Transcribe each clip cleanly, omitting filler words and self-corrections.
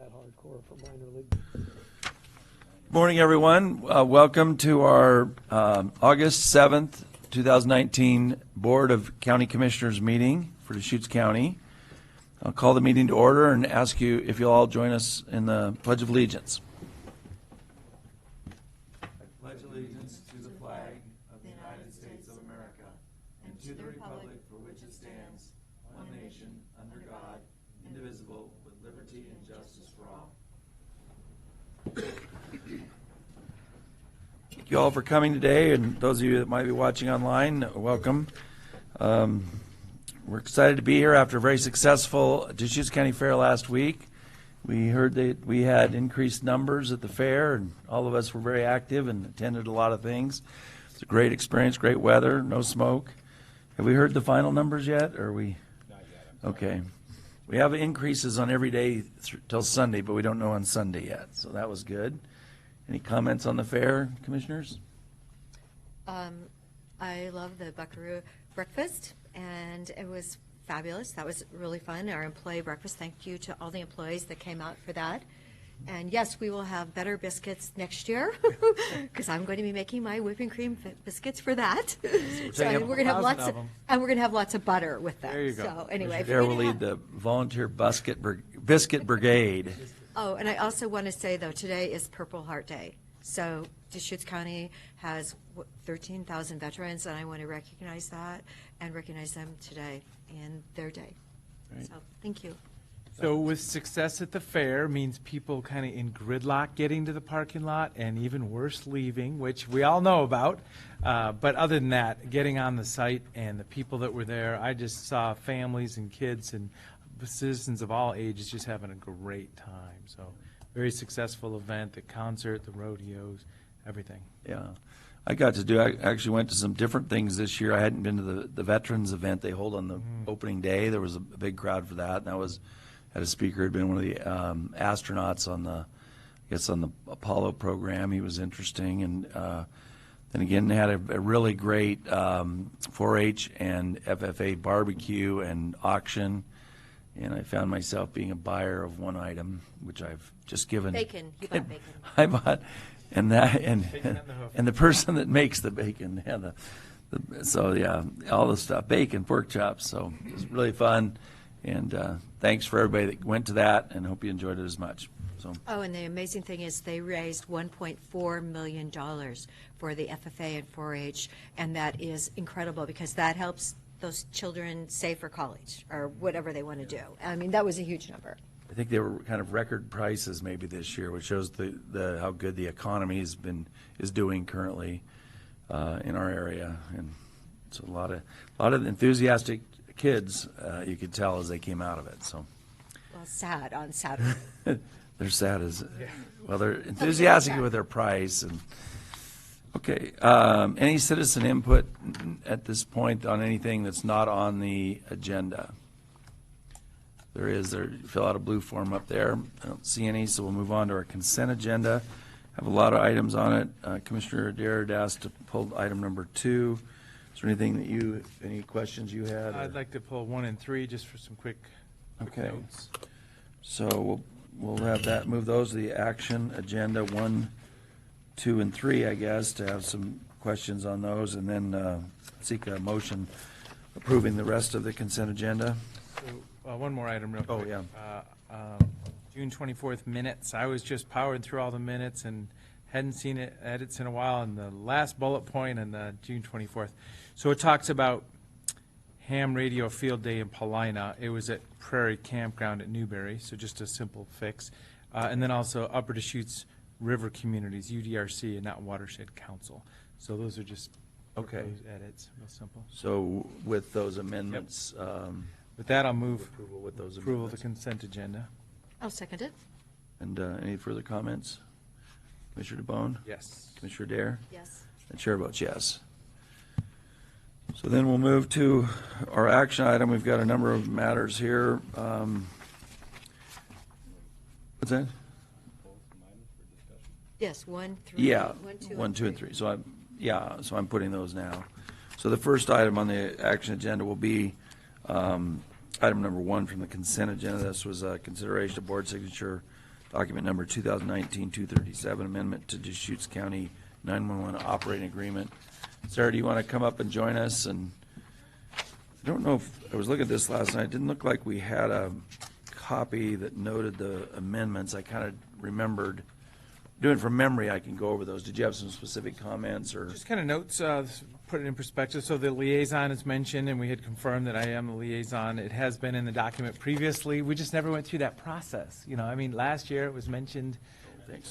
that hardcore for minor league. Morning, everyone. Welcome to our August 7th, 2019 Board of County Commissioners meeting for Deschutes County. I'll call the meeting to order and ask you if you'll all join us in the Pledge of Allegiance. I pledge allegiance to the flag of the United States of America and to the republic for which it stands, one nation, under God, indivisible, with liberty and justice for all. Thank you all for coming today, and those of you that might be watching online, welcome. We're excited to be here after a very successful Deschutes County Fair last week. We heard that we had increased numbers at the fair, and all of us were very active and attended a lot of things. It's a great experience, great weather, no smoke. Have we heard the final numbers yet? Or are we? Not yet. Okay. We have increases on every day till Sunday, but we don't know on Sunday yet, so that was good. Any comments on the fair, commissioners? I love the Buckaroo breakfast, and it was fabulous. That was really fun. Our employee breakfast, thank you to all the employees that came out for that. And yes, we will have better biscuits next year, because I'm going to be making my whipping cream biscuits for that. So we're going to have lots of, and we're going to have lots of butter with them. There you go. So anyway, There will lead the volunteer biscuit brigade. Oh, and I also want to say, though, today is Purple Heart Day. So Deschutes County has 13,000 veterans, and I want to recognize that and recognize them today in their day. Right. So thank you. So with success at the fair means people kind of in gridlock getting to the parking lot, and even worse, leaving, which we all know about. But other than that, getting on the site and the people that were there, I just saw families and kids and citizens of all ages just having a great time. So very successful event, the concert, the rodeos, everything. Yeah. I actually went to some different things this year. I hadn't been to the veterans event they hold on the opening day. There was a big crowd for that, and that was had a speaker who had been one of the astronauts on the Apollo program. He was interesting, and then again they had a really great 4-H and FFA barbecue and auction, and I found myself being a buyer of one item, which I've just given. Bacon. You bought bacon. I bought, and the person that makes the bacon, all the stuff, bacon, pork chops. So it was really fun. And thanks for everybody that went to that, and hope you enjoyed it as much. So. Oh, and the amazing thing is they raised $1.4 million for the FFA and 4-H, and that is incredible because that helps those children save for college or whatever they want to do. I mean, that was a huge number. I think they were kind of record prices maybe this year, which shows the how good the economy is doing currently in our area, and it's a lot of enthusiastic kids, you could tell as they came out of it. So, well, sad on Saturday. They're sad as well. They're enthusiastic with their price. And okay, any citizen input at this point on anything that's not on the agenda? There is. Fill out a blue form up there. I don't see any, so we'll move on to our consent agenda. Have a lot of items on it. Commissioner Adair had asked to pull item number 2. Is there anything any questions you had? I'd like to pull 1 and 3 just for some quick Okay. notes. So we'll have that, move those to the action agenda 1, 2, and 3, I guess, to have some questions on those, and then seek a motion approving the rest of the consent agenda. So, one more item real quick. Oh, yeah. June 24th minutes. I was just powering through all the minutes and hadn't seen edits in a while, and the last bullet point on the June 24th. So it talks about ham radio field day in Paulina. It was at Prairie Campground at Newberry, so just a simple fix. And then also Upper Deschutes River Communities, UDRC, and not Watershed Council. So those are just Okay. edits, real simple. So with those amendments, With that, I'll move approval with those approval of the amendments. consent agenda. I'll second it. And any further comments? Commissioner DeBonne? Yes. Commissioner Dare? Yes. And chair votes yes. So then we'll move to our action item. We've got a number of matters here. What's that? Yes, 1, 3. Yeah, 1, 2, and 3. So I'm putting those now. So the first item on the action agenda will be item number 1 from the consent agenda. This was a consideration of board signature document number 2019-237, amendment to Deschutes County 911 operating agreement. Sarah, do you want to come up and join us? And I don't know if, I was looking at this last night, it didn't look like we had a copy that noted the amendments. I kind of remembered, doing it from memory, I can go over those. Did you have some specific comments or? Just kind of notes, put it in perspective. So the liaison is mentioned, and we had confirmed that I am the liaison. It has been in the document previously. We just never went through that process. You know, I mean, last year it was mentioned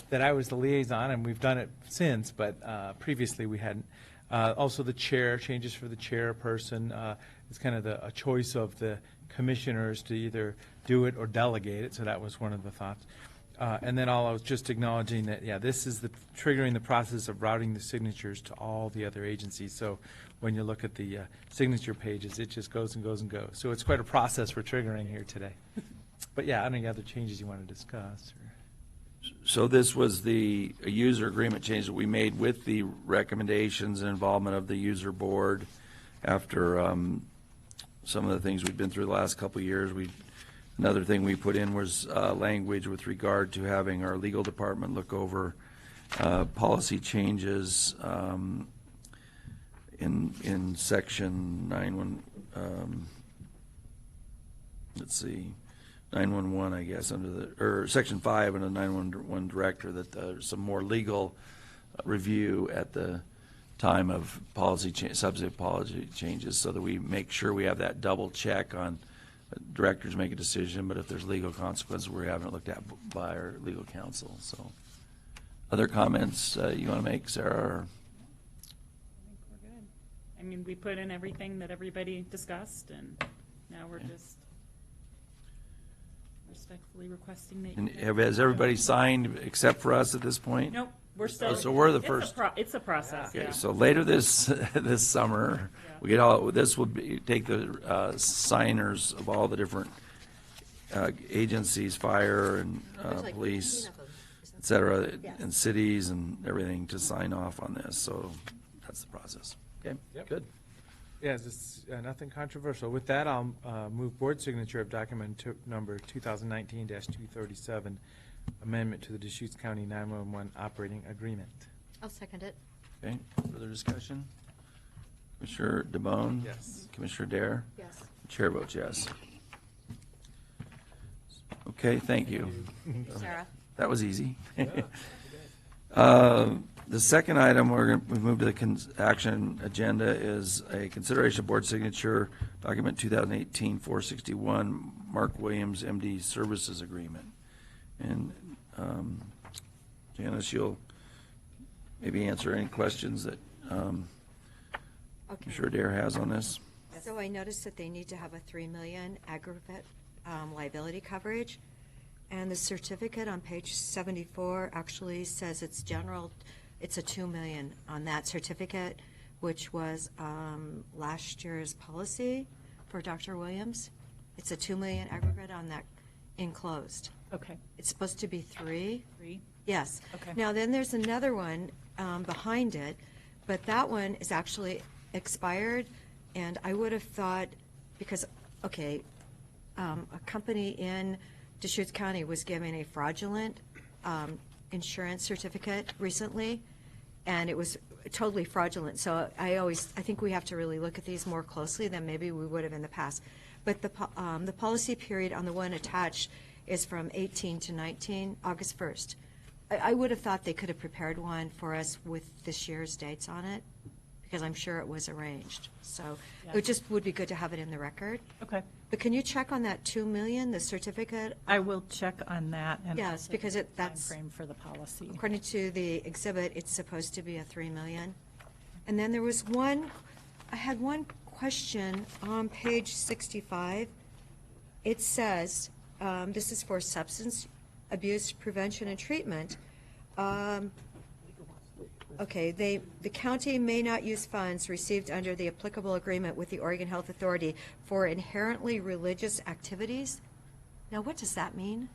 that I was the liaison, and we've done it since, but previously we hadn't. Also, the chair, changes for the chairperson. It's kind of a choice of the commissioners to either do it or delegate it, so that was one of the thoughts. And then I was just acknowledging that, yeah, this is triggering the process of routing the signatures to all the other agencies. So when you look at the signature pages, it just goes and goes and goes. So it's quite a process we're triggering here today. But yeah, any other changes you want to discuss? So this was a user agreement change that we made with the recommendations and involvement of the user board after some of the things we've been through the last couple of years. Another thing we put in was language with regard to having our legal department look over policy changes in section 911, I guess, or section 5 under the 911 director, that there's some more legal review at the time of substantive policy changes, so that we make sure we have that double check on directors make a decision, but if there's legal consequences, we're having it looked at by our legal counsel. So, other comments you want to make, Sarah? Or? I think we're good. I mean, we put in everything that everybody discussed, and now we're just respectfully requesting that. And has everybody signed except for us at this point? Nope, we're still. So we're the first. It's a process. Okay, Yeah. so later this summer, we get this will take the signers of all the different agencies, fire and There's like police, 15 of them, isn't et cetera, Yes. and cities and everything to sign off on this. So that's the process. Okay, Yep. good. Yes, it's nothing controversial. With that, I'll move board signature of document number 2019-237, amendment to the Deschutes County 911 operating agreement. I'll second it. Okay, further discussion? Commissioner DeBonne? Yes. Commissioner Dare? Yes. Chair votes yes. Okay, thank you. Sarah? That was easy. The second item we move to the action agenda is a consideration of board signature, document 2018-461, Mark Williams, MD Services Agreement. And Janice, you'll maybe answer any questions that Okay. Commissioner Dare has on this. So I noticed that they need to have a 3 million aggregate liability coverage. And the certificate on page 74 actually says it's general, it's a 2 million on that certificate, which was last year's policy for Dr. Williams. It's a 2 million aggregate on that enclosed. Okay. It's supposed to be 3. 3. Yes. Okay. Now, then there's another one behind it, but that one is actually expired, and I would have thought, because, okay, a company in Deschutes County was given a fraudulent insurance certificate recently, and it was totally fraudulent. So I think we have to really look at these more closely than maybe we would have in the past. But the policy period on the one attached is from 18 to 19, August 1st. I would have thought they could have prepared one for us with this year's dates on it, because I'm sure it was arranged. So Yeah. it just would be good to have it in the record. Okay. But can you check on that 2 million, the certificate? I will check on that. And Yes, also because the that's- timeframe for the policy. According to the exhibit, it's supposed to be a 3 million. And then there was one, I had one question on page 65. It says, this is for substance abuse prevention and treatment. Okay, the county may not use funds received under the applicable agreement with the Oregon Health Authority for inherently religious activities. Now, what does that mean?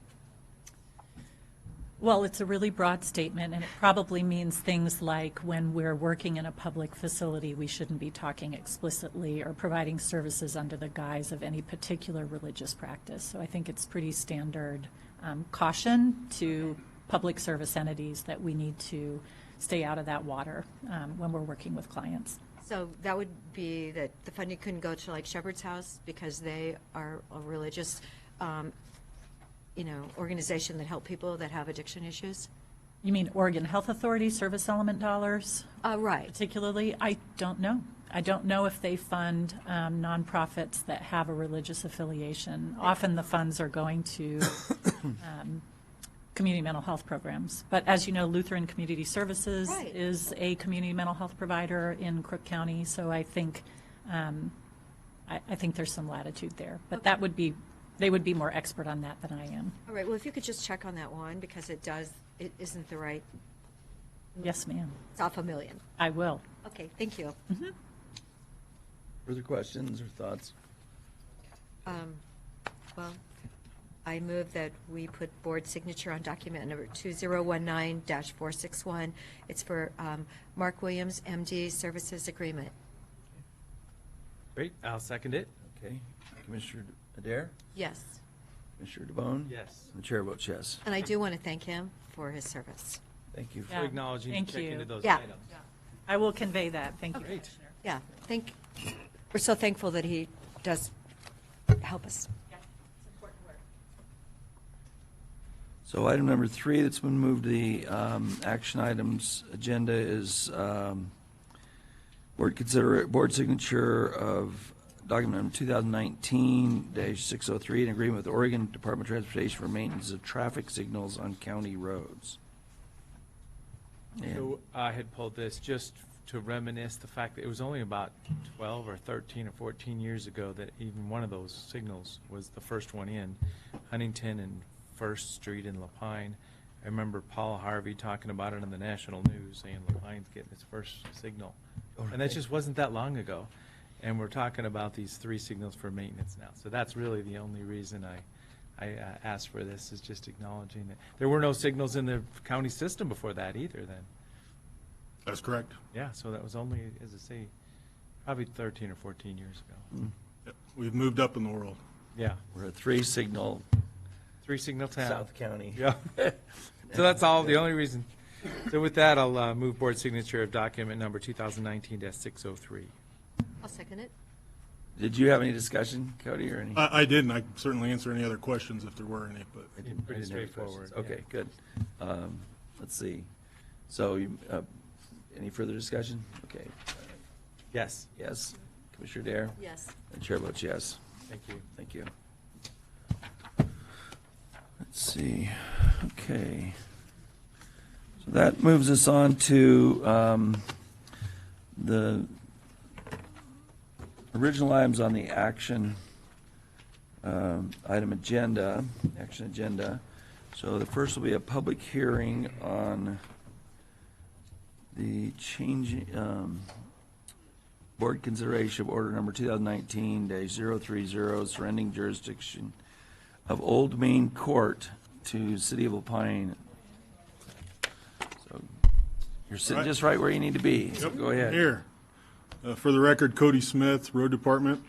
Well, it's a really broad statement, and it probably means things like when we're working in a public facility, we shouldn't be talking explicitly or providing services under the guise of any particular religious practice. So I think it's pretty standard caution to public service entities that we need to stay out of that water when we're working with clients. So that would be that the funding couldn't go to like Shepherd's House because they are a religious, organization that help people that have addiction issues? You mean Oregon Health Authority service element dollars Right. particularly? I don't know. I don't know if they fund nonprofits that have a religious affiliation. Often the funds are going to community mental health programs. But as you know, Lutheran Community Services Right. is a community mental health provider in Crook County, so I think I think there's some latitude there. But that would be, they would be more expert on that than I am. All right, well, if you could just check on that one, because it isn't the right, Yes, ma'am. it's off $1 million. I will. Okay, thank you. Further questions or thoughts? Well, I move that we put board signature on document number 2019-461. It's for Mark Williams, MD, Services Agreement. Great, I'll second it. Okay. Commissioner Adair? Yes, Commissioner DeBonne? Yes. The chair votes yes. and I do want to thank him for his service. Thank you. For Yeah, acknowledging and thank checking you. into those Yeah. items. I will convey that. Thank you, Great. Commissioner. Yeah, we're so thankful that he does help us. So item number 3 that's been moved to the action items agenda is board signature of document number 2019-603, an agreement with Oregon Department of Transportation for maintenance of traffic signals on county roads. And So I had pulled this just to reminisce the fact that it was only about 12 or 13 or 14 years ago that even one of those signals was the first one in Huntington and First Street in Lapine. I remember Paula Harvey talking about it in the national news, saying Lapine's getting its first signal. And that just wasn't that long ago. And we're talking about these 3 signals for maintenance now. So that's really the only reason I asked for this, is just acknowledging that. There were no signals in the county system before that either then. That's correct. Yeah, so that was only, as I say, probably 13 or 14 years ago. Yep. We've moved up in the world. Yeah, we're a 3-signal 3 signal town. South County. Yeah. So that's all, the only reason. So with that, I'll move board signature of document number 2019-603. I'll second it. Did you have any discussion, Cody, or any? I didn't. I can certainly answer any other questions if there were any, but I didn't- I Pretty didn't have any straightforward, questions. Okay, good. Let's see. So, any further discussion? Okay. Yes, Yes. Commissioner Dare? Yes. The chair votes yes. thank you. Thank you. Let's see. Okay. So that moves us on to the original items on the action action agenda. So the first will be a public hearing on the change, board consideration of order number 2019-030, surrendering jurisdiction of Old Main Court to City of Lapine. So you're sitting Right. just right where you need to be, so Yep, go ahead. Here. For the record, Cody Smith, Road Department.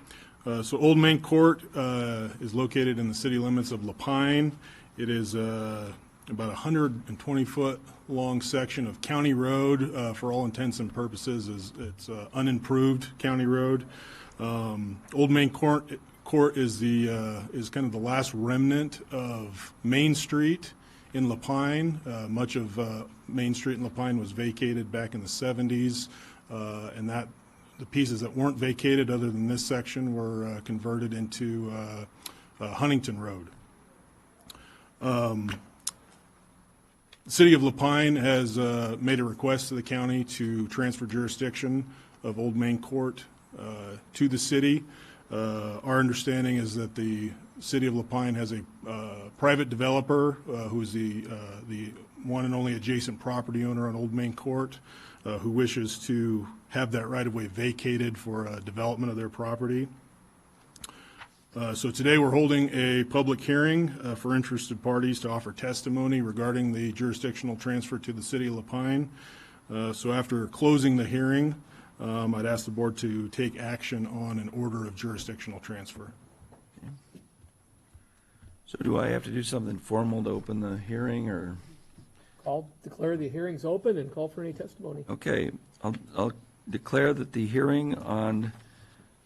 So Old Main Court is located in the city limits of Lapine. It is about a 120-foot long section of county road. For all intents and purposes, it's unimproved county road. Old Main Court is kind of the last remnant of Main Street in Lapine. Much of Main Street in Lapine was vacated back in the 70s, and the pieces that weren't vacated, other than this section, were converted into Huntington Road. The City of Lapine has made a request to the county to transfer jurisdiction of Old Main Court to the city. Our understanding is that the City of Lapine has a private developer who is the one and only adjacent property owner on Old Main Court, who wishes to have that right-of-way vacated for development of their property. So today we're holding a public hearing for interested parties to offer testimony regarding the jurisdictional transfer to the City of Lapine. So after closing the hearing, I'd ask the board to take action on an order of jurisdictional transfer. So do I have to do something formal to open the hearing, or? Declare the hearings open and call for any testimony. Okay, I'll declare that the hearing on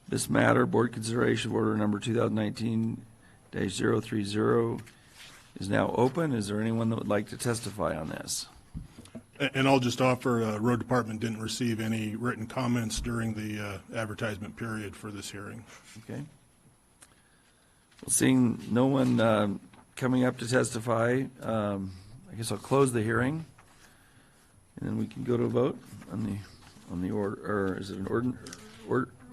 this matter, board consideration of order number 2019-030, is now open. Is there anyone that would like to testify on this? And I'll just offer, road department didn't receive any written comments during the advertisement period for this hearing. Okay. Well, seeing no one coming up to testify, I guess I'll close the hearing, and then we can go to a vote on the order, or is it an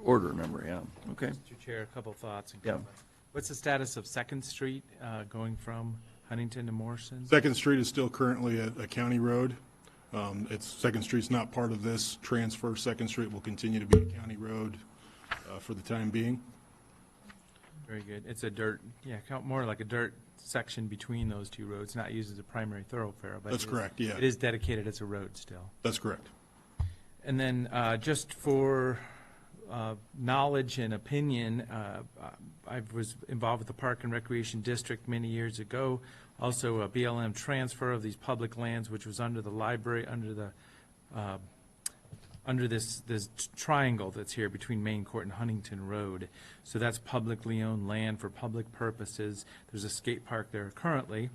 order number? Yeah. Okay. Mr. Chair, a couple thoughts. and Yeah. comments. What's the status of Second Street going from Huntington to Morrison? Second Street is still currently a county road. Second Street's not part of this transfer. Second Street will continue to be a county road for the time being. Very good. It's a dirt, more like a dirt section between those two roads, not used as a primary thoroughfare. But That's correct, yeah. It is dedicated as a road still. That's correct. And then just for knowledge and opinion, I was involved with the Park and Recreation District many years ago. Also a BLM transfer of these public lands, which was under the library, under this triangle that's here between Main Court and Huntington Road. So that's publicly owned land for public purposes. There's a skate park there currently.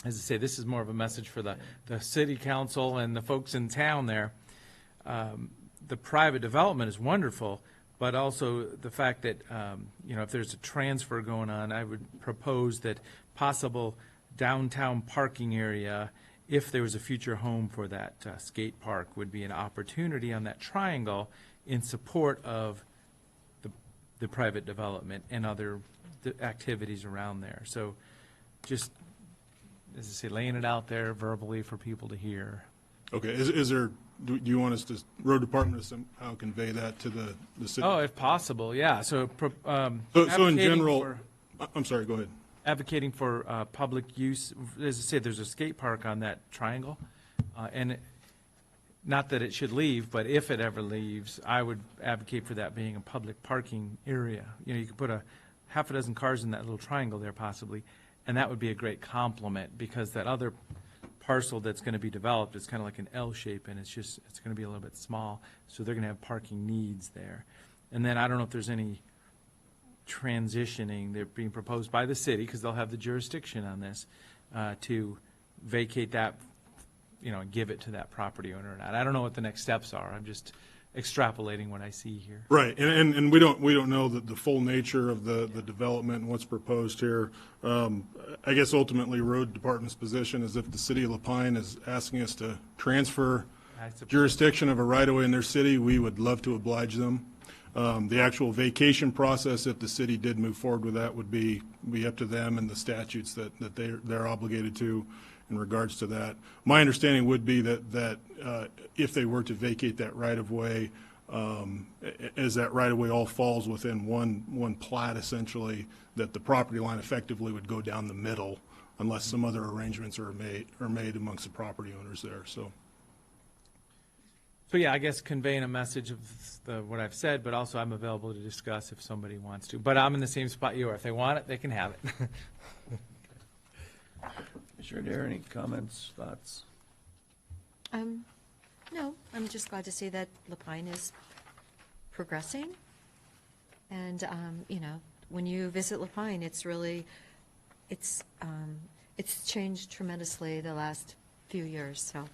As I say, this is more of a message for the city council and the folks in town there. The private development is wonderful, but also the fact that, if there's a transfer going on, I would propose that possible downtown parking area, if there was a future home for that skate park, would be an opportunity on that triangle in support of the private development and other activities around there. So just, as I say, laying it out there verbally for people to hear. Okay, do you want us to, road department to somehow convey that to the city? Oh, if possible, yeah. So So in advocating general, for- I'm sorry, go ahead. advocating for public use. As I said, there's a skate park on that triangle, not that it should leave, but if it ever leaves, I would advocate for that being a public parking area. You could put half a dozen cars in that little triangle there possibly, and that would be a great complement, because that other parcel that's going to be developed is kind of like an L shape, and it's going to be a little bit small, so they're going to have parking needs there. And then I don't know if there's any transitioning, they're being proposed by the city, because they'll have the jurisdiction on this, to vacate that, and give it to that property owner or not. I don't know what the next steps are. I'm just extrapolating what I see here. Right, and we don't know the full nature of the development and what's proposed here. I guess ultimately, road department's position is if the city of Lapine is asking us to transfer jurisdiction of a right-of-way in their city, we would love to oblige them. The actual vacation process, if the city did move forward with that, would be up to them and the statutes that they're obligated to in regards to that. My understanding would be that if they were to vacate that right-of-way, as that right-of-way all falls within one plat, essentially, that the property line effectively would go down the middle unless some other arrangements are made amongst the property owners there, so. So yeah, I guess conveying a message of what I've said, but also I'm available to discuss if somebody wants to. But I'm in the same spot you are. If they want it, they can have it. Sure, Darren, any comments, thoughts? No, I'm just glad to see that Lapine is progressing. And, when you visit Lapine, it's changed tremendously the last few years, so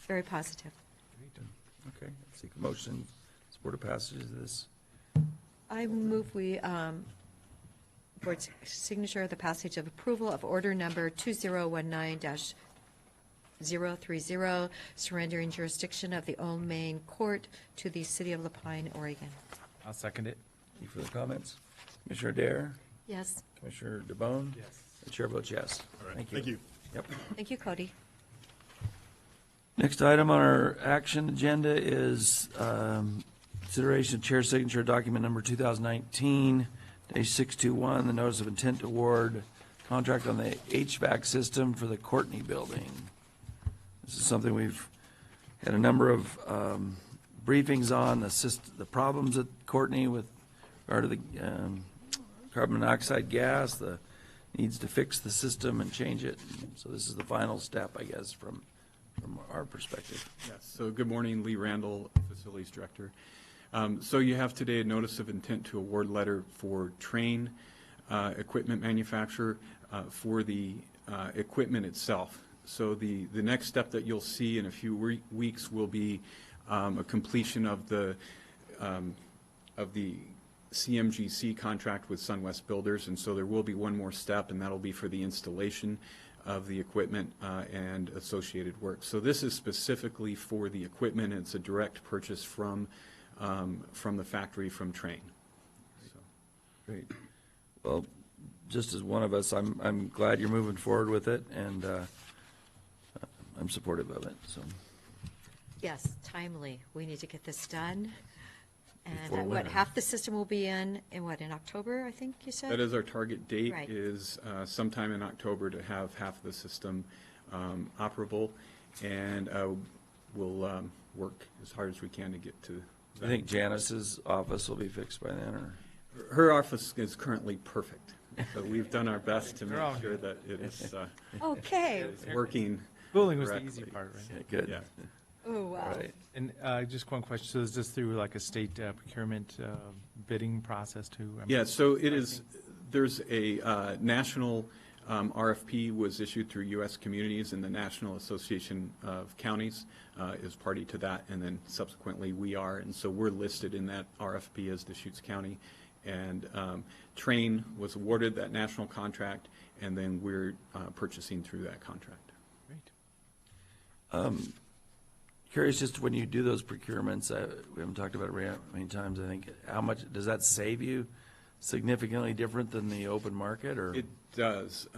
very positive. Okay, seek a motion, support of passage of this. I move we, for its signature, the passage of approval of order number 2019-030, surrendering jurisdiction of the Old Main Court to the City of Lapine, Oregon. I'll second it. Any further comments? Commissioner Dare? Yes, Commissioner DeBonne? Yes. The chair votes yes. All right, Thank you. thank you. Yep. thank you, Cody. Next item on our action agenda is consideration of chair signature document number 2019-621, the notice of intent to award contract on the HVAC system for the Courtney building. This is something we've had a number of briefings on, the problems at Courtney with regard to the carbon monoxide gas, the needs to fix the system and change it. So this is the final step, I guess, from our perspective. Yes, so good morning, Lee Randall, Facilities Director. So you have today a notice of intent to award letter for Train equipment manufacturer for the equipment itself. So the next step that you'll see in a few weeks will be a completion of the CMGC contract with SunWest Builders, and so there will be one more step, and that'll be for the installation of the equipment and associated work. So this is specifically for the equipment. It's a direct purchase from the factory, from Train. So. Great. Well, just as one of us, I'm glad you're moving forward with it, and I'm supportive of it, so. Yes, timely. We need to get this done. Before And what, winter. half the system will be in October, I think you said? That is our target date, Right. is sometime in October to have half the system operable, and we'll work as hard as we can to get to I think Janice's office will be fixed by then, or? her office is currently perfect. So we've done our best to They're all make sure that it is Okay. working. Cooling was the easy correctly. part, right? Yeah, good. Yeah. Oh, wow. All right. And just one question, so is this through like a state procurement bidding process too? Yeah, so it is, there's a national RFP was issued through U.S. Communities, and the National Association of Counties is party to that, and then subsequently we are, and so we're listed in that RFP as Deschutes County. And Train was awarded that national contract, and then we're purchasing through that contract. Great. Curious, just when you do those procurements, we haven't talked about it very many times, I think, how much, does that save you significantly different than the open market, or? It does.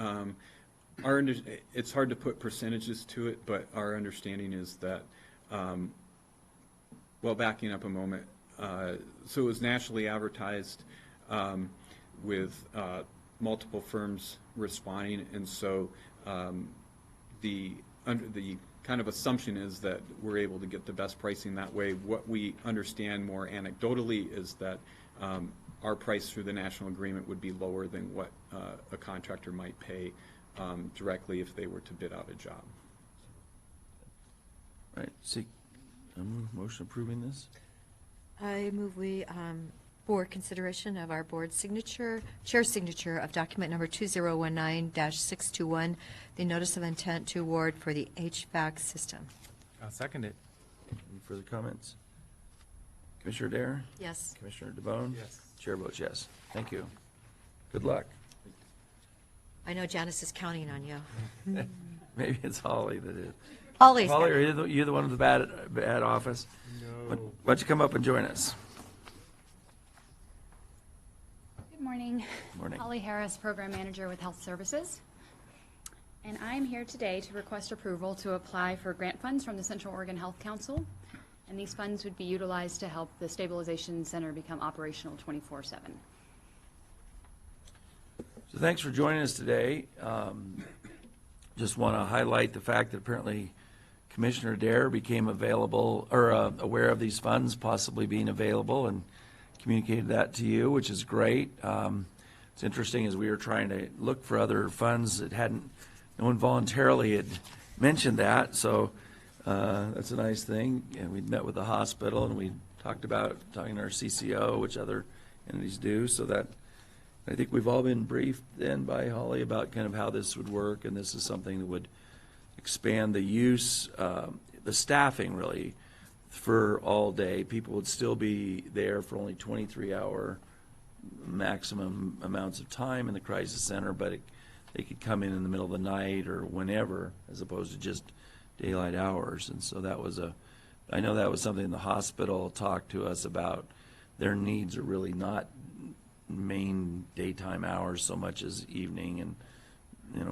It's hard to put percentages to it, but our understanding is that, well, backing up a moment, so it was nationally advertised with multiple firms responding, and so the kind of assumption is that we're able to get the best pricing that way. What we understand more anecdotally is that our price through the national agreement would be lower than what a contractor might pay directly if they were to bid out a job. Right, seek, motion approving this? I move we, board consideration of our board signature, chair signature of document number 2019-621, the notice of intent to award for the HVAC system. I'll second it. Any further comments? Commissioner Dare? Yes. Commissioner DeBonne? Yes. Chair votes yes. Thank you. Good luck. I know Janice is counting on you. Maybe it's Holly that is. Holly's Holly, got- are you the one with the bad office? No. Why don't you come up and join us? Good morning. Morning. Holly Harris, Program Manager with Health Services. And I'm here today to request approval to apply for grant funds from the Central Oregon Health Council. And these funds would be utilized to help the Stabilization Center become operational 24/7. So thanks for joining us today. Just want to highlight the fact that apparently Commissioner Dare became available, or aware of these funds possibly being available, and communicated that to you, which is great. It's interesting, as we were trying to look for other funds that no one voluntarily had mentioned that, so that's a nice thing. And we met with the hospital, and we talking to our CCO, which other entities do, so that I think we've all been briefed then by Holly about kind of how this would work, and this is something that would expand the use, the staffing really, for all day. People would still be there for only 23-hour maximum amounts of time in the crisis center, but they could come in the middle of the night or whenever, as opposed to just daylight hours. And so I know that was something the hospital talked to us about. Their needs are really not main daytime hours so much as evening and,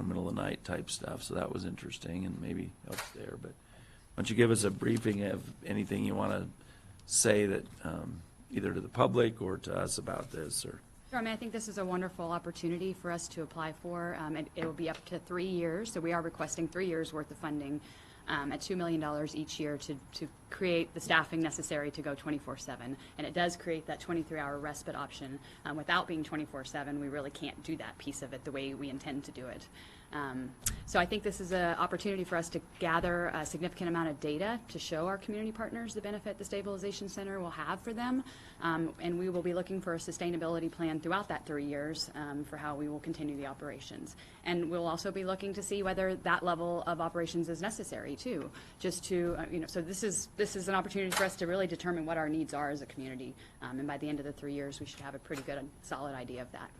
middle of the night type stuff. So that was interesting and maybe helps there. But why don't you give us a briefing of anything you want to say that either to the public or to us about this, or? Sure, I think this is a wonderful opportunity for us to apply for. It will be up to 3 years, so we are requesting 3 years worth of funding at $2 million each year to create the staffing necessary to go 24/7, and it does create that 23-hour respite option. Without being 24/7, we really can't do that piece of it the way we intend to do it. So I think this is an opportunity for us to gather a significant amount of data to show our community partners the benefit the Stabilization Center will have for them. And we will be looking for a sustainability plan throughout that 3 years for how we will continue the operations. And we'll also be looking to see whether that level of operations is necessary too, just to, so this is an opportunity for us to really determine what our needs are as a community. And by the end of the 3 years, we should have a pretty good and solid idea of that.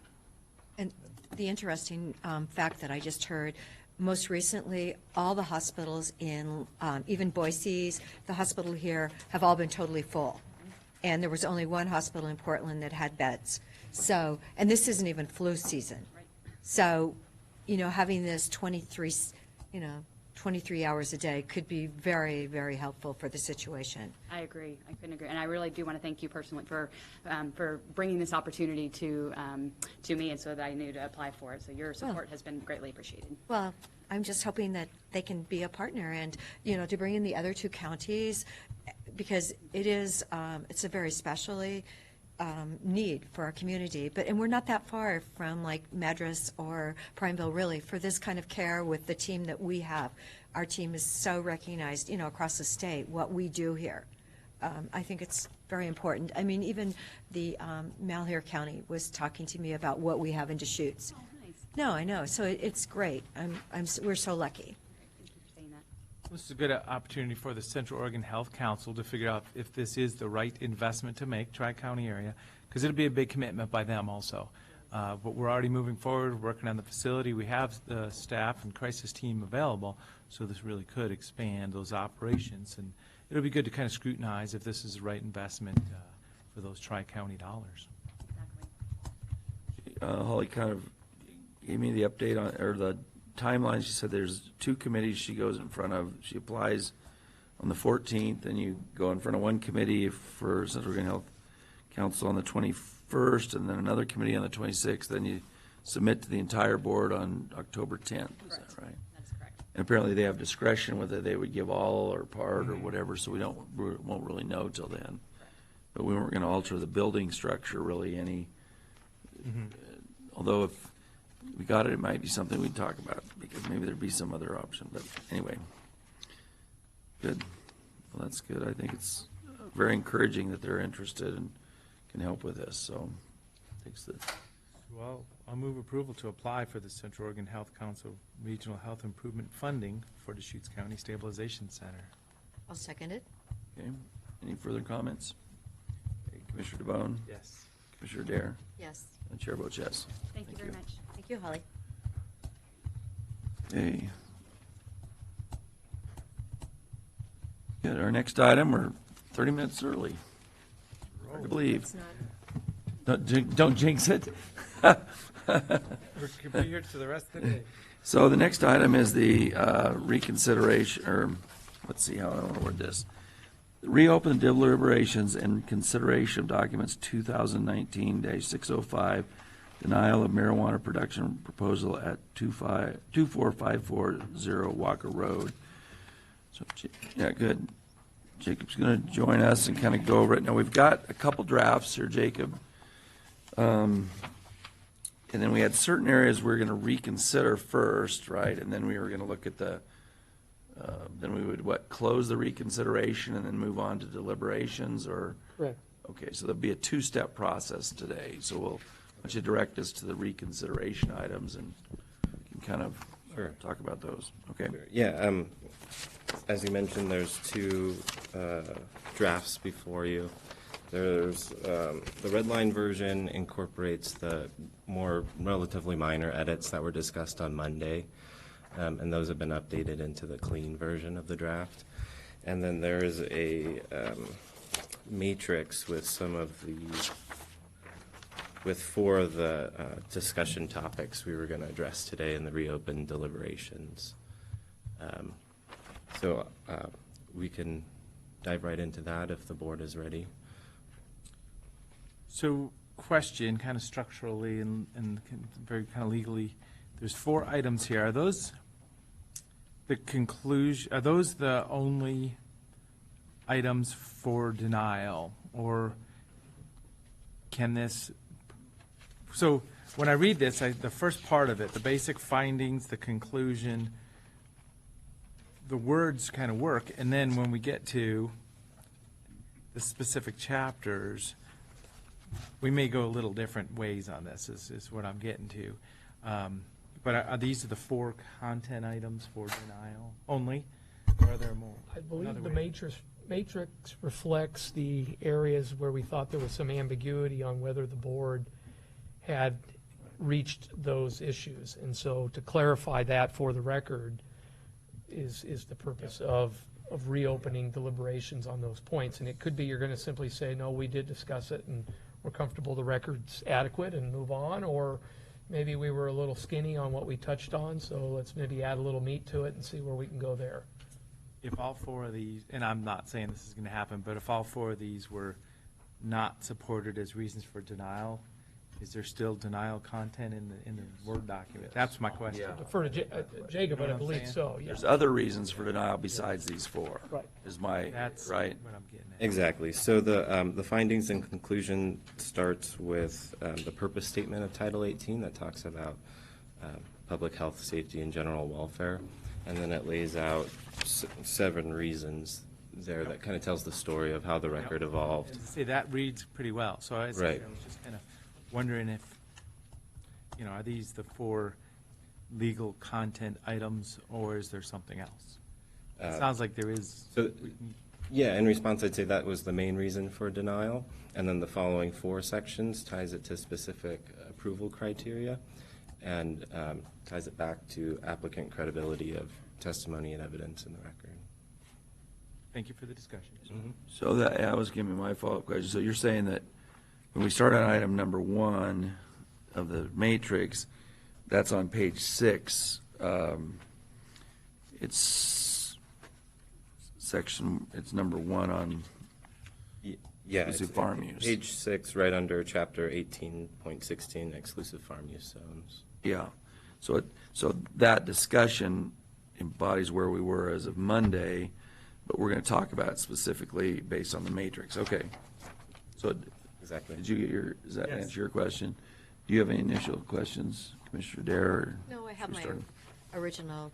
And the interesting fact that I just heard, most recently, all the hospitals in, even Boise's, the hospital here, have all been totally full. And there was only one hospital in Portland that had beds. So, and this isn't even flu season. So, having this 23 hours a day could be very, very helpful for the situation. I agree. I couldn't agree. And I really do want to thank you personally for bringing this opportunity to me, and so that I knew to apply for it. So your support has been greatly appreciated. Well, I'm just hoping that they can be a partner and, to bring in the other two counties, because it's a very specially need for our community. And we're not that far from like Madras or Prineville, really, for this kind of care with the team that we have. Our team is so recognized, across the state, what we do here. I think it's very important. I mean, even the Malheur County was talking to me about what we have in Deschutes. Oh, nice. No, I know. So it's great. We're so lucky. Thank you for saying that. This is a good opportunity for the Central Oregon Health Council to figure out if this is the right investment to make, Tri-County area, because it'll be a big commitment by them also. But we're already moving forward, working on the facility. We have the staff and crisis team available, so this really could expand those operations. And it'll be good to kind of scrutinize if this is the right investment for those Tri-County dollars. Exactly. Holly kind of gave me the update on, or the timeline. She said there's 2 committees she goes in front of. She applies on the 14th, and you go in front of one committee for Central Oregon Health Council on the 21st, and then another committee on the 26th. Then you submit to the entire board on October 10th. Is that right? That's correct. And apparently they have discretion whether they would give all or part or whatever, so we won't really know till then. But we weren't going to alter the building structure really any. Although if we got it, it might be something we'd talk about, because maybe there'd be some other option. But anyway, good. Well, that's good. I think it's very encouraging that they're interested and can help with this. So, thanks. Well, I'll move approval to apply for the Central Oregon Health Council Regional Health Improvement Funding for Deschutes County Stabilization Center. I'll second it. Okay. Any further comments? Okay, Commissioner DeBonne, Yes. Commissioner Dare, Yes. and Chair votes yes. Thank you very much. Thank you, Holly. Okay. Good. Our next item, we're 30 minutes early. Hard to believe. It's not. Don't jinx it. We're going to be here to the rest of the day. So the next item is the reconsideration, or let's see how I want to word this. Reopen deliberations and consideration of documents 2019-605, denial of marijuana production proposal at 24540 Walker Road. So, yeah, good. Jacob's going to join us and kind of go over it. Now, we've got a couple drafts here, Jacob. And then we had certain areas we're going to reconsider first, right? And then we were going to look at the, then we would, close the reconsideration and then move on to deliberations, or? Correct. Okay, so there'll be a 2-step process today. So we'll, why don't you direct us to the reconsideration items, and we can kind of talk about those. Okay. Yeah, as you mentioned, there's 2 drafts before you. There's the red line version incorporates the more relatively minor edits that were discussed on Monday, and those have been updated into the clean version of the draft. And then there's a matrix with some of the, with 4 of the discussion topics we were going to address today in the reopened deliberations. So we can dive right into that if the board is ready. So, question, kind of structurally and very kind of legally, there's 4 items here. Are those the conclusion? Are those the only items for denial, or can this, so when I read this, the first part of it, the basic findings, the conclusion, the words kind of work, and then when we get to the specific chapters, we may go a little different ways on this, is what I'm getting to. But are these the 4 content items for denial only, or are there more? I believe Another the way? matrix reflects the areas where we thought there was some ambiguity on whether the board had reached those issues. And so to clarify that for the record is the purpose of reopening deliberations on those points. And it could be you're going to simply say, no, we did discuss it and we're comfortable the record's adequate and move on, or maybe we were a little skinny on what we touched on, so let's maybe add a little meat to it and see where we can go there. If all 4 of these, and I'm not saying this is going to happen, but if all 4 of these were not supported as reasons for denial, is there still denial content in the Word document? That's my question. Defer to Jacob, but I believe so, yeah. There's other reasons for denial besides these 4. Right. Is my, That's right? what I'm getting at. Exactly. So the findings and conclusion starts with the purpose statement of Title 18 that talks about public health, safety, and general welfare. And then it lays out 7 reasons there that kind of tells the story of how the record evolved. And to say that reads pretty well. So I was Right. just kind of wondering if, are these the 4 legal content items, or is there something else? It sounds like there is. So, yeah, in response, I'd say that was the main reason for denial. And then the following 4 sections ties it to specific approval criteria and ties it back to applicant credibility of testimony and evidence in the record. Thank you for the discussion. So that was giving me my follow-up question. So you're saying that when we start on item number 1 of the matrix, that's on page 6. It's number 1 on Yeah, exclusive it's farm use. Page 6, right under chapter 18.16, exclusive farm use zones. Yeah. So that discussion embodies where we were as of Monday, but we're going to talk about it specifically based on the matrix. Okay. So Exactly. does that Yes. answer your question? Do you have any initial questions, Commissioner Dare? or No, I have should we my start? original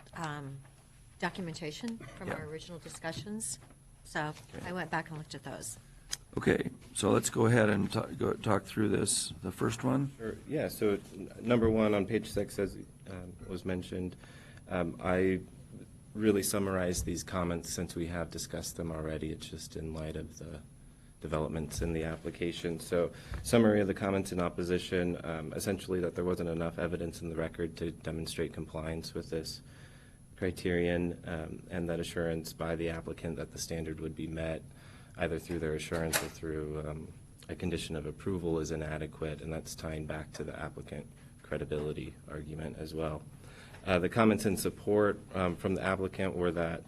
documentation from Yeah. our original discussions. So I went back and looked at those. Okay, so let's go ahead and talk through this. The first one? Sure. Yeah, so number 1 on page 6, as was mentioned, I really summarized these comments since we have discussed them already. It's just in light of the developments in the application. So summary of the comments in opposition, essentially that there wasn't enough evidence in the record to demonstrate compliance with this criterion, and that assurance by the applicant that the standard would be met either through their assurance or through a condition of approval is inadequate, and that's tying back to the applicant credibility argument as well. The comments in support from the applicant were that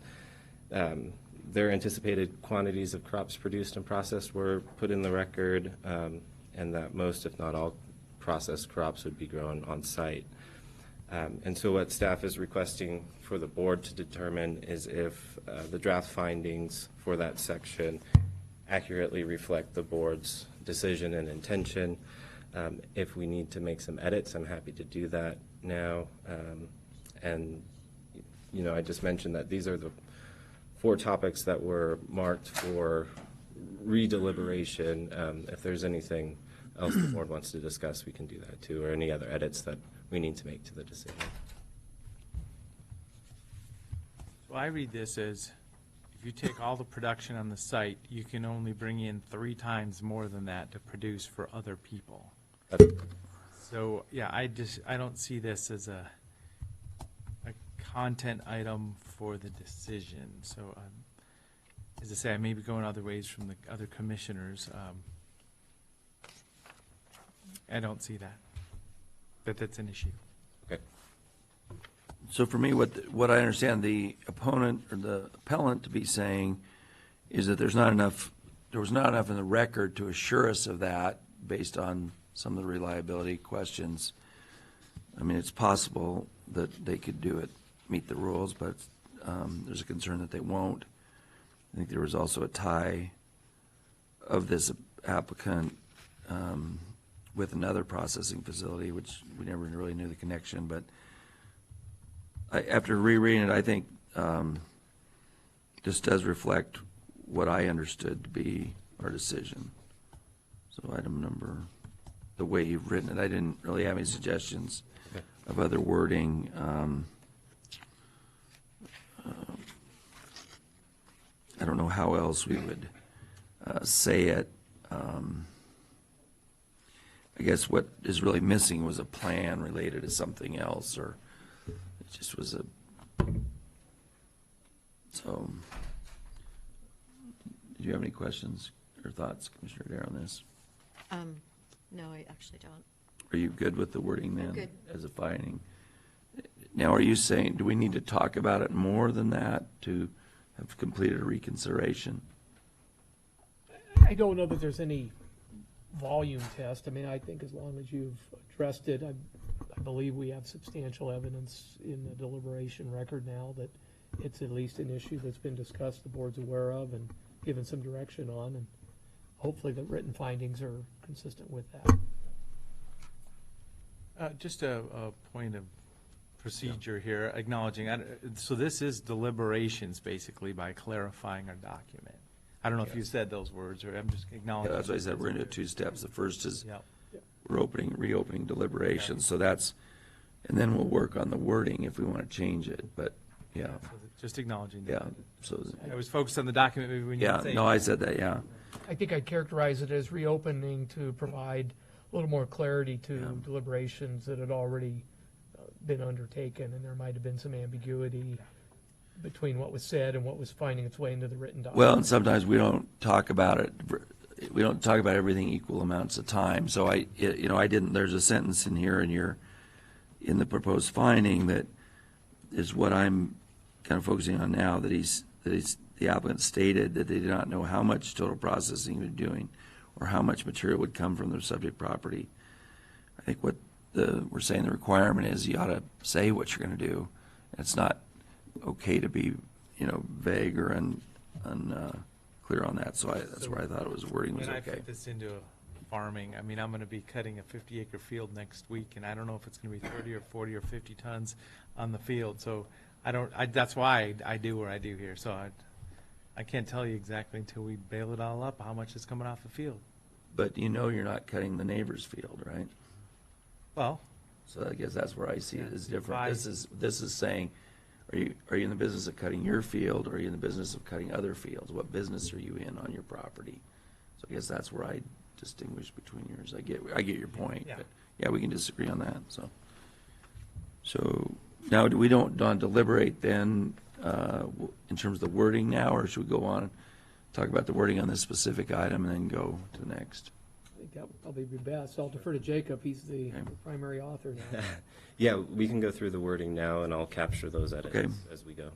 their anticipated quantities of crops produced and processed were put in the record, and that most, if not all, processed crops would be grown on site. And so what staff is requesting for the board to determine is if the draft findings for that section accurately reflect the board's decision and intention. If we need to make some edits, I'm happy to do that now. And, I just mentioned that these are the 4 topics that were marked for redeliberation. If there's anything else the board wants to discuss, we can do that too, or any other edits that we need to make to the decision. So I read this as, if you take all the production on the site, you can only bring in 3 times more than that to produce for other people. So, yeah, I don't see this as a content item for the decision. So, as I say, I may be going other ways from the other commissioners. I don't see that that's an issue. Okay. So for me, what I understand the opponent or the appellant to be saying is that there was not enough in the record to assure us of that based on some of the reliability questions. I mean, it's possible that they could do it, meet the rules, but there's a concern that they won't. I think there was also a tie of this applicant with another processing facility, which we never really knew the connection, but after rereading it, I think this does reflect what I understood to be our decision. So item number, the way you've written it, I didn't really have any suggestions of other wording. I don't know how else we would say it. I guess what is really missing was a plan related to something else, or it just was a, so, do you have any questions or thoughts, Commissioner Dare, on this? No, I actually don't. Are you good with the wording then? good. As a finding? Now, are you saying, do we need to talk about it more than that to have completed a reconsideration? I don't know that there's any volume test. I mean, I think as long as you've addressed it, I believe we have substantial evidence in the deliberation record now that it's at least an issue that's been discussed, the board's aware of, and given some direction on, and hopefully the written findings are consistent with that. Just a point of procedure here, acknowledging, so this is deliberations, basically, by clarifying our document. I don't know if you said those words, or I'm just Yeah, acknowledging. that's why I said we're going to do 2 steps. The first is Yep. we're reopening deliberations, so that's, and then we'll work on the wording if we want to change it, but, yeah, So just acknowledging yeah, that. so, I was focused on the document, maybe when you yeah, say. no, I said that, yeah. I think I'd characterize it as reopening to provide a little more clarity to Yeah. deliberations that had already been undertaken, and there might have been some ambiguity between what was said and what was finding its way into the written document. Well, and sometimes we don't talk about it, we don't talk about everything equal amounts of time, so I didn't, there's a sentence in here in the proposed finding that is what I'm kind of focusing on now, that the applicant stated that they did not know how much total processing he was doing or how much material would come from their subject property. I think what we're saying the requirement is you ought to say what you're going to do. It's not okay to be, vague or unclear on that. So that's where I thought it was wording was When I okay. put this into farming, I mean, I'm going to be cutting a 50-acre field next week, and I don't know if it's going to be 30 or 40 or 50 tons on the field. So that's why I do what I do here. So I can't tell you exactly until we bail it all up how much is coming off the field. But you're not cutting the neighbor's field, right? Well, So I guess that's where I see it as different. Right. This is saying, are you in the business of cutting your field, or are you in the business of cutting other fields? What business are you in on your property? So I guess that's where I distinguish between yours. I get your point, Yeah. but yeah, we can disagree on that, so. So now, we don't deliberate then, in terms of the wording now, or should we go on and talk about the wording on this specific item and then go to the next? I think that would probably be best. I'll defer to Jacob, he's the primary author now. Yeah, we can go through the wording now, and I'll capture those edits Okay. as we go.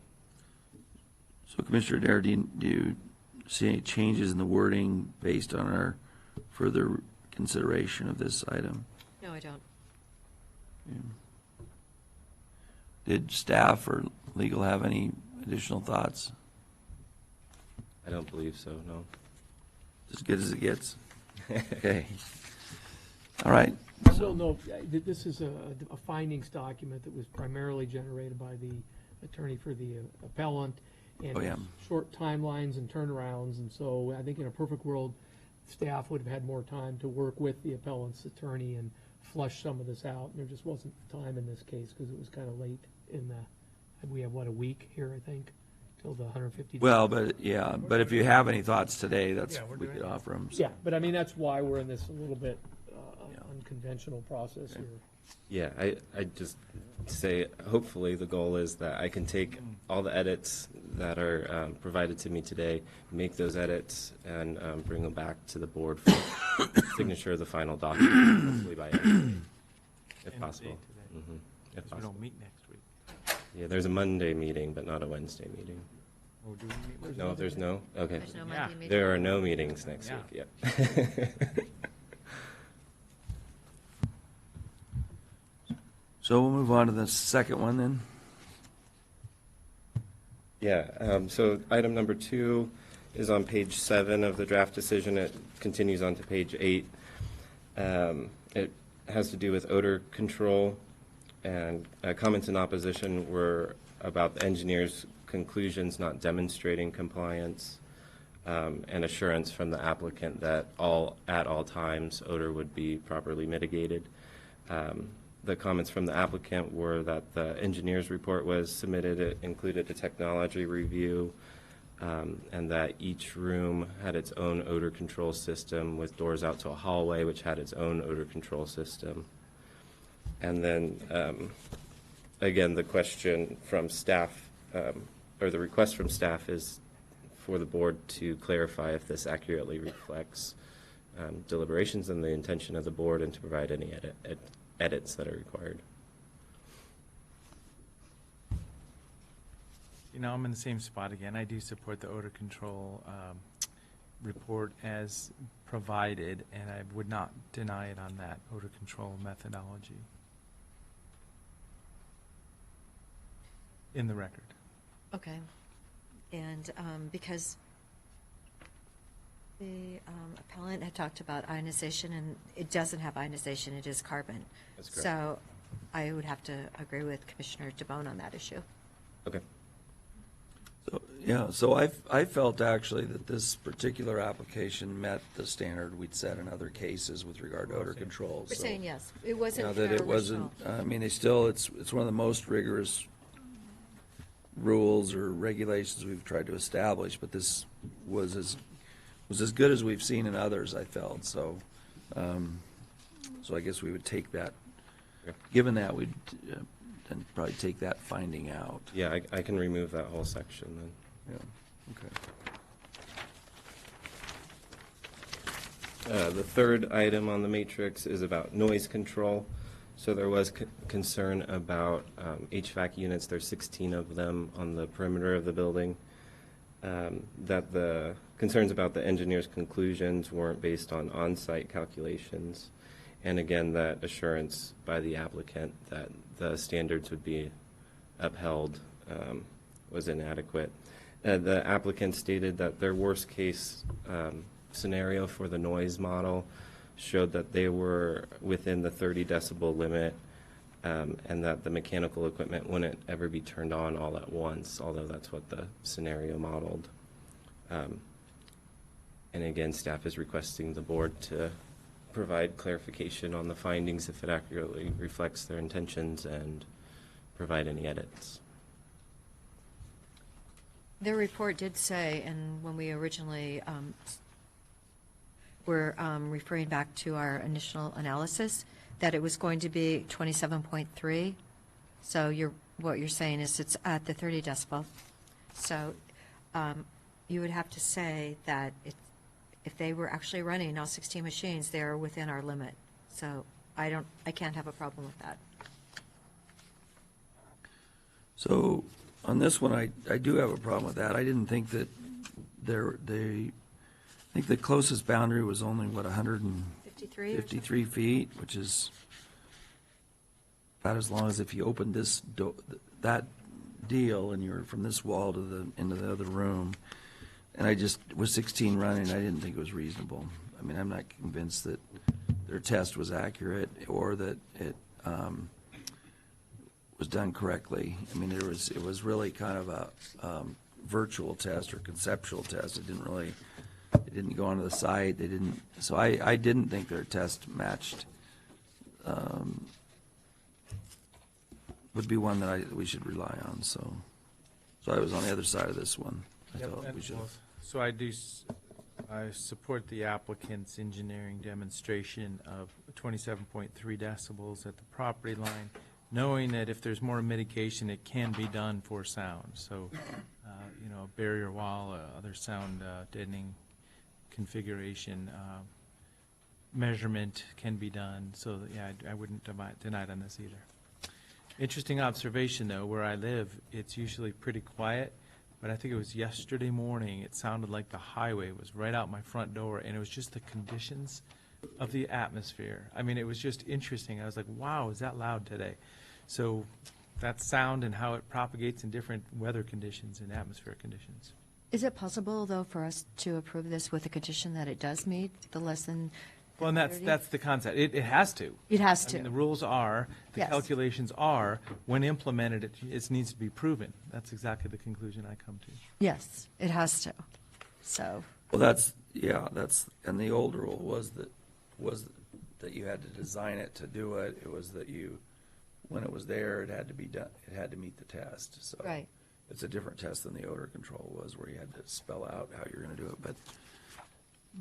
So Commissioner Dare, do you see any changes in the wording based on our further consideration of this item? No, I don't. Did staff or legal have any additional thoughts? I don't believe so, no. As good as it gets? Okay. All right. I will note that this is a findings document that was primarily generated by the attorney for the appellant, and Oh, yeah. short timelines and turnarounds, and so I think in a perfect world, staff would have had more time to work with the appellant's attorney and flush some of this out, and there just wasn't time in this case, because it was kind of late in we have, a week here, I think, till the 150 days. Well, but if you have any thoughts today, Yeah, we're we doing could it. offer them. Yeah, but I mean, that's why we're in this a little bit unconventional process here. Yeah, I just say, hopefully, the goal is that I can take all the edits that are provided to me today, make those edits, and bring them back to the board for signature of the final document, hopefully by end, if End possible. date today. Mhm, if because we possible. don't meet next week. Yeah, there's a Monday meeting, but not a Wednesday meeting. Oh, do we meet with- No, there's no? Okay. There's no Yeah. Monday meeting. There are no meetings next Yeah. week, yeah. So we'll move on to the second one then. Yeah, so item number 2, is on page 7 of the draft decision. It continues on to page 8. It has to do with odor control, and comments in opposition were about the engineer's conclusions not demonstrating compliance, and assurance from the applicant that at all times odor would be properly mitigated. The comments from the applicant were that the engineer's report was submitted. It included a technology review, and that each room had its own odor control system with doors out to a hallway, which had its own odor control system. And then, again, the question from staff, or the request from staff is for the board to clarify if this accurately reflects deliberations and the intention of the board, and to provide any edits that are required. You know, I'm in the same spot again. I do support the odor control report as provided, and I would not deny it on that odor control methodology in the record. Okay. And because the appellant had talked about ionization, and it doesn't have ionization, it is carbon. That's correct. So I would have to agree with Commissioner DeBonne on that issue. Okay. So, yeah, so I felt actually that this particular application met the standard we'd set in other cases with regard to odor control. We're So, saying yes. It you wasn't know, fair that it wasn't, original. I mean, it's one of the most rigorous rules or regulations we've tried to establish, but this was as good as we've seen in others, I felt. So, so I guess we would take that, Okay. given that, we'd then probably take that finding out. Yeah, I can remove that whole section then. Yeah, okay. The third item on the matrix is about noise control. So there was concern about HVAC units. There's 16 of them on the perimeter of the building. That the concerns about the engineer's conclusions weren't based on on-site calculations. And again, that assurance by the applicant that the standards would be upheld was inadequate. The applicant stated that their worst-case scenario for the noise model showed that they were within the 30 decibel limit, and that the mechanical equipment wouldn't ever be turned on all at once, although that's what the scenario modeled. And again, staff is requesting the board to provide clarification on the findings if it accurately reflects their intentions, and provide any edits. Their report did say, and when we originally were referring back to our initial analysis, that it was going to be 27.3. So what you're saying is it's at the 30 decibel. So you would have to say that if they were actually running all 16 machines, they're within our limit. So I can't have a problem with that. So on this one, I do have a problem with that. I didn't think that I think the closest boundary was only, what, 53 or 153 feet, which is about as long as if you opened that deal and you were from this wall to into the other room. And I just, with 16 running, I didn't think it was reasonable. I mean, I'm not convinced that their test was accurate or that it was done correctly. I mean, it was really kind of a virtual test or conceptual test. It didn't go onto the site. So I didn't think their test matched, would be one that we should rely on. So I was on the other side of this one. I thought we should. So I support the applicant's engineering demonstration of 27.3 decibels at the property line, knowing that if there's more mitigation, it can be done for sound. So, a barrier wall, other sound deadening configuration measurement can be done. So, yeah, I wouldn't deny it on this either. Interesting observation, though, where I live, it's usually pretty quiet. But I think it was yesterday morning, it sounded like the highway was right out my front door, and it was just the conditions of the atmosphere. I mean, it was just interesting. I was like, wow, is that loud today? So that sound and how it propagates in different weather conditions and atmospheric conditions. Is it possible, though, for us to approve this with the condition that it does meet the less than Well, and 30? that's the concept. It has to. It has I mean, the to. rules are, the Yes. calculations are, when implemented, it needs to be proven. That's exactly the conclusion I come to. Yes, it has to. So, Well, that's, and the old rule was that you had to design it to do it. It was that when it was there, it had to be done, it had to meet the test, so. right. It's a different test than the odor control was, where you had to spell out how you're gonna do it,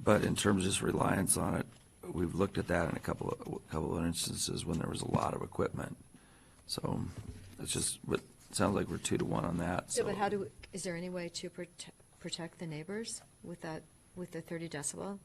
but in terms of just reliance on it, we've looked at that in a couple of instances when there was a lot of equipment. So it's just, it sounds like we're 2-1 on that, Yeah, so. but is there any way to protect the neighbors with with the 30 decibel?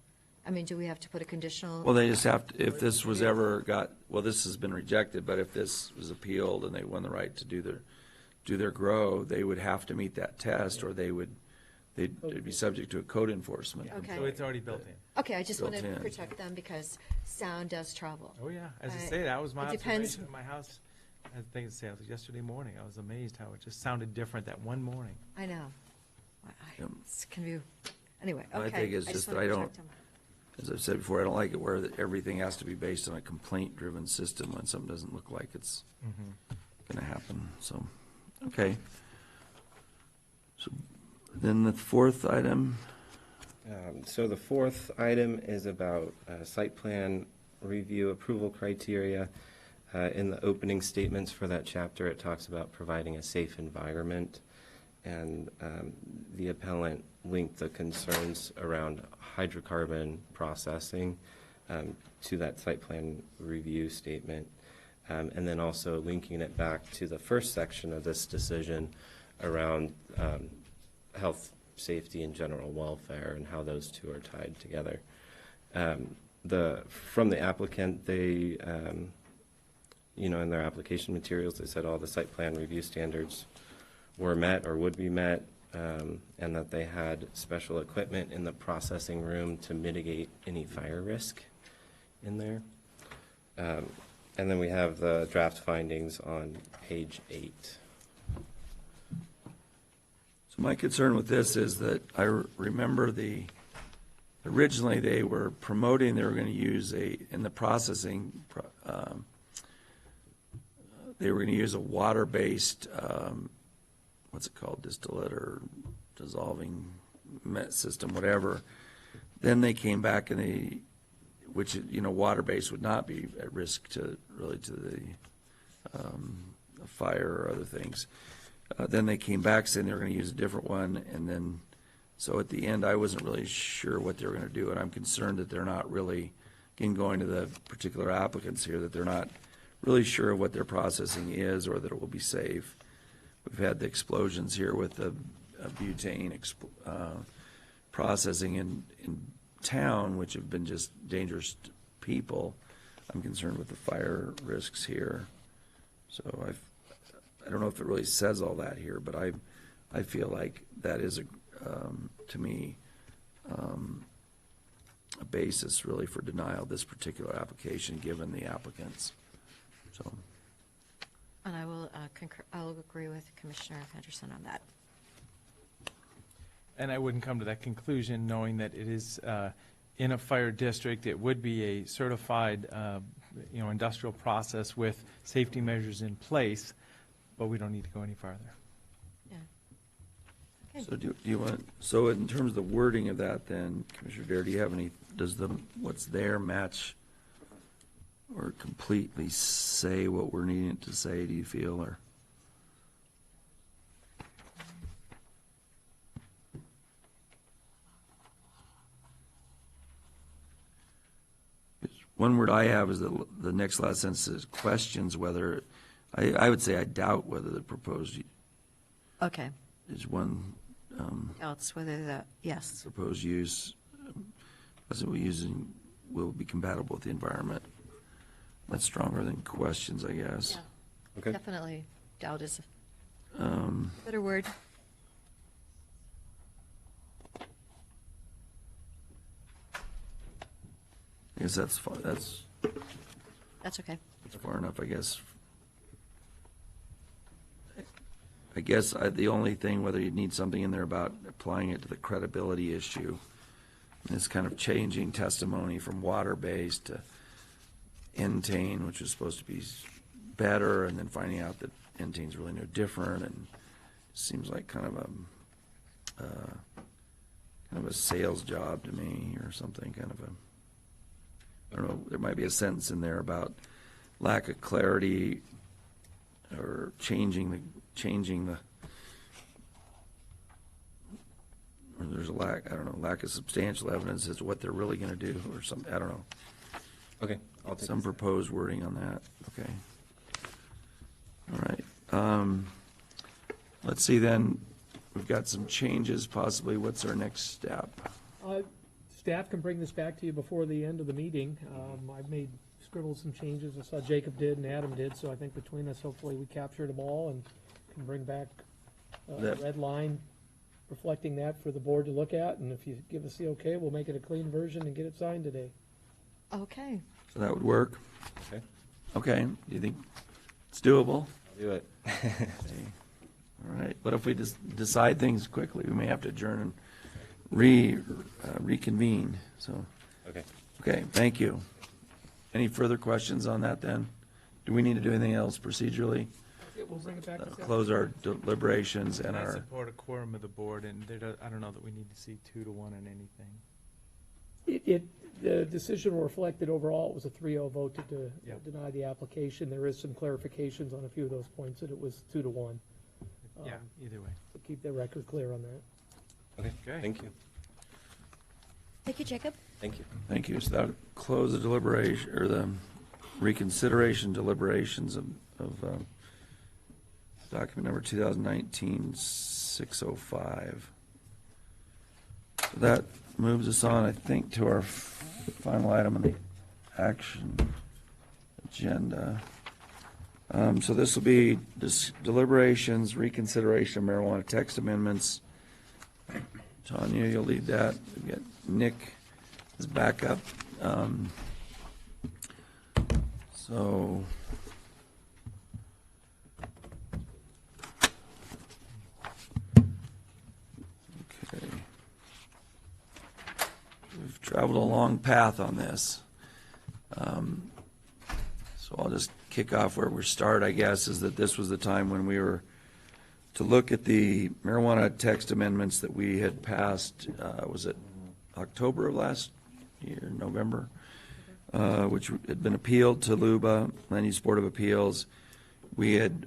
I mean, do we have to put a conditional? Well, they just have to, if this was ever this has been rejected, but if this was appealed and they won the right to do their grow, they would have to meet that test, or they'd be subject to a code enforcement. Okay. So it's already built in. Okay, I just want to Built in. protect them because sound does travel. Oh, yeah. As I Uh, say, that was my it depends- observation in my house. I think it's yesterday morning. I was amazed how it just sounded different that one morning. I know. Yep. It's can be, anyway, My okay. thing is I just wanna that I don't- protect them. As I've said before, I don't like it where everything has to be based on a complaint-driven system when something doesn't look like it's gonna happen, so, okay. So then the fourth item, So the fourth item is about site plan review approval criteria. In the opening statements for that chapter, it talks about providing a safe environment. And the appellant linked the concerns around hydrocarbon processing to that site plan review statement. And then also linking it back to the first section of this decision around health, safety, and general welfare, and how those two are tied together. From the applicant, they, in their application materials, they said all the site plan review standards were met or would be met, and that they had special equipment in the processing room to mitigate any fire risk in there. And then we have the draft findings on page 8. so my concern with this is that I remember originally they were promoting, they were gonna use in the processing, they were gonna use a water-based, what's it called, distillate or dissolving system, whatever. Then they came back and which, water-based would not be at risk to the fire or other things. Then they came back saying they were gonna use a different one, and then, so at the end, I wasn't really sure what they were gonna do, and I'm concerned that they're not really, again, going to the particular applicants here, that they're not really sure of what their processing is, or that it will be safe. We've had the explosions here with the butane processing in town, which have been just dangerous to people. I'm concerned with the fire risks here. So I don't know if it really says all that here, but I feel like that is, to me, a basis really for denial of this particular application, given the applicants. So. And I will concur, I'll agree with Commissioner Henderson on that. And I wouldn't come to that conclusion knowing that it is in a fire district. It would be a certified, industrial process with safety measures in place, but we don't need to go any farther. Yeah. So do you want, so in terms of the wording of that then, Commissioner Dare, do you have any, does what's there match or completely say what we're needing to say, do you feel, or? One word I have is the next last sentence is questions whether, I would say I doubt whether the proposed Okay. is one, Doubts whether yes. proposed use, as it will using, will be compatible with the environment. That's stronger than questions, I guess. Yeah. Okay. Definitely doubt is a better word. I guess that's far, that's That's okay. far enough, I guess. I guess the only thing, whether you need something in there about applying it to the credibility issue, is kind of changing testimony from water-based to Entane, which was supposed to be better, and then finding out that Entane's really no different, and it seems like kind of a sales job to me, or something, I don't know, there might be a sentence in there about lack of clarity or changing the, or there's a lack, I don't know, lack of substantial evidence as to what they're really gonna do, or something, I don't know. Okay, I'll take Some this. proposed wording on that, okay. All right, let's see then, we've got some changes possibly, what's our next step? Staff can bring this back to you before the end of the meeting. I've scribbled some changes. I saw Jacob did and Adam did, so I think between us, hopefully we captured them all and can bring back a That- red line reflecting that for the board to look at. And if you give us the okay, we'll make it a clean version and get it signed today. Okay. So that would work? Okay, Okay, do you think it's doable? I'll do it. All right, what if we just decide things quickly? We may have to adjourn and reconvene, so, Okay. okay, thank you. Any further questions on that then? Do we need to do anything else procedurally? Yeah, we'll bring it back. this Close our deliberations and I our, support a quorum of the board, and I don't know that we need to see 2-1 in anything. The decision will reflect that overall it was a 3-0 vote to Yep. deny the application. There is some clarifications on a few of those points, that it was 2-1. Yeah, either way. So keep the record clear on that. Okay, Okay. thank you. Thank you, Jacob. Thank you. thank you. So that would close the deliberation, or the reconsideration deliberations of document number 2019-605. That moves us on, I think, to our final item on the action agenda. So this will be deliberations, reconsideration of marijuana text amendments. Tanya, you'll lead that. We've got Nick is back up. So, okay. We've traveled a long path on this. So I'll just kick off where we start, I guess, is that this was the time when we were to look at the marijuana text amendments that we had passed, was it October of last year, November? Which had been appealed to LUBA, Land Use Board of Appeals. We had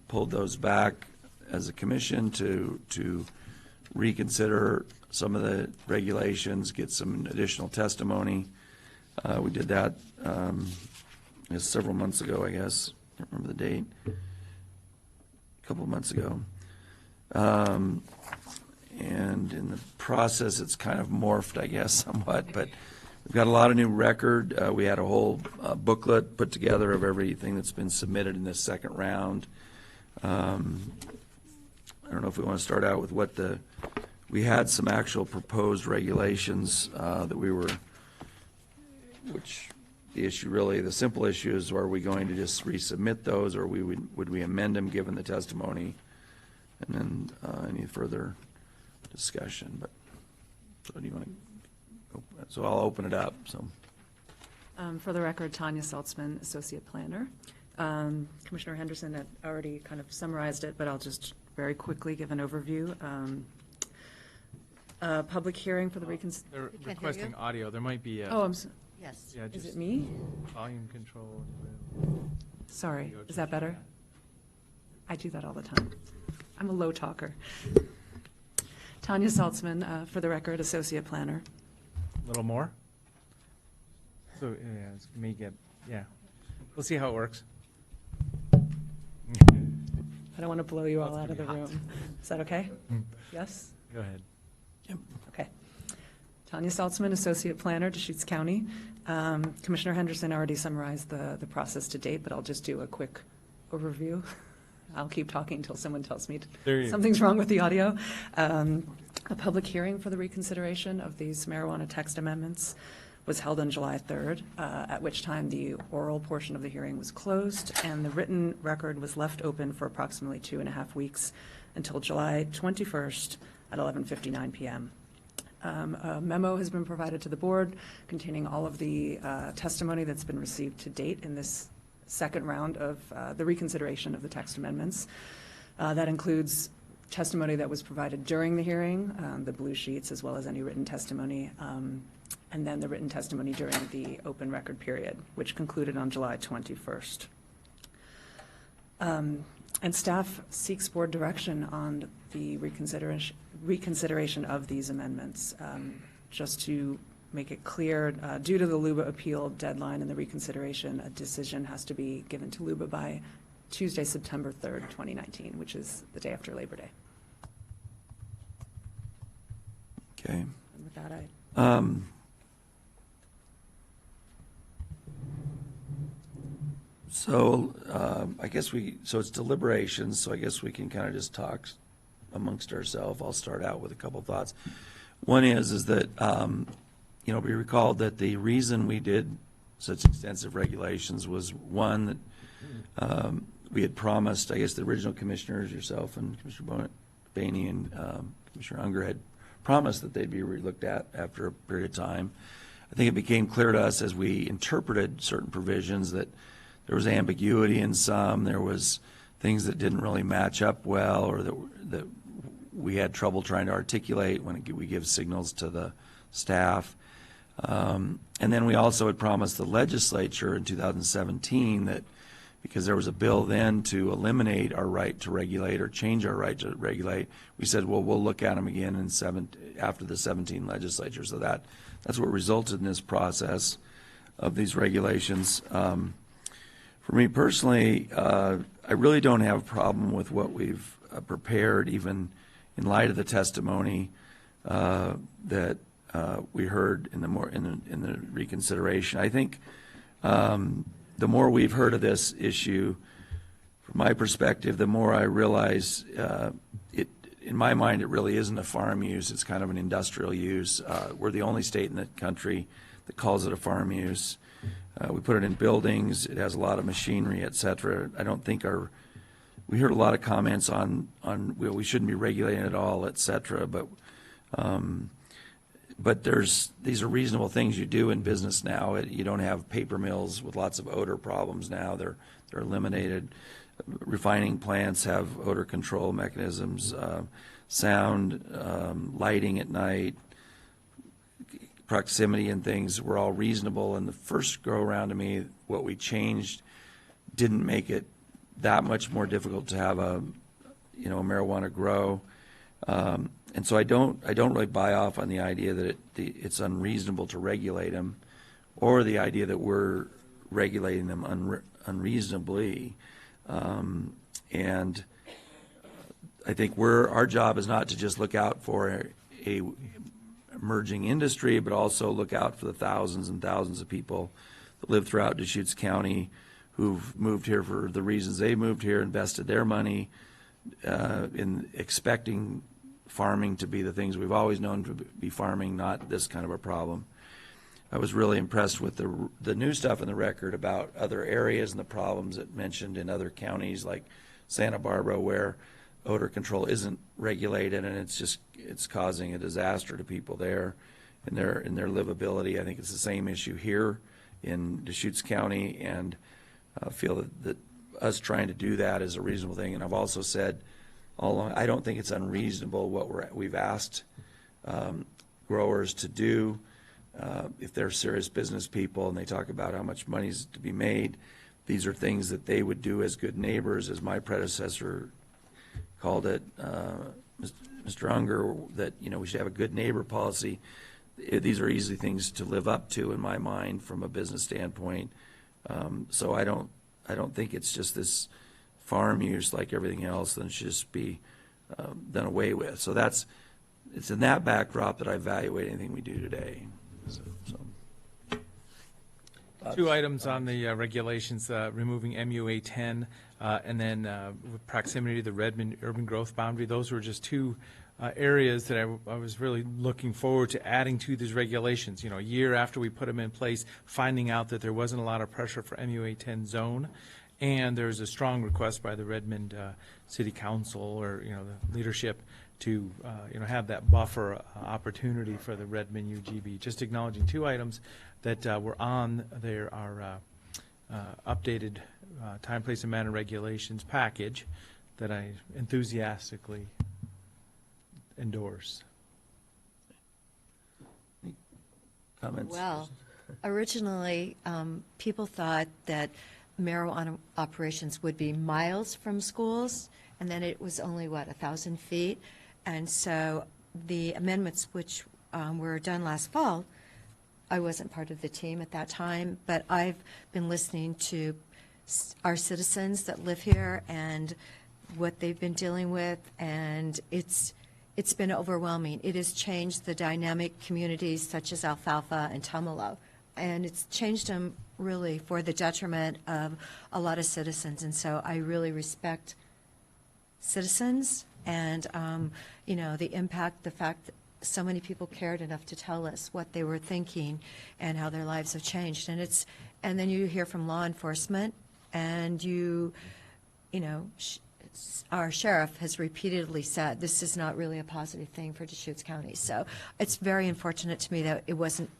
pulled those back as a commission to reconsider some of the regulations, get some additional testimony. We did that several months ago, I guess. Can't remember the date. A couple of months ago. And in the process, it's kind of morphed, I guess, somewhat, but we've got a lot of new record. We had a whole booklet put together of everything that's been submitted in this second round. I don't know if we want to start out with we had some actual proposed regulations that which the issue really, the simple issue is, are we going to just resubmit those, or would we amend them given the testimony? And then any further discussion, but, so do you want to? So I'll open it up, so. For the record, Tanya Saltzman, Associate Planner. Commissioner Henderson had already kind of summarized it, but I'll just very quickly give an overview. Public hearing for the They're hear requesting you. audio. There might be Yes. yeah, is just it me? volume control. Sorry, Audio is that just- better? I do that all the time. I'm a low talker. Tanya Saltzman, for the record, Associate Planner. A little more? So, yeah, it's me yeah. We'll see how it works. I don't want to blow you all It's out of the gonna be room. Is that okay? Yes? Go ahead. Okay. Tanya Saltzman, Associate Planner, Deschutes County. Commissioner Henderson already summarized the process to date, but I'll just do a quick overview. I'll keep talking until someone tells me There you go. something's wrong with the audio. A public hearing for the reconsideration of these marijuana text amendments was held on July 3rd, at which time the oral portion of the hearing was closed, and the written record was left open for approximately 2.5 weeks until July 21st at 11:59 p.m. A memo has been provided to the board containing all of the testimony that's been received to date in this second round of the reconsideration of the text amendments. That includes testimony that was provided during the hearing, the blue sheets, as well as any written testimony, and then the written testimony during the open record period, which concluded on July 21st. And staff seeks board direction on the reconsideration of these amendments. Just to make it clear, due to the LUBA appeal deadline and the reconsideration, a decision has to be given to LUBA by Tuesday, September 3rd, 2019, which is the day after Labor Day. Okay. And with that, I So I guess so it's deliberations, so I guess we can kind of just talk amongst ourselves. I'll start out with a couple of thoughts. One is that, we recalled that the reason we did such extensive regulations was, one, that we had promised, I guess the original commissioners, yourself and Commissioner Boehne and Commissioner Unger had promised that they'd be looked at after a period of time. I think it became clear to us as we interpreted certain provisions that there was ambiguity in some, there was things that didn't really match up well, or that we had trouble trying to articulate when we give signals to the staff. And then we also had promised the legislature in 2017 that because there was a bill then to eliminate our right to regulate or change our right to regulate, we said, well, we'll look at them again after the 17 legislature. So that's what resulted in this process of these regulations. For me personally, I really don't have a problem with what we've prepared, even in light of the testimony that we heard in the reconsideration. I think the more we've heard of this issue, from my perspective, the more I realize in my mind, it really isn't a farm use. It's kind of an industrial use. We're the only state in the country that calls it a farm use. We put it in buildings. It has a lot of machinery, et cetera. I don't think we heard a lot of comments on we shouldn't be regulating at all, et cetera. But these are reasonable things you do in business now. You don't have paper mills with lots of odor problems now. They're eliminated. Refining plants have odor control mechanisms, sound, lighting at night, proximity and things were all reasonable. And the first go around to me, what we changed didn't make it that much more difficult to have a marijuana grow. And so I don't really buy off on the idea that it's unreasonable to regulate them, or the idea that we're regulating them unreasonably. And I think our job is not to just look out for a emerging industry, but also look out for the thousands and thousands of people that live throughout Deschutes County who've moved here for the reasons they moved here, invested their money in expecting farming to be the things we've always known to be farming, not this kind of a problem. I was really impressed with the new stuff in the record about other areas and the problems it mentioned in other counties like Santa Barbara, where odor control isn't regulated and it's causing a disaster to people there in their livability. I think it's the same issue here in Deschutes County, and I feel that us trying to do that is a reasonable thing. And I've also said all along, I don't think it's unreasonable what we've asked growers to do. If they're serious business people and they talk about how much money is to be made, these are things that they would do as good neighbors, as my predecessor called it, Mr. Unger, that we should have a good neighbor policy. These are easy things to live up to in my mind from a business standpoint. So I don't think it's just this farm use like everything else, then it should just be done away with. So it's in that backdrop that I evaluate anything we do today. So. Two items on the regulations, removing MUA 10 and then with proximity to the Redmond urban growth boundary. Those were just two areas that I was really looking forward to adding to these regulations. A year after we put them in place, finding out that there wasn't a lot of pressure for MUA 10 zone, and there's a strong request by the Redmond City Council or the leadership to have that buffer opportunity for the Redmond UGB. Just acknowledging two items that were on there are updated time, place, and manner regulations package that I enthusiastically endorse. Comments? Well, originally, people thought that marijuana operations would be miles from schools, and then it was only, 1,000 feet? And so the amendments which were done last fall, I wasn't part of the team at that time, but I've been listening to our citizens that live here and what they've been dealing with, and it's been overwhelming. It has changed the dynamic communities such as Alfalfa and Tumalo, and it's changed them really for the detriment of a lot of citizens. And so I really respect citizens and, the impact, the fact that so many people cared enough to tell us what they were thinking and how their lives have changed. And then you hear from law enforcement, and our sheriff has repeatedly said this is not really a positive thing for Deschutes County. So it's very unfortunate to me that it wasn't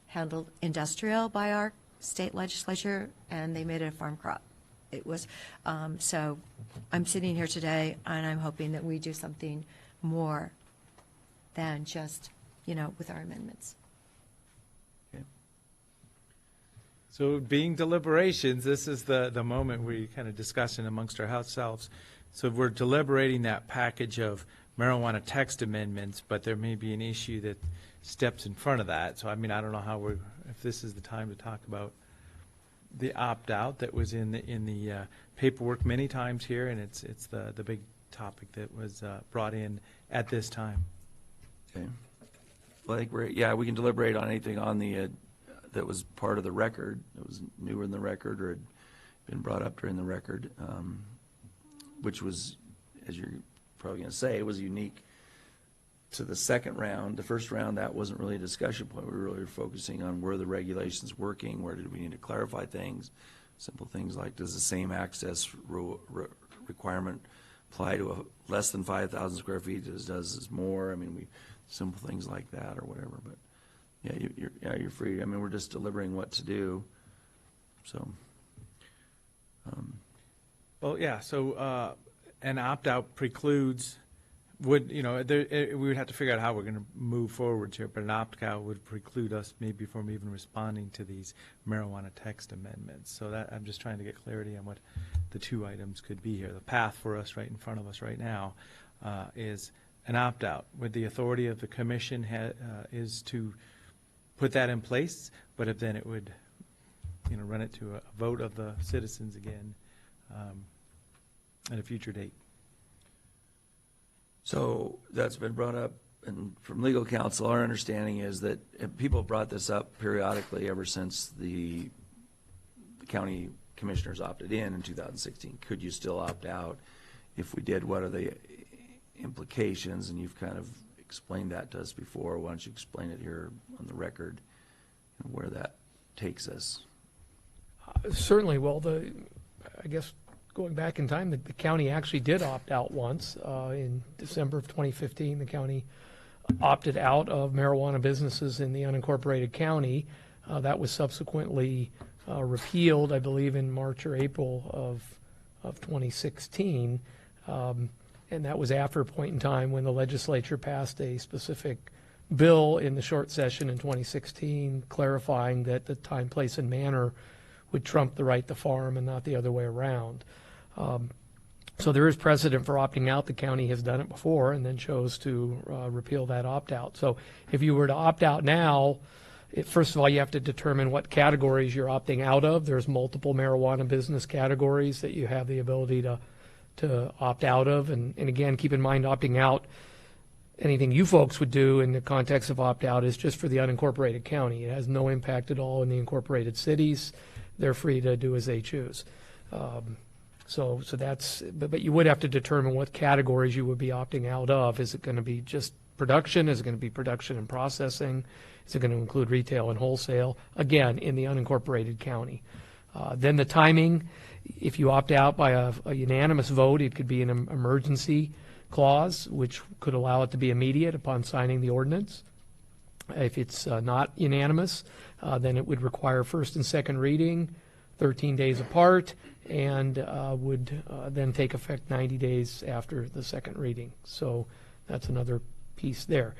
handled industrial by our state legislature, and they made it a farm crop. It was, so I'm sitting here today, and I'm hoping that we do something more than just, with our amendments. So being deliberations, this is the moment we kind of discussing amongst ourselves. So we're deliberating that package of marijuana text amendments, but there may be an issue that steps in front of that. So I don't know if this is the time to talk about the opt-out that was in the paperwork many times here, and it's the big topic that was brought in at this time. Okay. Well, I think we can deliberate on anything on the that was part of the record, that was newer in the record or had been brought up during the record, which was, as you're probably going to say, was unique to the second round. The first round, that wasn't really a discussion point. We were really focusing on where the regulations working, where did we need to clarify things, simple things like does the same access requirement apply to a less than 5,000 square feet as does more? Simple things like that or whatever. But yeah, you're free. We're just deliberating what to do. So. Well, yeah. So an opt-out precludes. We would have to figure out how we're going to move forward here, but an opt-out would preclude us maybe from even responding to these marijuana text amendments. So that I'm just trying to get clarity on what the two items could be here. The path for us right in front of us right now is an opt-out. With the authority of the commission is to put that in place, but if then it would run it to a vote of the citizens again at a future date. So that's been brought up, and from legal counsel, our understanding is that people have brought this up periodically ever since the county commissioners opted in 2016. Could you still opt out? If we did, what are the implications? And you've kind of explained that to us before. Why don't you explain it here on the record and where that takes us? Certainly. Well, I guess going back in time, the county actually did opt out once. In December of 2015, the county opted out of marijuana businesses in the unincorporated county. That was subsequently repealed, I believe, in March or April of 2016. And that was after a point in time when the legislature passed a specific bill in the short session in 2016 clarifying that the time, place, and manner would trump the right to farm and not the other way around. So there is precedent for opting out. The county has done it before and then chose to repeal that opt-out. So if you were to opt out now, first of all, you have to determine what categories you're opting out of. There's multiple marijuana business categories that you have the ability to opt out of. And again, keep in mind, opting out, anything you folks would do in the context of opt-out is just for the unincorporated county. It has no impact at all in the incorporated cities. They're free to do as they choose. So that's, but you would have to determine what categories you would be opting out of. Is it going to be just production? Is it going to be production and processing? Is it going to include retail and wholesale? Again, in the unincorporated county. Then the timing, if you opt out by a unanimous vote, it could be an emergency clause, which could allow it to be immediate upon signing the ordinance. If it's not unanimous, then it would require first and second reading, 13 days apart, and would then take effect 90 days after the second reading. So that's another piece there.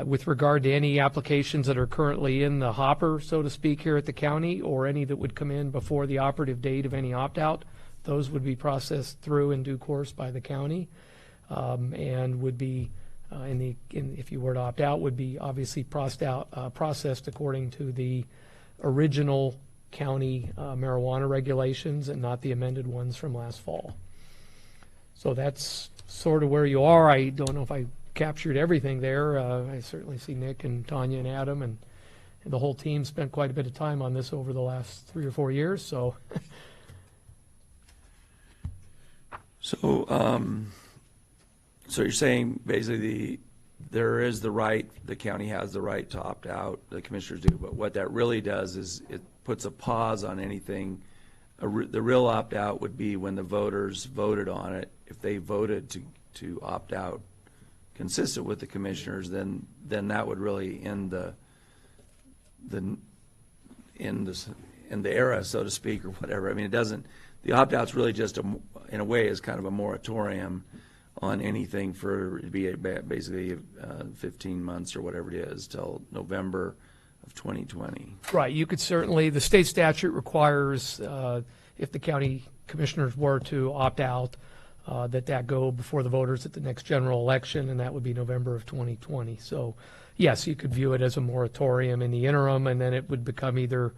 With regard to any applications that are currently in the hopper, so to speak, here at the county, or any that would come in before the operative date of any opt-out, those would be processed through in due course by the county, and would be, if you were to opt out, would be obviously processed according to the original county marijuana regulations and not the amended ones from last fall. So that's sort of where you are. I don't know if I captured everything there. I certainly see Nick and Tanya and Adam and the whole team spent quite a bit of time on this over the last 3 or 4 years. So, So you're saying basically there is the right, the county has the right to opt out, the commissioners do, but what that really does is it puts a pause on anything. The real opt-out would be when the voters voted on it. If they voted to opt out consistent with the commissioners, then that would really end the era, so to speak, or whatever. I mean, it doesn't, the opt-out's really just, in a way, is kind of a moratorium on anything for, it'd be basically 15 months or whatever it is, till November of 2020. right, you could certainly, the state statute requires, if the county commissioners were to opt out, that go before the voters at the next general election, and that would be November of 2020. So, yes, you could view it as a moratorium in the interim, and then it would become either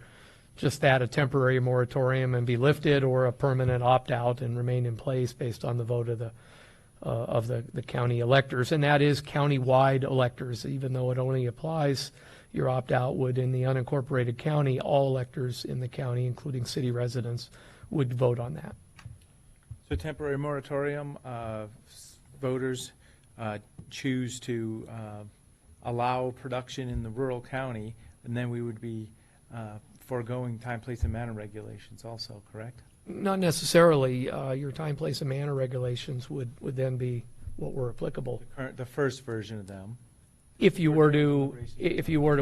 just that, a temporary moratorium and be lifted, or a permanent opt-out and remain in place based on the vote of the county electors. And that is county-wide electors, even though it only applies, your opt-out would, in the unincorporated county, all electors in the county, including city residents, would vote on that. So temporary moratorium, voters choose to allow production in the rural county, and then we would be foregoing time, place, and manner regulations also, correct? Not necessarily. Your time, place, and manner regulations would then be what were applicable. The first version of them. If you were to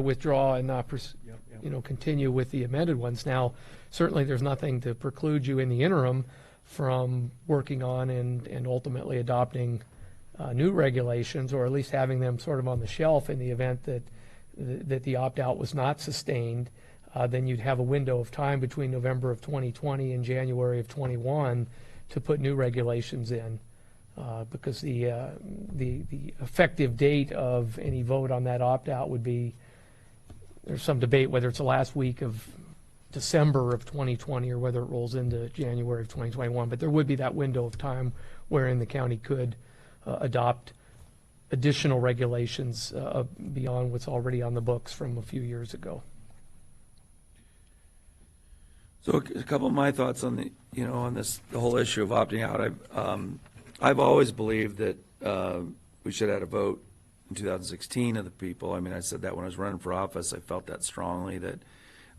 withdraw and not, Yep. continue with the amended ones. Now, certainly there's nothing to preclude you in the interim from working on and ultimately adopting new regulations, or at least having them sort of on the shelf in the event that the opt-out was not sustained. Then you'd have a window of time between November of 2020 and January of 21 to put new regulations in, because the effective date of any vote on that opt-out would be, there's some debate whether it's the last week of December of 2020 or whether it rolls into January of 2021, but there would be that window of time wherein the county could adopt additional regulations beyond what's already on the books from a few years ago. So a couple of my thoughts on the whole issue of opting out. I've always believed that we should have had a vote in 2016 of the people. I mean, I said that when I was running for office. I felt that strongly, that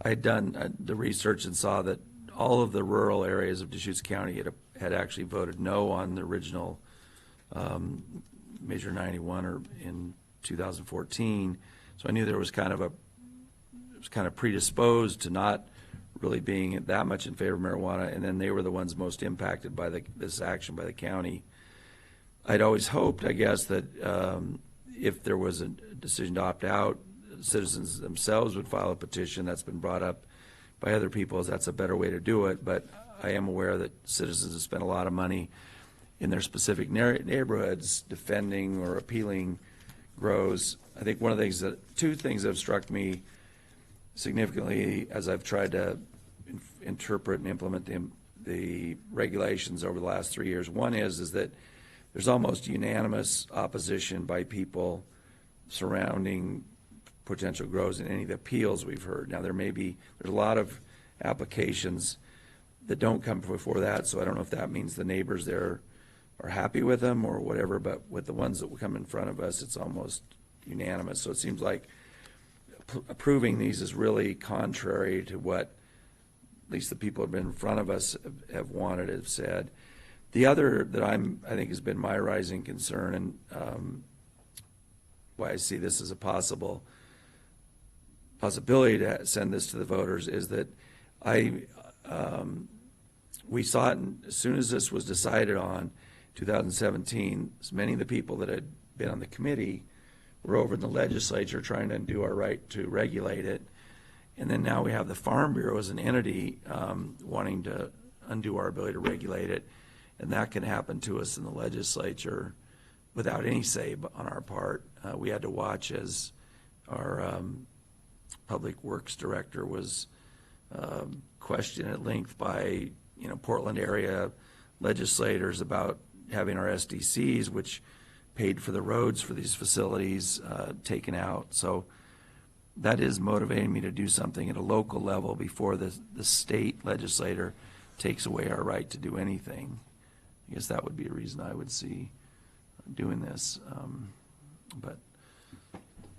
I had done the research and saw that all of the rural areas of Deschutes County had actually voted no on the original Measure 91 or in 2014. So I knew there was kind of predisposed to not really being that much in favor of marijuana, and then they were the ones most impacted by this action by the county. I'd always hoped, I guess, that if there was a decision to opt out, citizens themselves would file a petition. That's been brought up by other people as that's a better way to do it, but I am aware that citizens have spent a lot of money in their specific neighborhoods defending or appealing grows. I think two things that have struck me significantly as I've tried to interpret and implement the regulations over the last 3 years. One is that there's almost unanimous opposition by people surrounding potential grows in any of the appeals we've heard. Now there's a lot of applications that don't come before that, so I don't know if that means the neighbors there are happy with them or whatever, but with the ones that will come in front of us, it's almost unanimous. So it seems like approving these is really contrary to what at least the people who have been in front of us have wanted, have said. The other that I think has been my rising concern, and why I see this as a possibility to send this to the voters, is that we saw it as soon as this was decided on 2017, many of the people that had been on the committee were over in the legislature trying to undo our right to regulate it. And then now we have the Farm Bureau as an entity wanting to undo our ability to regulate it. And that can happen to us in the legislature without any say on our part. We had to watch as our Public Works Director was questioned at length by Portland area legislators about having our SDCs, which paid for the roads for these facilities, taken out. So that is motivating me to do something at a local level before the state legislator takes away our right to do anything. I guess that would be a reason I would see doing this. But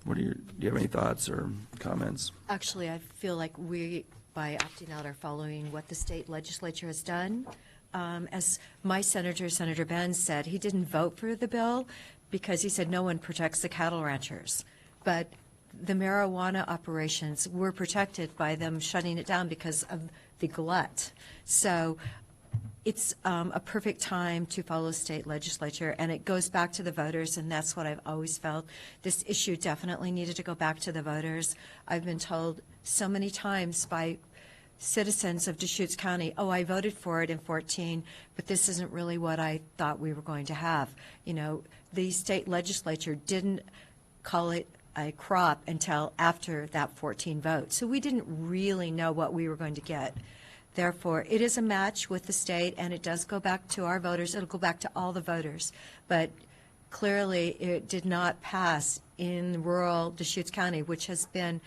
do you have any thoughts or comments? Actually, I feel like we, by opting out, are following what the state legislature has done. As my senator, Senator Benz, said, he didn't vote for the bill because he said no one protects the cattle ranchers. But the marijuana operations were protected by them shutting it down because of the glut. So it's a perfect time to follow state legislature, and it goes back to the voters, and that's what I've always felt. This issue definitely needed to go back to the voters. I've been told so many times by citizens of Deschutes County, oh, I voted for it in 14, but this isn't really what I thought we were going to have. The state legislature didn't call it a crop until after that 14 vote. So we didn't really know what we were going to get. Therefore, it is a match with the state, and it does go back to our voters. It'll go back to all the voters. But clearly, it did not pass in rural Deschutes County, which has been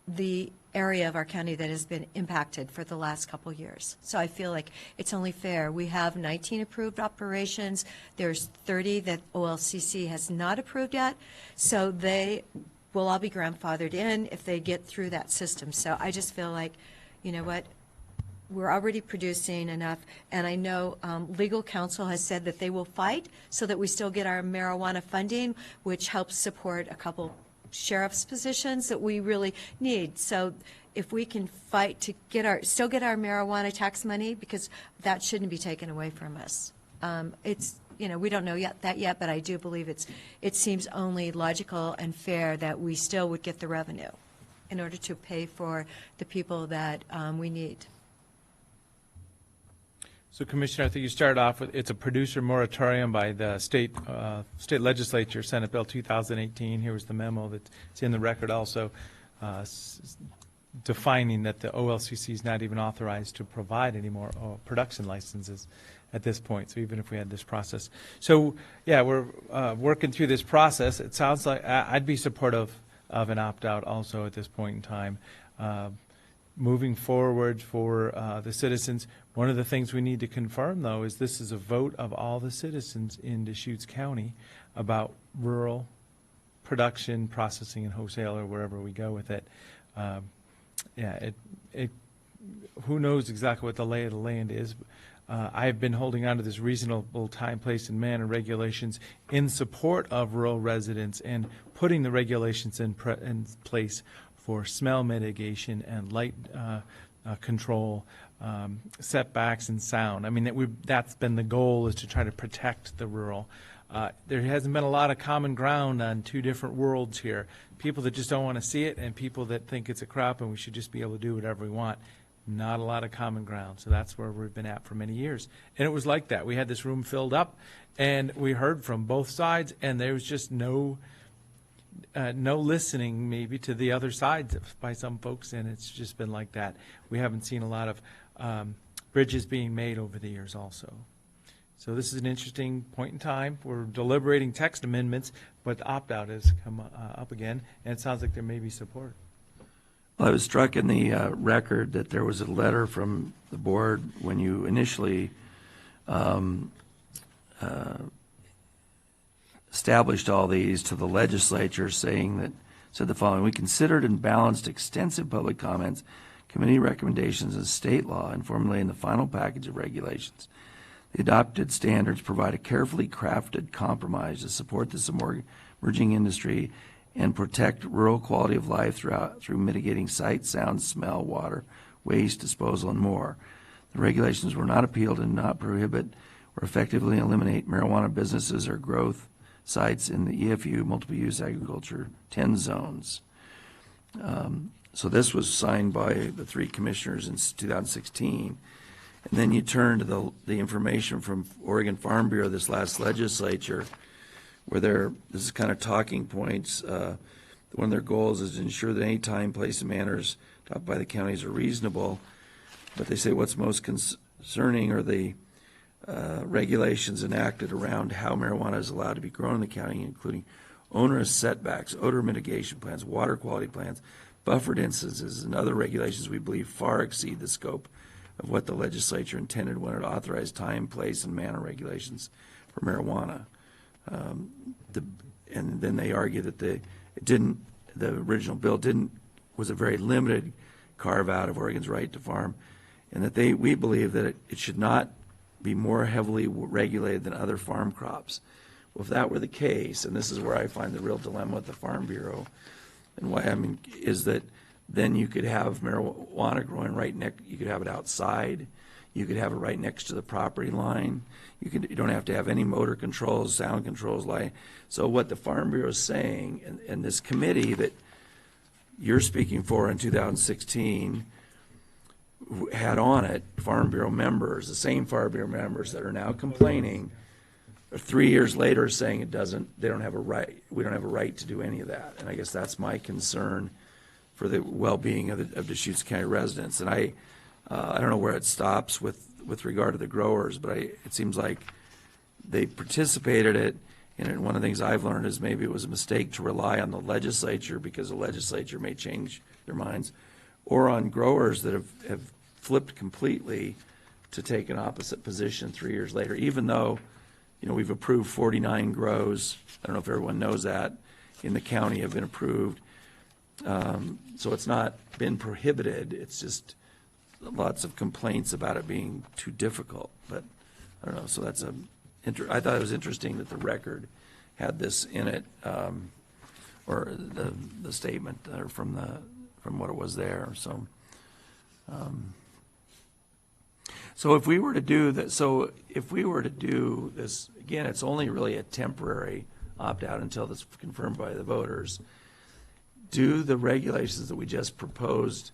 the area of our county that has been impacted for the last couple years. So I feel like it's only fair. We have 19 approved operations. There's 30 that OLCC has not approved yet. So they will all be grandfathered in if they get through that system. So I just feel like, you know what, we're already producing enough. And I know legal counsel has said that they will fight so that we still get our marijuana funding, which helps support a couple sheriff's positions that we really need. So if we can fight to still get our marijuana tax money, because that shouldn't be taken away from us. It's, we don't know that yet, but I do believe it seems only logical and fair that we still would get the revenue in order to pay for the people that we need. So, Commissioner, I think you started off with, it's a producer moratorium by the state legislature, Senate Bill 2018. Here was the memo that's in the record also, defining that the OLCC is not even authorized to provide any more production licenses at this point, so even if we had this process. So, yeah, we're working through this process. It sounds like I'd be supportive of an opt-out also at this point in time. Moving forward for the citizens, one of the things we need to confirm, though, is this is a vote of all the citizens in Deschutes County about rural production, processing, and wholesale, or wherever we go with it. Who knows exactly what the lay of the land is. I've been holding on to this reasonable time, place, and manner regulations in support of rural residents and putting the regulations in place for smell mitigation and light control, setbacks and sound. I mean, that's been the goal, is to try to protect the rural. There hasn't been a lot of common ground on two different worlds here. People that just don't want to see it, and people that think it's a crop and we should just be able to do whatever we want. Not a lot of common ground. So that's where we've been at for many years. And it was like that. We had this room filled up, and we heard from both sides, and there was just no listening maybe to the other sides by some folks, and it's just been like that. We haven't seen a lot of bridges being made over the years also. So this is an interesting point in time. We're deliberating text amendments, but the opt-out has come up again, and it sounds like there may be support. Well, I was struck in the record that there was a letter from the board when you initially established all these to the legislature, said the following: we considered and balanced extensive public comments, committee recommendations, and state law in formulating the final package of regulations. The adopted standards provide a carefully crafted compromise to support this emerging industry and protect rural quality of life through mitigating sight, sound, smell, water, waste, disposal, and more. The regulations were not appealed and not prohibit or effectively eliminate marijuana businesses or growth sites in the EFU, multiple use agriculture, 10 zones. So this was signed by the 3 commissioners in 2016. And then you turn to the information from Oregon Farm Bureau this last legislature, where this is kind of talking points. One of their goals is to ensure that any time, place, and manners adopted by the counties are reasonable. But they say what's most concerning are the regulations enacted around how marijuana is allowed to be grown in the county, including onerous setbacks, odor mitigation plans, water quality plans, buffered instances, and other regulations we believe far exceed the scope of what the legislature intended when it authorized time, place, and manner regulations for marijuana. And then they argue that the original bill was a very limited carve out of Oregon's right to farm, and that we believe that it should not be more heavily regulated than other farm crops. Well, if that were the case, and this is where I find the real dilemma with the Farm Bureau, and why is that then you could have marijuana growing you could have it outside, you could have it right next to the property line, you don't have to have any motor controls, sound controls, light. So what the Farm Bureau is saying, and this committee that you're speaking for in 2016 had on it Farm Bureau members, the same Farm Bureau members that are now complaining 3 years later saying we don't have a right to do any of that. And I guess that's my concern for the well-being of Deschutes County residents. And I don't know where it stops with regard to the growers, but it seems like they participated in it. One of the things I've learned is maybe it was a mistake to rely on the legislature, because the legislature may change their minds, or on growers that have flipped completely to take an opposite position 3 years later, even though we've approved 49 grows. I don't know if everyone knows that in the county have been approved. So it's not been prohibited. It's just lots of complaints about it being too difficult. But I don't know. So I thought it was interesting that the record had this in it, or the statement from what it was there. So if we were to do this again, it's only really a temporary opt-out until this is confirmed by the voters. Do the regulations that we just proposed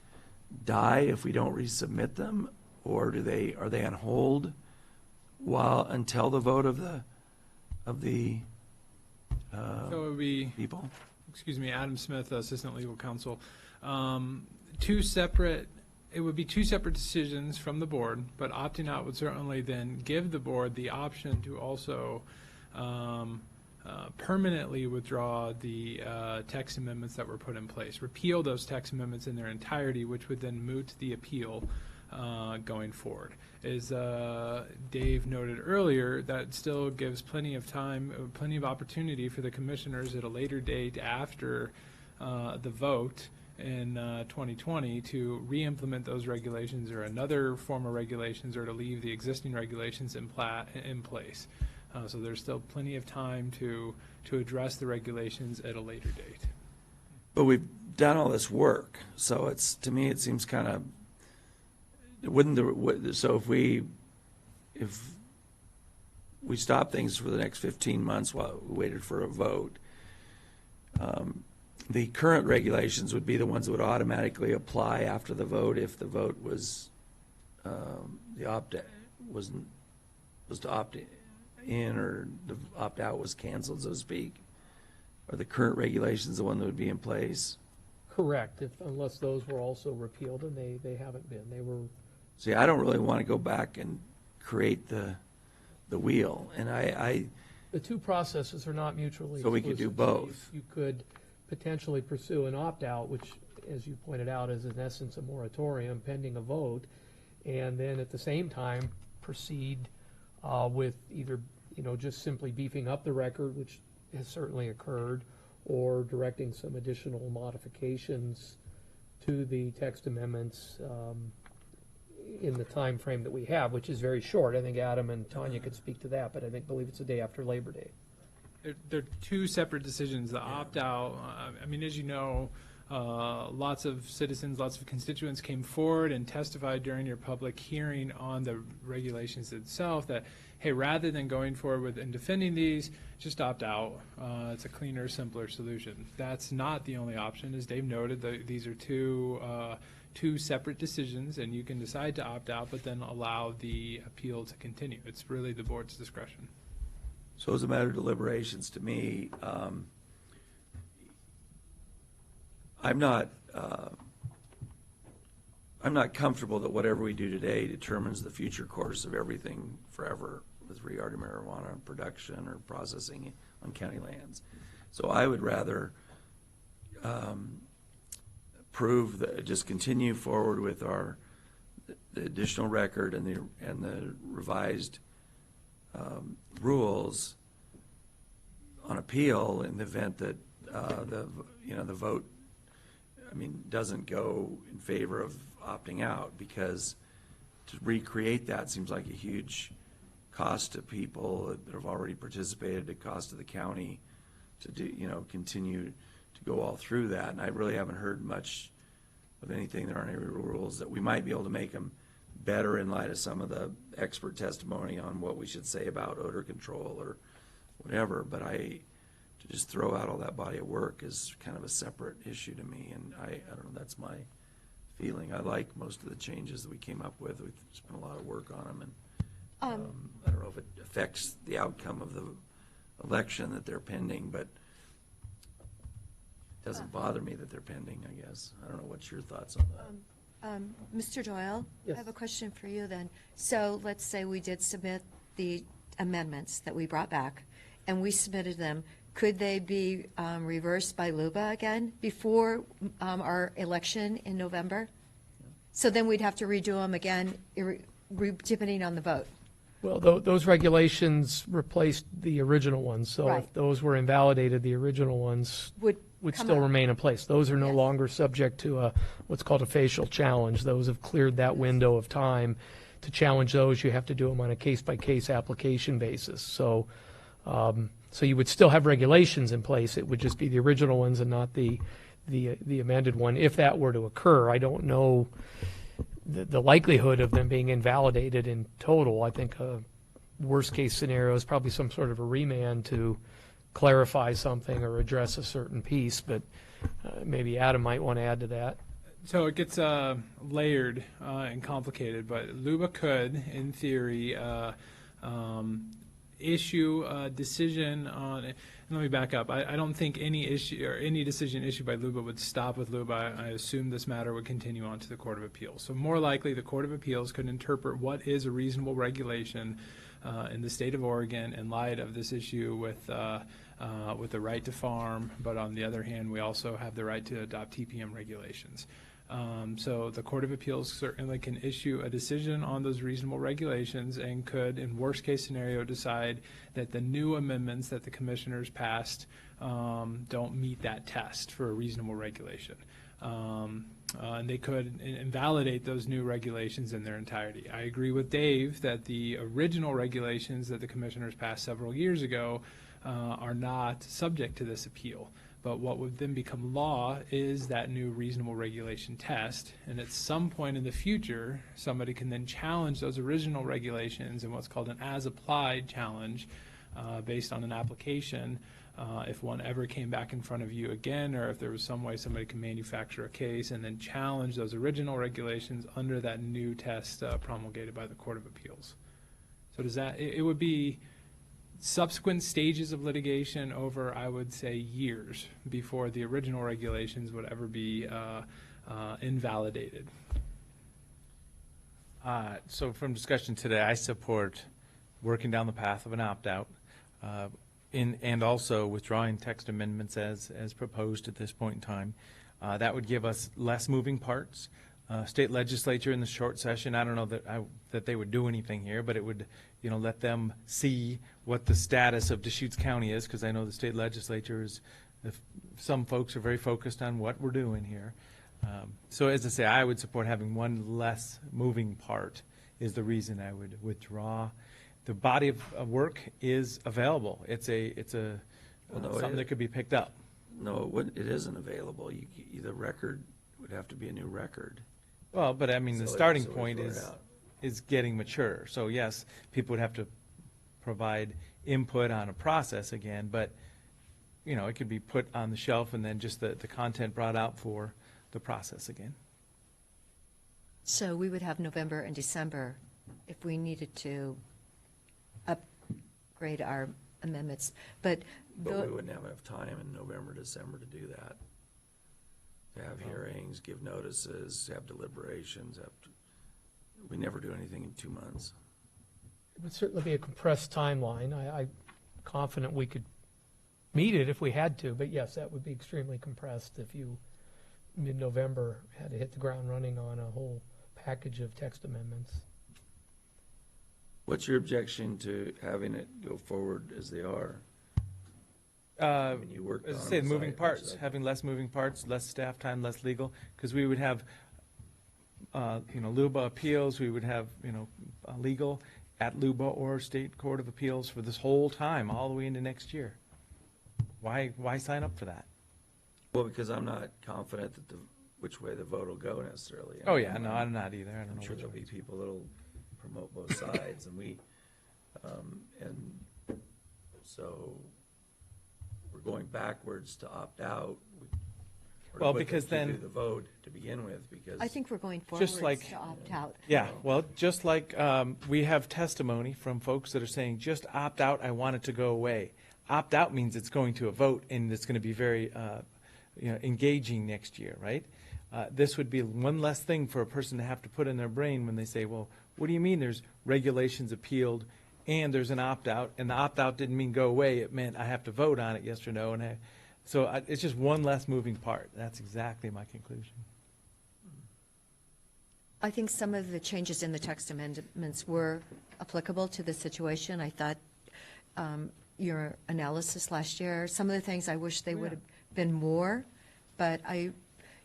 die if we don't resubmit them, or are they on hold until the vote of the So it would be, people? excuse me, Adam Smith, Assistant Legal Counsel. It would be two separate decisions from the board, but opting out would certainly then give the board the option to also permanently withdraw the text amendments that were put in place, repeal those text amendments in their entirety, which would then moot the appeal going forward. As Dave noted earlier, that still gives plenty of time, plenty of opportunity for the commissioners at a later date after the vote in 2020 to re-implement those regulations or another form of regulations, or to leave the existing regulations in place. So there's still plenty of time to address the regulations at a later date. But we've done all this work, so to me it seems kind of, so if we stop things for the next 15 months while we waited for a vote, the current regulations would be the ones that would automatically apply after the vote if the vote was was to opt in, or the opt out was canceled, so to speak. Are the current regulations the one that would be in place? Correct, unless those were also repealed, and they haven't been. They were. See, I don't really want to go back and create the wheel, and The two processes are not mutually exclusive. So we could do both. You could potentially pursue an opt-out, which as you pointed out, is in essence a moratorium pending a vote, and then at the same time proceed with either, just simply beefing up the record, which has certainly occurred, or directing some additional modifications to the text amendments in the time frame that we have, which is very short. I think Adam and Tanya could speak to that, but I believe it's the day after Labor Day. They're two separate decisions. The opt-out, as you know, lots of citizens, lots of constituents came forward and testified during your public hearing on the regulations itself that, hey, rather than going forward with and defending these, just opt out. It's a cleaner, simpler solution. That's not the only option. As Dave noted, these are two separate decisions, and you can decide to opt out, but then allow the appeal to continue. It's really the board's discretion. So as a matter of deliberations, to me, I'm not comfortable that whatever we do today determines the future course of everything forever with regard to marijuana production or processing on county lands. So I would rather prove that, just continue forward with the additional record and the revised rules on appeal in the event that the vote, doesn't go in favor of opting out, because to recreate that seems like a huge cost to people that have already participated, a cost to the county to do, continue to go all through that. And I really haven't heard much of anything. There aren't any rules that we might be able to make them better in light of some of the expert testimony on what we should say about odor control or whatever. But to just throw out all that body of work is kind of a separate issue to me, and I don't know, that's my feeling. I like most of the changes that we came up with. We've spent a lot of work on them, and I don't know if it affects the outcome of the election that they're pending, but it doesn't bother me that they're pending, I guess. I don't know, what's your thoughts on that? Mr. Doyle, Yes. I have a question for you then. So let's say we did submit the amendments that we brought back, and we submitted them. Could they be reversed by LUBA again before our election in November? So then we'd have to redo them again, depending on the vote. Well, those regulations replaced the original ones, so Right. if those were invalidated, the original ones Would come still up. remain in place. Those are no Yes. longer subject to what's called a facial challenge. Those have cleared that window of time. To challenge those, you have to do them on a case-by-case application basis. So you would still have regulations in place. It would just be the original ones and not the amended one. If that were to occur, I don't know the likelihood of them being invalidated in total. I think a worst-case scenario is probably some sort of a remand to clarify something or address a certain piece, but maybe Adam might want to add to that. So it gets layered and complicated, but LUBA could, in theory, issue a decision on, and let me back up, I don't think any issue or any decision issued by LUBA would stop with LUBA. I assume this matter would continue on to the Court of Appeals. So more likely the Court of Appeals could interpret what is a reasonable regulation in the state of Oregon in light of this issue with the right to farm, but on the other hand, we also have the right to adopt TPM regulations. So the Court of Appeals certainly can issue a decision on those reasonable regulations and could, in worst case scenario, decide that the new amendments that the commissioners passed don't meet that test for a reasonable regulation. And they could invalidate those new regulations in their entirety. I agree with Dave that the original regulations that the commissioners passed several years ago are not subject to this appeal. But what would then become law is that new reasonable regulation test. And at some point in the future, somebody can then challenge those original regulations in what's called an as-applied challenge based on an application. If one ever came back in front of you again, or if there was some way somebody can manufacture a case and then challenge those original regulations under that new test promulgated by the Court of Appeals. So does that, it would be subsequent stages of litigation over, I would say, years before the original regulations would ever be invalidated. So from discussion today, I support working down the path of an opt-out and also withdrawing text amendments as proposed at this point in time. That would give us less moving parts. State legislature in the short session, I don't know that they would do anything here, but it would, let them see what the status of Deschutes County is, because I know the state legislature is, some folks are very focused on what we're doing here. So as I say, I would support having one less moving part is the reason I would withdraw. The body of work is available. It's something that could be picked up. No, it wouldn't, it isn't available. The record would have to be a new record. Well, but I mean, the So starting we point throw it out. is getting mature. So yes, people would have to provide input on a process again, but, it could be put on the shelf and then just the content brought out for the process again. So we would have November and December if we needed to upgrade our amendments. But But we wouldn't have enough time in November, December to do that. To have hearings, give notices, have deliberations, we never do anything in 2 months. It would certainly be a compressed timeline. I'm confident we could meet it if we had to, but yes, that would be extremely compressed if you, mid-November, had to hit the ground running on a whole package of text amendments. What's your objection to having it go forward as they are? mean, you worked As I on say, the moving site, parts, so- having less moving parts, less staff time, less legal, because we would have, LUBA appeals, we would have, legal at LUBA or State Court of Appeals for this whole time, all the way into next year. Why sign up for that? Well, because I'm not confident that which way the vote will go necessarily. Oh, yeah, no, I'm not either. I don't I'm know sure which there'll way. be people that'll promote both sides, and so we're going backwards to opt out. Well, because To then- do the vote to begin with, because. I think we're going forward Just like- to opt out. Yeah, well, just like we have testimony from folks that are saying, just opt out, I want it to go away. Opt out means it's going to a vote, and it's going to be very engaging next year, right? This would be one less thing for a person to have to put in their brain when they say, well, what do you mean there's regulations appealed and there's an opt-out, and the opt-out didn't mean go away, it meant I have to vote on it, yes or no, so it's just one less moving part. That's exactly my conclusion. I think some of the changes in the text amendments were applicable to the situation. I thought your analysis last year, some of the things I wish they would have been more, but Well-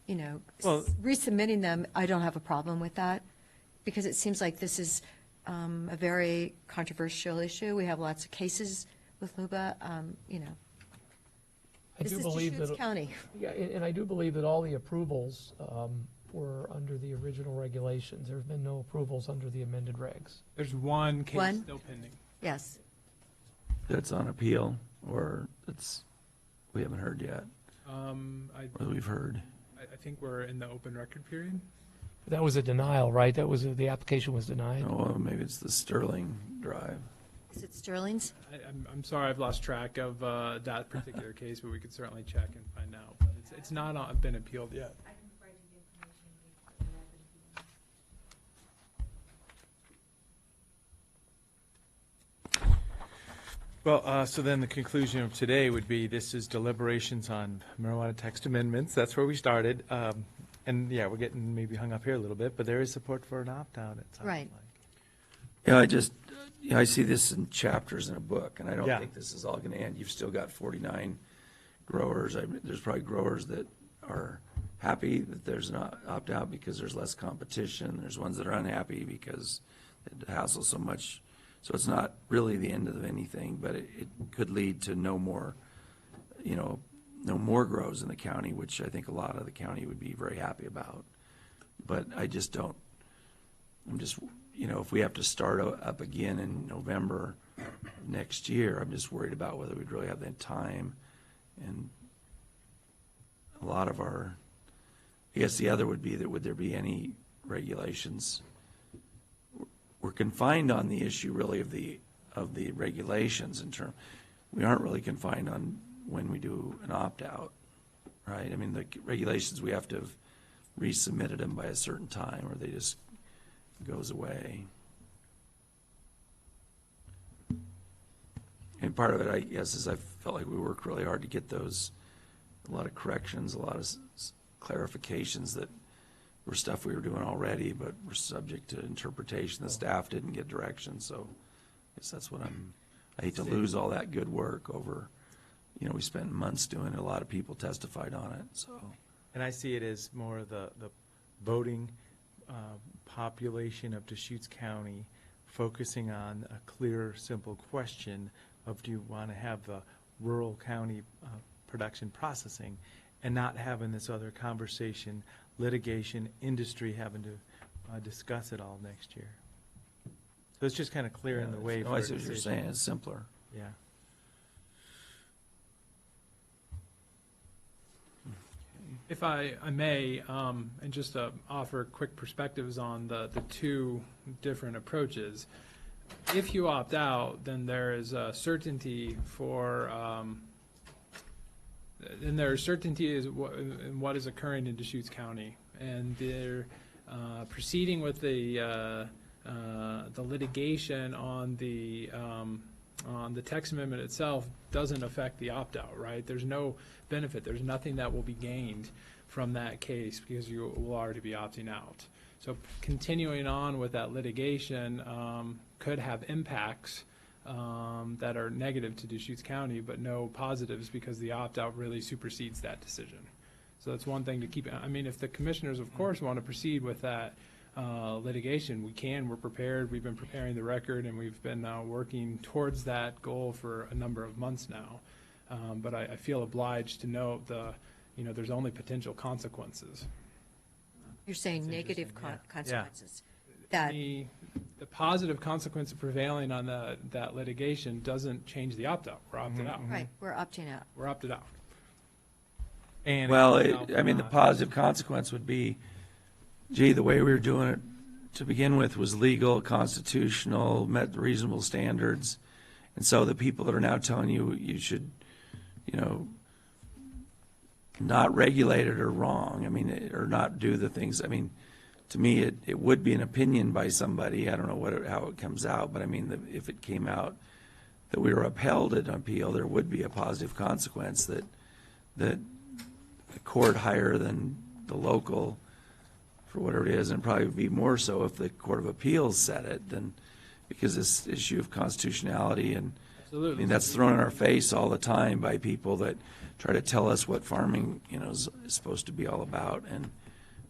resubmitting them, I don't have a problem with that, because it seems like this is a very controversial issue. We have lots of cases with LUBA, I This do is believe Deschutes that. County. Yeah, and I do believe that all the approvals were under the original regulations. There have been no approvals under the amended regs. There's one case One? still pending. Yes. That's on appeal, or we haven't heard yet, or we've heard. I think we're in the open record period. That was a denial, right? The application was denied. Oh, maybe it's the Sterling Drive. Is it Sterling's? I'm sorry, I've lost track of that particular case, but we could certainly check and find out. But it's not been appealed yet. Well, so then the conclusion of today would be this is deliberations on marijuana text amendments. That's where we started. And yeah, we're getting maybe hung up here a little bit, but there is support for an opt-out, it sounds Right. Yeah, I see this in chapters in a book, and I don't Yeah. think this is all going to end. You've still got 49 growers. There's probably growers that are happy that there's an opt-out because there's less competition. There's ones that are unhappy because it hassles so much. So it's not really the end of anything, but it could lead to no more grows in the county, which I think a lot of the county would be very happy about. But if we have to start up again in November next year, I'm just worried about whether we'd really have that time. And a lot of I guess the other would be that would there be any regulations? We're confined on the issue really of the regulations we aren't really confined on when we do an opt-out, right? I mean, the regulations, we have to have resubmitted them by a certain time or they just goes away. And part of it, I guess, is I felt like we worked really hard to get a lot of corrections, a lot of clarifications that were stuff we were doing already, but were subject to interpretation. The staff didn't get direction, so I guess that's what I hate to lose all that good work over, we spent months doing it. A lot of people testified on it, so. And I see it as more of the voting population of Deschutes County focusing on a clear, simple question of, do you want to have the rural county production processing, and not having this other conversation, litigation, industry having to discuss it all next year. So it's just kind of clearing the way for I a see what you're decision. saying, it's simpler. Yeah. If I may, and just offer quick perspectives on the two different approaches. If you opt out, then there is a certainty for, then there is certainty in what is occurring in Deschutes County. And they're proceeding with the litigation on the text amendment itself doesn't affect the opt-out, right? There's no benefit. There's nothing that will be gained from that case because you will already be opting out. So continuing on with that litigation could have impacts that are negative to Deschutes County, but no positives because the opt-out really supersedes that decision. So that's one thing to keep. I mean, if the commissioners, of course, want to proceed with that litigation, we can. We're prepared. We've been preparing the record, and we've been working towards that goal for a number of months now. But I feel obliged to note there's only potential consequences. You're saying negative consequences. That The positive consequence of prevailing on that litigation doesn't change the opt-out. We're opted out. right, we're opting out. We're opted out. And Well, the positive consequence would be, gee, the way we were doing it to begin with was legal, constitutional, met reasonable standards. And so the people that are now telling you should, not regulate it are wrong. I mean, or not do the things. I mean, to me, it would be an opinion by somebody. I don't know how it comes out, but I mean, if it came out that we were upheld at appeal, there would be a positive consequence that the court higher than the local, for whatever it is, and probably be more so if the Court of Appeals said it, than because this issue of constitutionality and Absolutely. I mean, that's thrown in our face all the time by people that try to tell us what farming, is supposed to be all about. And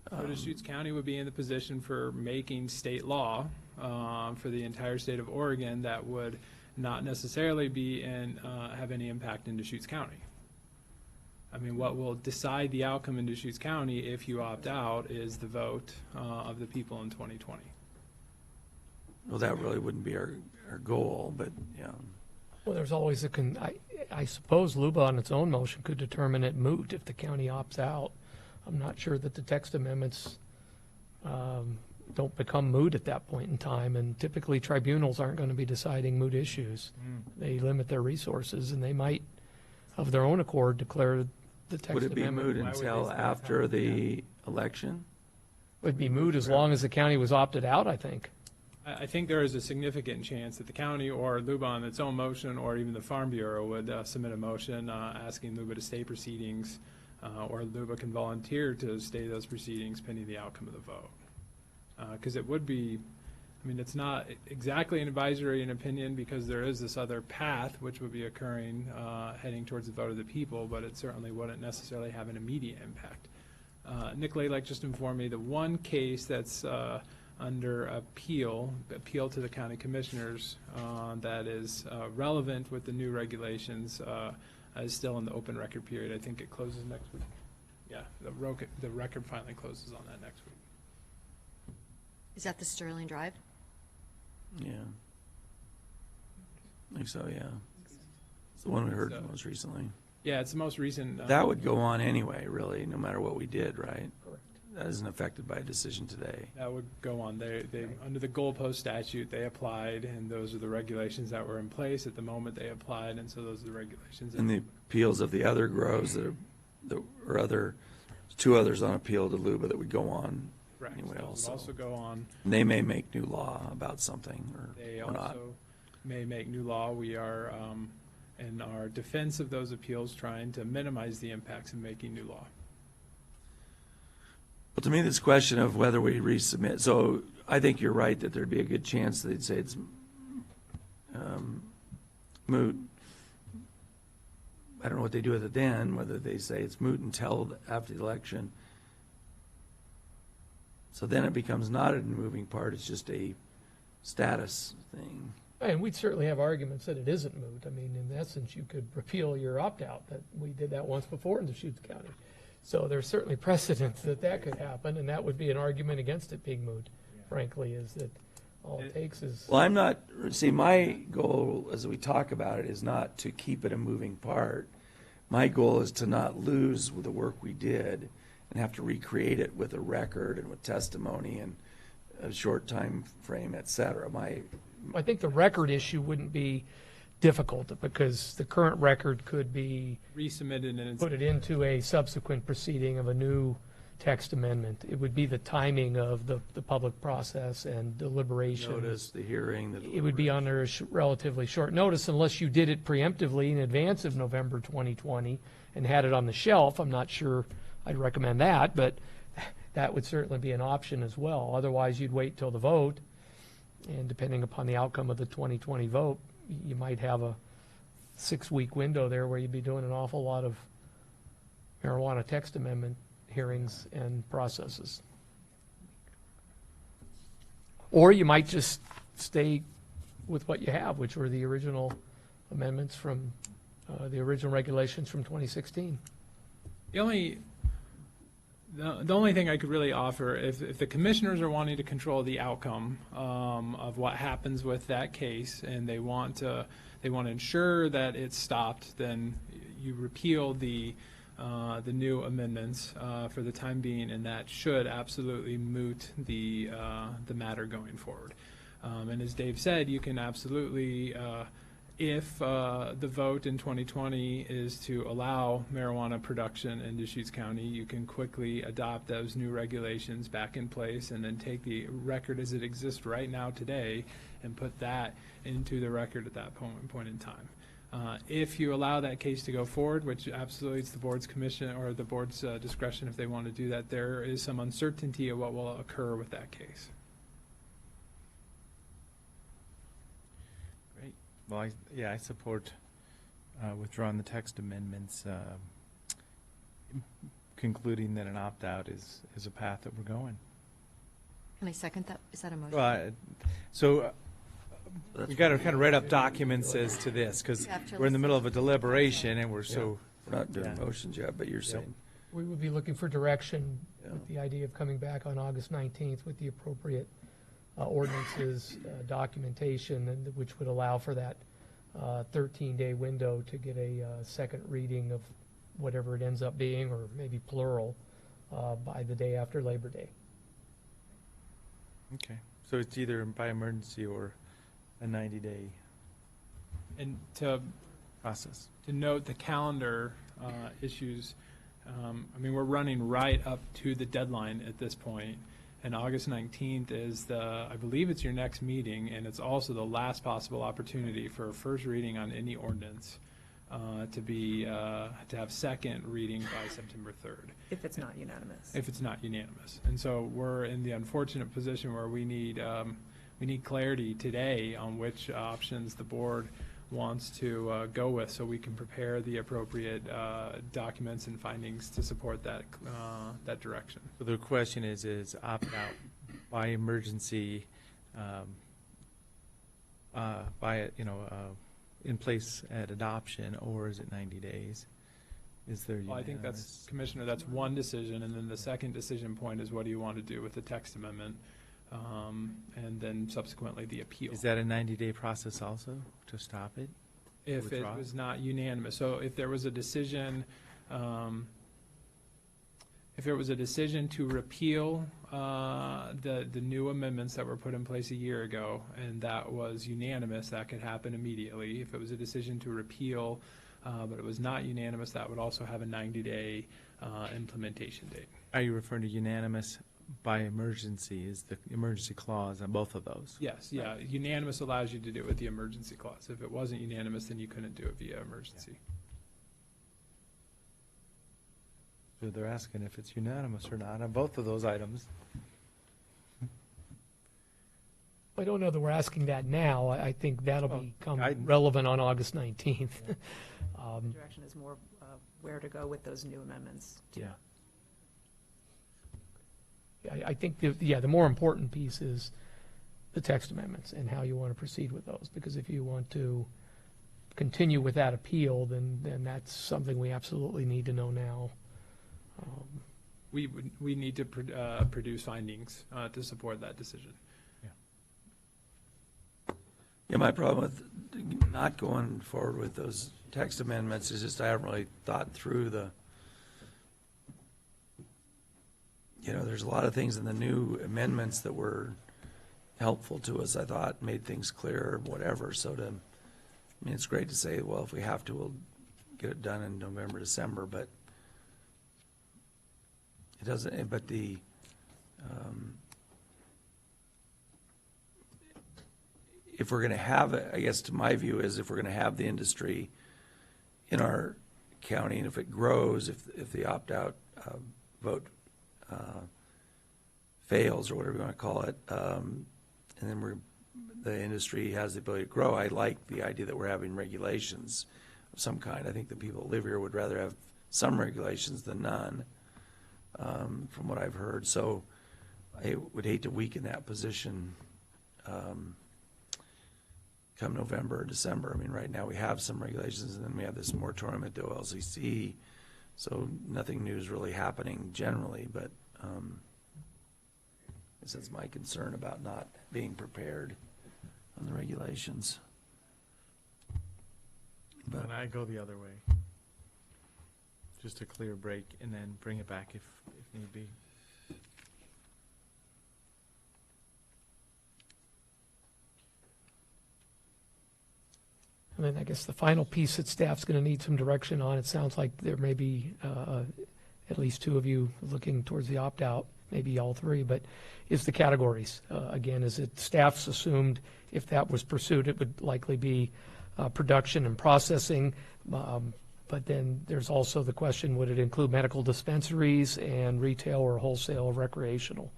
So Deschutes County would be in the position for making state law for the entire state of Oregon that would not necessarily be have any impact in Deschutes County. I mean, what will decide the outcome in Deschutes County if you opt out is the vote of the people in 2020. well, that really wouldn't be our goal, but yeah. Well, there's always I suppose LUBA on its own motion could determine it moot if the county opts out. I'm not sure that the text amendments don't become moot at that point in time, and typically tribunals aren't going to be deciding moot issues. They limit their resources, and they might, of their own accord, declare the text Would it be amendment. moot until after the election? Would be moot as long as the county was opted out, I think. I think there is a significant chance that the county or LUBA on its own motion, or even the Farm Bureau would submit a motion asking LUBA to stay proceedings, or LUBA can volunteer to stay those proceedings pending the outcome of the vote. Because it would be, I mean, it's not exactly an advisory and opinion because there is this other path which would be occurring heading towards the vote of the people, but it certainly wouldn't necessarily have an immediate impact. Nick Lalek just informed me that one case that's under appeal to the county commissioners that is relevant with the new regulations is still in the open record period. I think it closes next week. Yeah, the record finally closes on that next week. Is that the Sterling Drive? Yeah. I think so, yeah. It's the one we heard most recently. Yeah, it's the most recent. That would go on anyway, really, no matter what we did, right? Correct. That isn't affected by a decision today. That would go on. They under the goalpost statute, they applied, and those are the regulations that were in place at the moment they applied, and so those are the regulations. And the appeals of the other grows two others on appeal to LUBA that would go on Correct. anyway Those would also go on. And they may make new law about something They or not. also may make new law. We are, in our defense of those appeals, trying to minimize the impacts of making new law. But to me, this question of whether we resubmit, so I think you're right that there'd be a good chance they'd say it's moot. I don't know what they do with it then, whether they say it's moot until after the election. So then it becomes not a moving part, it's just a status thing. And we'd certainly have arguments that it isn't moot. I mean, in essence, you could repeal your opt-out. That we did that once before in Deschutes County. So there's certainly precedent that that could happen, and that would be an argument against it being moot, frankly, is that all it takes is. Well, I'm not, see, my goal, as we talk about it, is not to keep it a moving part. My goal is to not lose the work we did and have to recreate it with a record and with testimony and a short time frame, et cetera. I think the record issue wouldn't be difficult because the current record could be Resubmitted and put it into a subsequent proceeding of a new text amendment. It would be the timing of the public process and deliberation. Notice, the hearing. It would be under a relatively short notice unless you did it preemptively in advance of November 2020 and had it on the shelf. I'm not sure I'd recommend that, but that would certainly be an option as well. Otherwise, you'd wait till the vote, and depending upon the outcome of the 2020 vote, you might have a 6-week window there where you'd be doing an awful lot of marijuana text amendment hearings and processes. Or you might just stay with what you have, which were the original amendments from the original regulations from 2016. The only thing I could really offer, if the commissioners are wanting to control the outcome of what happens with that case, and they want to ensure that it's stopped, then you repeal the new amendments for the time being, and that should absolutely moot the matter going forward. And as Dave said, you can absolutely, if the vote in 2020 is to allow marijuana production in Deschutes County, you can quickly adopt those new regulations back in place and then take the record as it exists right now today and put that into the record at that point in time. If you allow that case to go forward, which absolutely it's the board's commission or the board's discretion if they want to do that, there is some uncertainty of what will occur with that case. Great. Well, I support withdrawing the text amendments, concluding that an opt-out is a path that we're going. Can I second that? Is that a motion? Well, we got to kind of write up documents as to this, because we're in the middle of a deliberation, and we're so. We're not doing motions yet, but you're saying. We would be looking for direction with the idea of coming back on August 19th with the appropriate ordinances, documentation, and which would allow for that 13-day window to get a second reading of whatever it ends up being, or maybe plural, by the day after Labor Day. Okay. So it's either by emergency or a 90-day And to process. to note the calendar issues, I mean, we're running right up to the deadline at this point, and August 19th is I believe it's your next meeting, and it's also the last possible opportunity for a first reading on any ordinance to have second reading by September 3rd. If it's not unanimous. If it's not unanimous. And so we're in the unfortunate position where we need clarity today on which options the board wants to go with, so we can prepare the appropriate documents and findings to support that direction. So the question is opt-out by emergency, in place at adoption, or is it 90 days? Is there Well, I think that's, Commissioner, that's one decision, and then the second decision point is what do you want to do with the text amendment, and then subsequently the appeal. Is that a 90-day process also to stop it? If it withdraw? was not unanimous. So if there was a decision, to repeal the new amendments that were put in place a year ago, and that was unanimous, that could happen immediately. If it was a decision to repeal, but it was not unanimous, that would also have a 90-day implementation date. Are you referring to unanimous by emergency? Is the emergency clause on both of those? Yes, yeah. Unanimous allows you to do it with the emergency clause. If it wasn't unanimous, then you couldn't do it via emergency. They're asking if it's unanimous or not on both of those items. I don't know that we're asking that now. I think that'll become guidance. relevant on August 19th. The direction is more where to go with those new amendments. Yeah. I think, the more important piece is the text amendments and how you want to proceed with those. Because if you want to continue with that appeal, then that's something we absolutely need to know now. We need to produce findings to support that decision. Yeah, my problem with not going forward with those text amendments is just I haven't really thought through there's a lot of things in the new amendments that were helpful to us, I thought, made things clearer, whatever. So it's great to say, well, if we have to, we'll get it done in November, December, but it doesn't, but if we're going to have it, I guess to my view is if we're going to have the industry in our county, and if it grows, if the opt-out vote fails, or whatever you want to call it, and then the industry has the ability to grow, I like the idea that we're having regulations of some kind. I think the people that live here would rather have some regulations than none, from what I've heard. So I would hate to weaken that position come November or December. Right now we have some regulations, and then we have this moratorium at the OLCC, so nothing new is really happening generally, but that's my concern about not being prepared on the regulations. But And I go the other way. Just a clear break and then bring it back if need be. And then I guess the final piece that staff's going to need some direction on, it sounds like there may be at least two of you looking towards the opt-out, maybe all three, but is the categories. Again, is it staff's assumed if that was pursued, it would likely be production and processing. But then there's also the question, would it include medical dispensaries and retail or wholesale or recreational?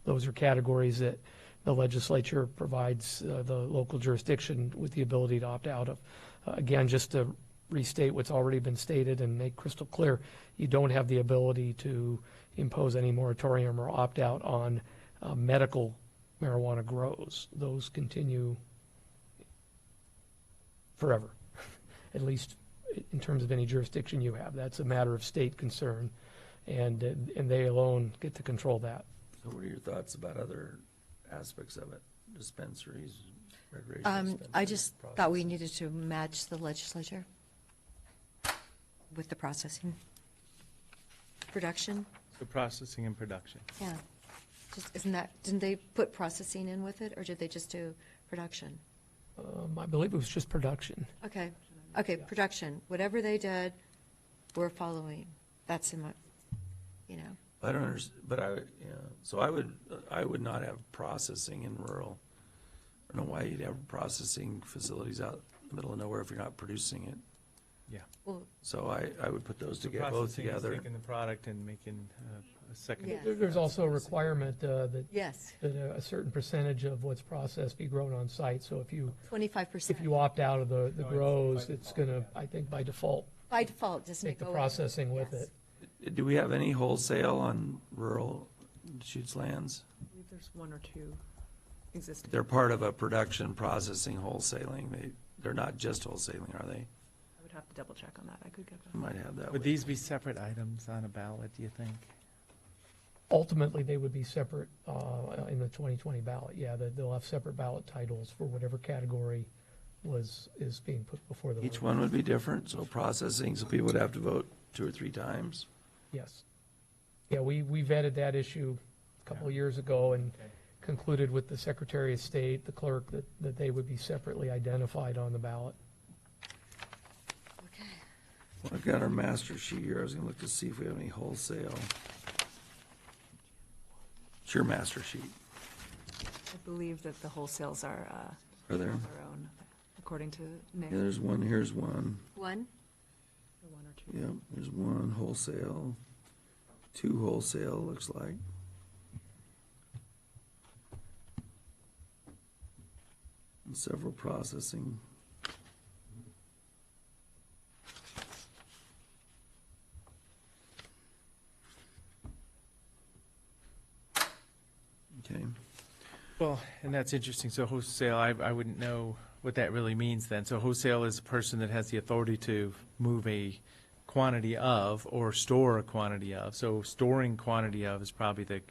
Those are categories that the legislature provides the local jurisdiction with the ability to opt out of. Again, just to restate what's already been stated and make crystal clear, you don't have the ability to impose any moratorium or opt out on medical marijuana grows. Those continue forever, at least in terms of any jurisdiction you have. That's a matter of state concern, and they alone get to control that. so what are your thoughts about other aspects of it? Dispensaries, recreation I dispensaries, just thought we processing? needed to match the legislature with the processing. Production, So processing and production. yeah. Didn't they put processing in with it, or did they just do production? I believe it was just production. Okay, production, whatever they did, we're following. That's in my, I don't understand, but so I would not have processing in rural. I don't know why you'd have processing facilities out in the middle of nowhere if you're not producing it. Yeah. well, So I would put those So together, both processing is together. taking the product and making a second. Yeah. There's also a requirement that yes, a certain percentage of what's processed be grown on site. So if you 25%. opt out of the grows, it's going to, I think by default, By default, just take make the go with processing with Yes. it. Do we have any wholesale on rural Deschutes lands? I believe there's one or two existing. They're part of a production, processing, wholesaling. They're not just wholesaling, are they? I would have to double check on that. I could get We that. might have that. Would these be separate items on a ballot, do you think? Ultimately, they would be separate in the 2020 ballot. Yeah, they'll have separate ballot titles for whatever category is being put before the Each vote. one would be different, so processing, so people would have to vote 2 or 3 times. Yes. Yeah, we vetted that issue a couple of years ago and concluded with the Secretary of State, the clerk, that they would be separately identified on the ballot. Okay. Well, I've got our master sheet here. I was gonna look to see if we have any wholesale. It's your master sheet. I believe that the wholesales are Are there? on their own, according to Nick. Yeah, there's one, here's one. One, Or one or two. Yep, there's one wholesale. 2 wholesale, looks like. And several processing. Okay. Well, and that's interesting. So wholesale, I wouldn't know what that really means then. So wholesale is a person that has the authority to move a quantity of or store a quantity of. So storing quantity of is probably the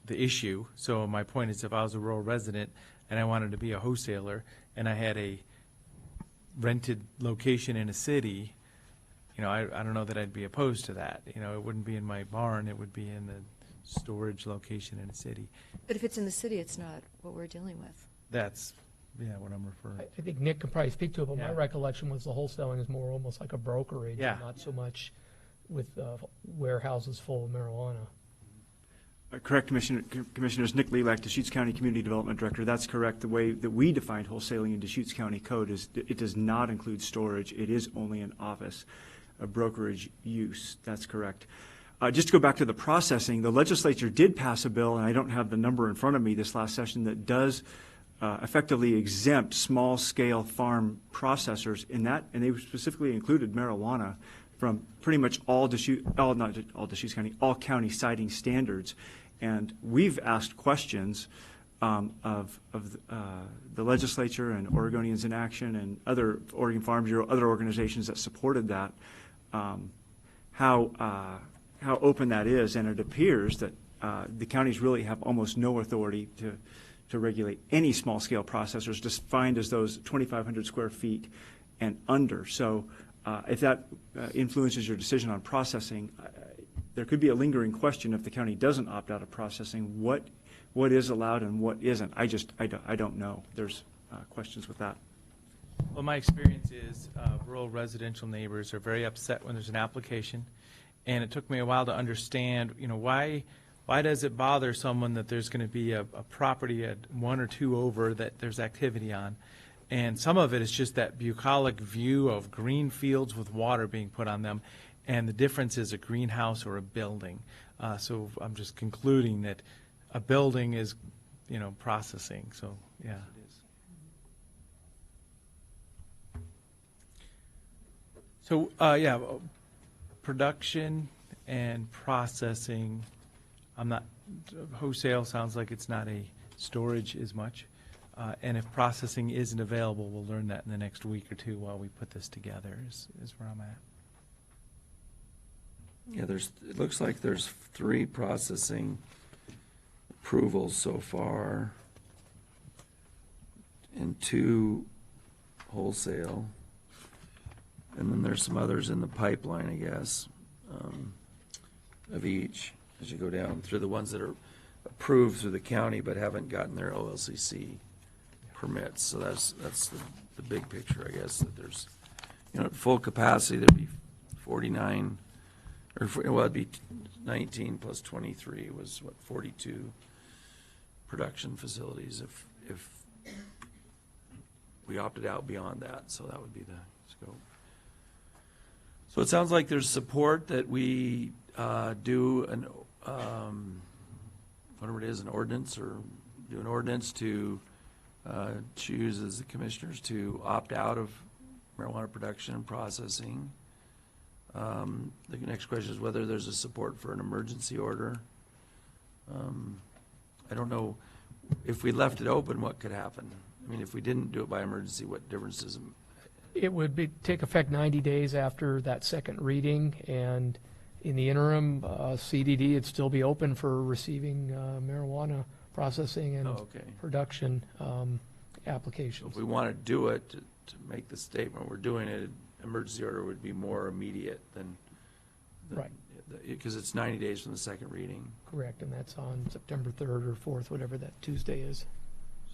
issue. So my point is, if I was a rural resident and I wanted to be a wholesaler and I had a rented location in a city, you know, I don't know that I'd be opposed to that. You know, it wouldn't be in my barn, it would be in the storage location in a city. But if it's in the city, it's not what we're dealing with. That's, yeah, what I'm referring. I think Nick can probably speak to it, but my Yeah. recollection was the wholesaling is more almost like a brokerage, Yeah. and not so much with warehouses full of marijuana. Correct, Commissioners. Nick Lelak, Deschutes County Community Development Director. That's correct. The way that we define wholesaling in Deschutes County Code is it does not include storage. It is only an office, a brokerage use. That's correct. Just to go back to the processing, the legislature did pass a bill, and I don't have the number in front of me this last session, that does effectively exempt small-scale farm processors in that, and they specifically included marijuana from pretty much all county siting standards. And we've asked questions of the legislature and Oregonians in Action and other Oregon Farm Bureau, other organizations that supported that, how open that is, and it appears that the counties really have almost no authority to regulate any small-scale processors, defined as those 2,500 square feet and under. So if that influences your decision on processing, there could be a lingering question if the county doesn't opt out of processing, what is allowed and what isn't. I don't know. There's questions with that. Well, my experience is rural residential neighbors are very upset when there's an application, and it took me a while to understand, you know, why does it bother someone that there's going to be a property at 1 or 2 over that there's activity on? And some of it is just that bucolic view of green fields with water being put on them, and the difference is a greenhouse or a building. So I'm just concluding that a building is, you know, processing. So, yeah. So, yeah, production and processing, wholesale sounds like it's not a storage as much. And if processing isn't available, we'll learn that in the next week or 2 while we put this together is where I'm at. Yeah, it looks like there's 3 processing approvals so far and 2 wholesale. And then there's some others in the pipeline, I guess, of each, as you go down through the ones that are approved through the county but haven't gotten their OLCC permits. So that's the big picture, I guess, that there's, you know, at full capacity, there'd be 49, well, it'd be 19 plus 23 was, 42 production facilities if we opted out beyond that. So that would be the scope. So it sounds like there's support that we do an, whatever it is, an ordinance, or do an ordinance to choose as the commissioners to opt out of marijuana production and processing. The next question is whether there's a support for an emergency order. I don't know, if we left it open, what could happen? I mean, if we didn't do it by emergency, what difference does it make? It would take effect 90 days after that second reading, and in the interim, CDD would still be open for receiving marijuana processing and production applications. If we want to do it, to make the statement we're doing it, emergency order would be more immediate than Right. Because it's 90 days from the second reading. Correct, and that's on September 3rd or 4th, whatever that Tuesday is.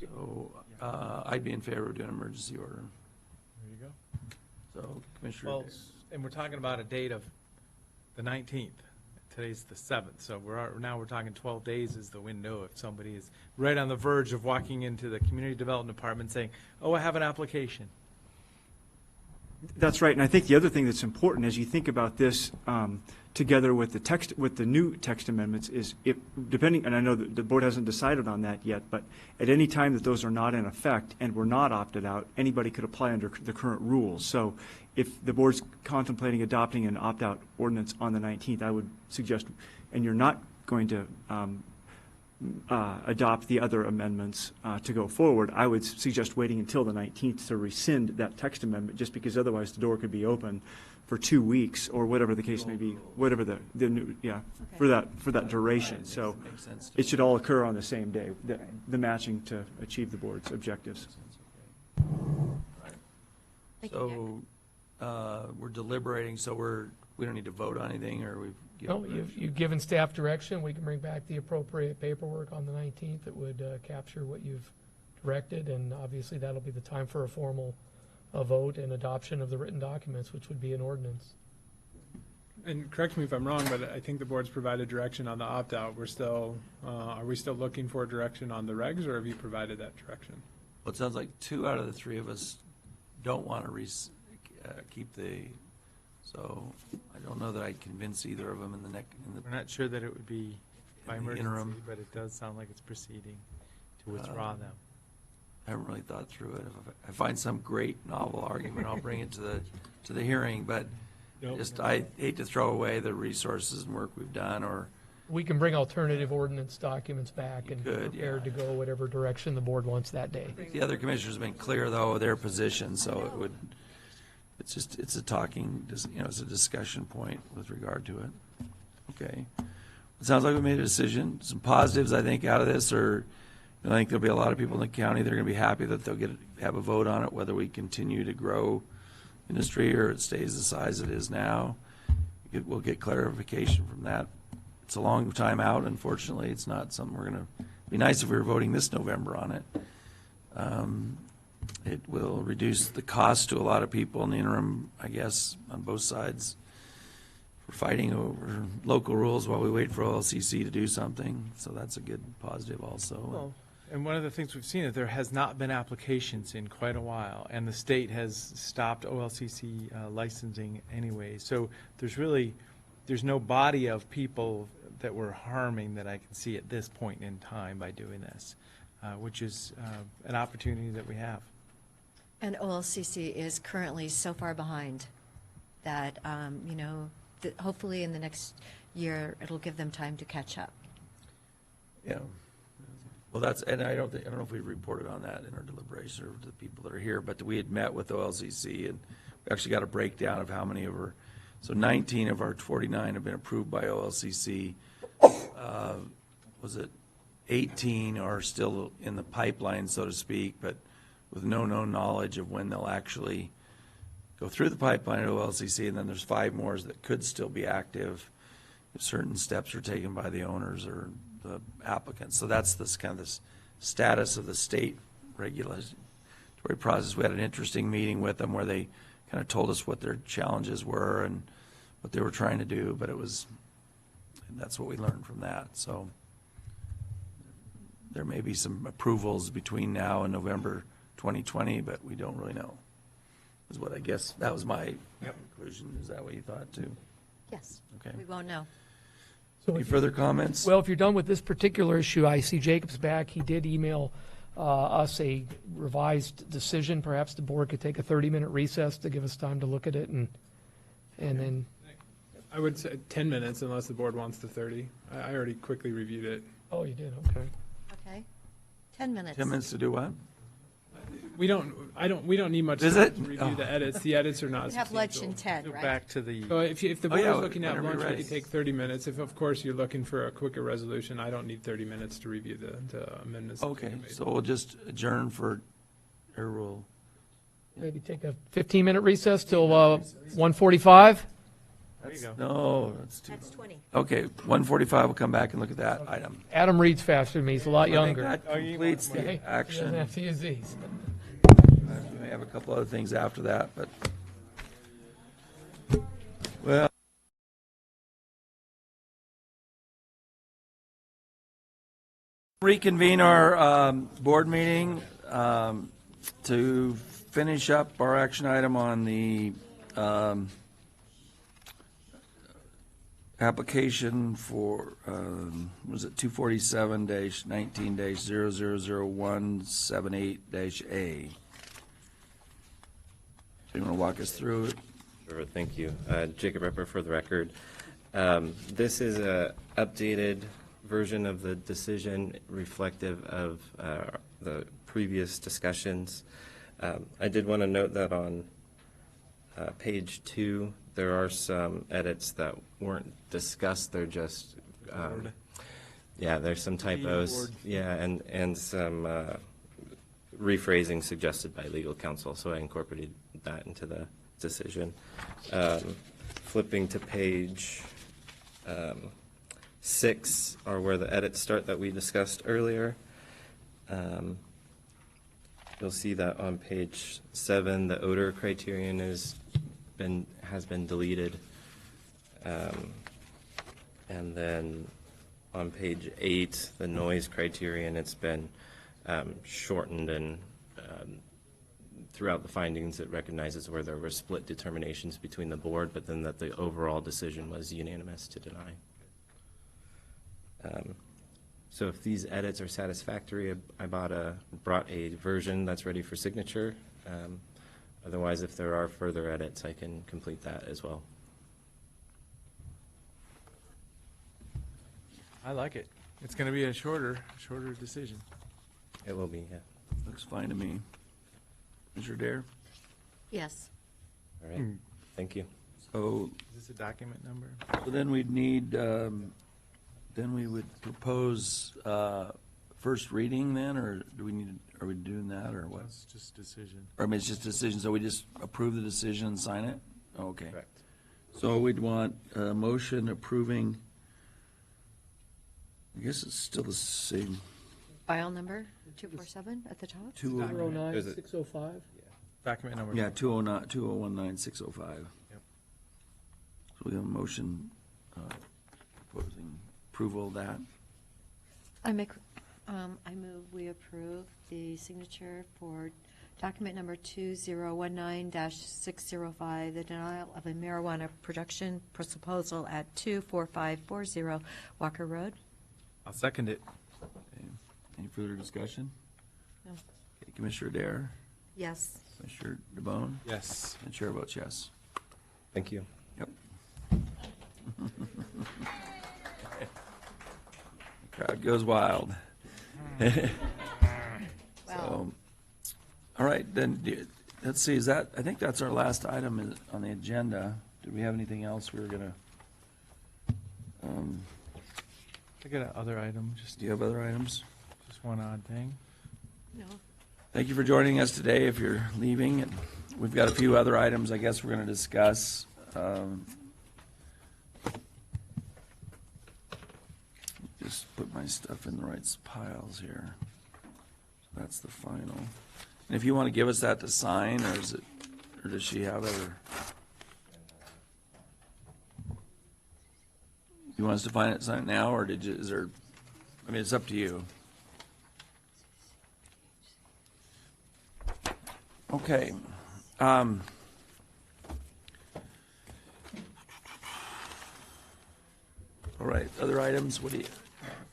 So I'd be in favor of doing an emergency order. There you go. So Commissioner. Well, and we're talking about a date of the 19th. Today's the 7th, so now we're talking 12 days is the window if somebody is right on the verge of walking into the community development department saying, oh, I have an application. That's right, and I think the other thing that's important as you think about this, together with the new text amendments, is if, depending, and I know that the board hasn't decided on that yet, but at any time that those are not in effect and were not opted out, anybody could apply under the current rules. So if the board's contemplating adopting an opt-out ordinance on the 19th, I would suggest, and you're not going to adopt the other amendments to go forward, I would suggest waiting until the 19th to rescind that text amendment, just because otherwise the door could be open for 2 weeks, or whatever the case may be, whatever the new, for that duration. So it should all occur on the same day, the matching to achieve the board's objectives. So, we're deliberating, so we don't need to vote on anything, or we've given No, direction? you've given staff direction. We can bring back the appropriate paperwork on the 19th that would capture what you've directed, and obviously that'll be the time for a formal vote and adoption of the written documents, which would be an ordinance. And correct me if I'm wrong, but I think the board's provided direction on the opt-out. We're still, are we still looking for direction on the regs, or have you provided that direction? Well, it sounds like 2 out of the 3 of us don't want to keep so I don't know that I'd convince either of them in the We're not sure that it would be by in the emergency, interim. but it does sound like it's proceeding to withdraw them. I haven't really thought through it. If I find some great novel argument, I'll bring it to the hearing, but I hate to throw away the resources and work we've done, or We can bring alternative ordinance documents back and be could, prepared to go whatever direction the board wants that day. the other commissioners have been clear, though, of their position, so it's a it's a discussion point with regard to it. Okay. It sounds like we made a decision. Some positives, I think, out of this are, I think there'll be a lot of people in the county that are going to be happy that they'll have a vote on it, whether we continue to grow industry or it stays the size it is now. We'll get clarification from that. It's a long time out, unfortunately. It's not something we're going to, be nice if we were voting this November on it. It will reduce the cost to a lot of people in the interim, I guess, on both sides. We're fighting over local rules while we wait for OLCC to do something, so that's a good positive also. Well, and one of the things we've seen is there has not been applications in quite a while, and the state has stopped OLCC licensing anyway. So there's no body of people that we're harming that I can see at this point in time by doing this, which is an opportunity that we have. And OLCC is currently so far behind that, hopefully in the next year, it'll give them time to catch up. Yeah. Well, and I don't know if we reported on that in our deliberation or to the people that are here, but we had met with OLCC and we actually got a breakdown of how many of our, so 19 of our 49 have been approved by OLCC. Was it 18 are still in the pipeline, so to speak, but with no known knowledge of when they'll actually go through the pipeline at OLCC, and then there's 5 more that could still be active if certain steps are taken by the owners or the applicants. So that's this kind of this status of the state regulatory process. We had an interesting meeting with them where they kind of told us what their challenges were and what they were trying to do, but that's what we learned from that. So there may be some approvals between now and November 2020, but we don't really know. Is what I guess, that was my conclusion. Is that what you thought too? Yes. Okay. We won't know. So Any further comments? Well, if you're done with this particular issue, I see Jacob's back. He did email us a revised decision. Perhaps the board could take a 30-minute recess to give us time to look at it and then. I would say 10 minutes unless the board wants the 30. I already quickly reviewed it. Oh, you did, okay. Okay. 10 minutes. 10 minutes to do what? We don't need much Is time it? to review Oh. the edits. The edits are not We have lunch substantial. in 10, Go right? back to the, So if the Oh, board yeah, is looking at whenever you're lunch, we ready. could take 30 minutes. If, of course, you're looking for a quicker resolution, I don't need 30 minutes to review the amendments. that Okay, you made. so we'll just adjourn for, or we'll, Maybe take a 15-minute recess till 1:45? there you go. no, that's too. That's 20. Okay, 1:45, we'll come back and look at that item. Adam reads faster than me. He's a lot I think younger. that completes Okay? the He doesn't action. have to use these. We may have a couple other things after that, but, well. Reconvene our board meeting to finish up our action item on the application for, was it 247-19-000178-A? Do you want to walk us through it? Sure, thank you. Jacob Ripper for the record. This is a updated version of the decision reflective of the previous discussions. I did want to note that on page 2, there are some edits that weren't discussed. They're just, yeah, there's some typos. Yeah, and some rephrasing suggested by legal counsel, so I incorporated that into the decision. Flipping to page 6 are where the edits start that we discussed earlier. You'll see that on page 7, the odor criterion has been deleted. And then on page 8, the noise criterion, it's been shortened, and throughout the findings, it recognizes where there were split determinations between the board, but then that the overall decision was unanimous to deny. So if these edits are satisfactory, I brought a version that's ready for signature. Otherwise, if there are further edits, I can complete that as well. I like it. It's going to be a shorter decision. It will be, yeah. Looks fine to me. Mr. Dare? Yes. All right, thank you. So, Is this a document number? so then we'd need, then we would propose first reading then, or do we need, are we doing that, or what? It's just decision. Or I mean, it's just decision, so we just approve the decision and sign it? Okay. Correct. So we'd want a motion approving, I guess it's still the same, File number 247 at the top? 209-605? Document number. yeah, 2019-605. Yep. So we have a motion proposing approval of that. I move we approve the signature for document number 2019-605, the denial of a marijuana production proposal at 24540 Walker Road. I'll second it. Okay. Any further discussion? No. Okay, Commissioner Dare, Yes. Commissioner DeBonne, Yes. and Chair votes yes. Thank you. Yep. Crowd goes wild. So, all right, then, let's see, is that, I think that's our last item on the agenda. Do we have anything else we were gonna, I got another item, do you have other items? just one odd thing. No. Thank you for joining us today if you're leaving. And we've got a few other items I guess we're gonna discuss. Just put my stuff in the right piles here. That's the final. And if you want to give us that to sign, or is it, or does she have it? Or you want us to sign it now, or did you? Is there? I mean, it's up to you. Okay. All right. Other items. What do you?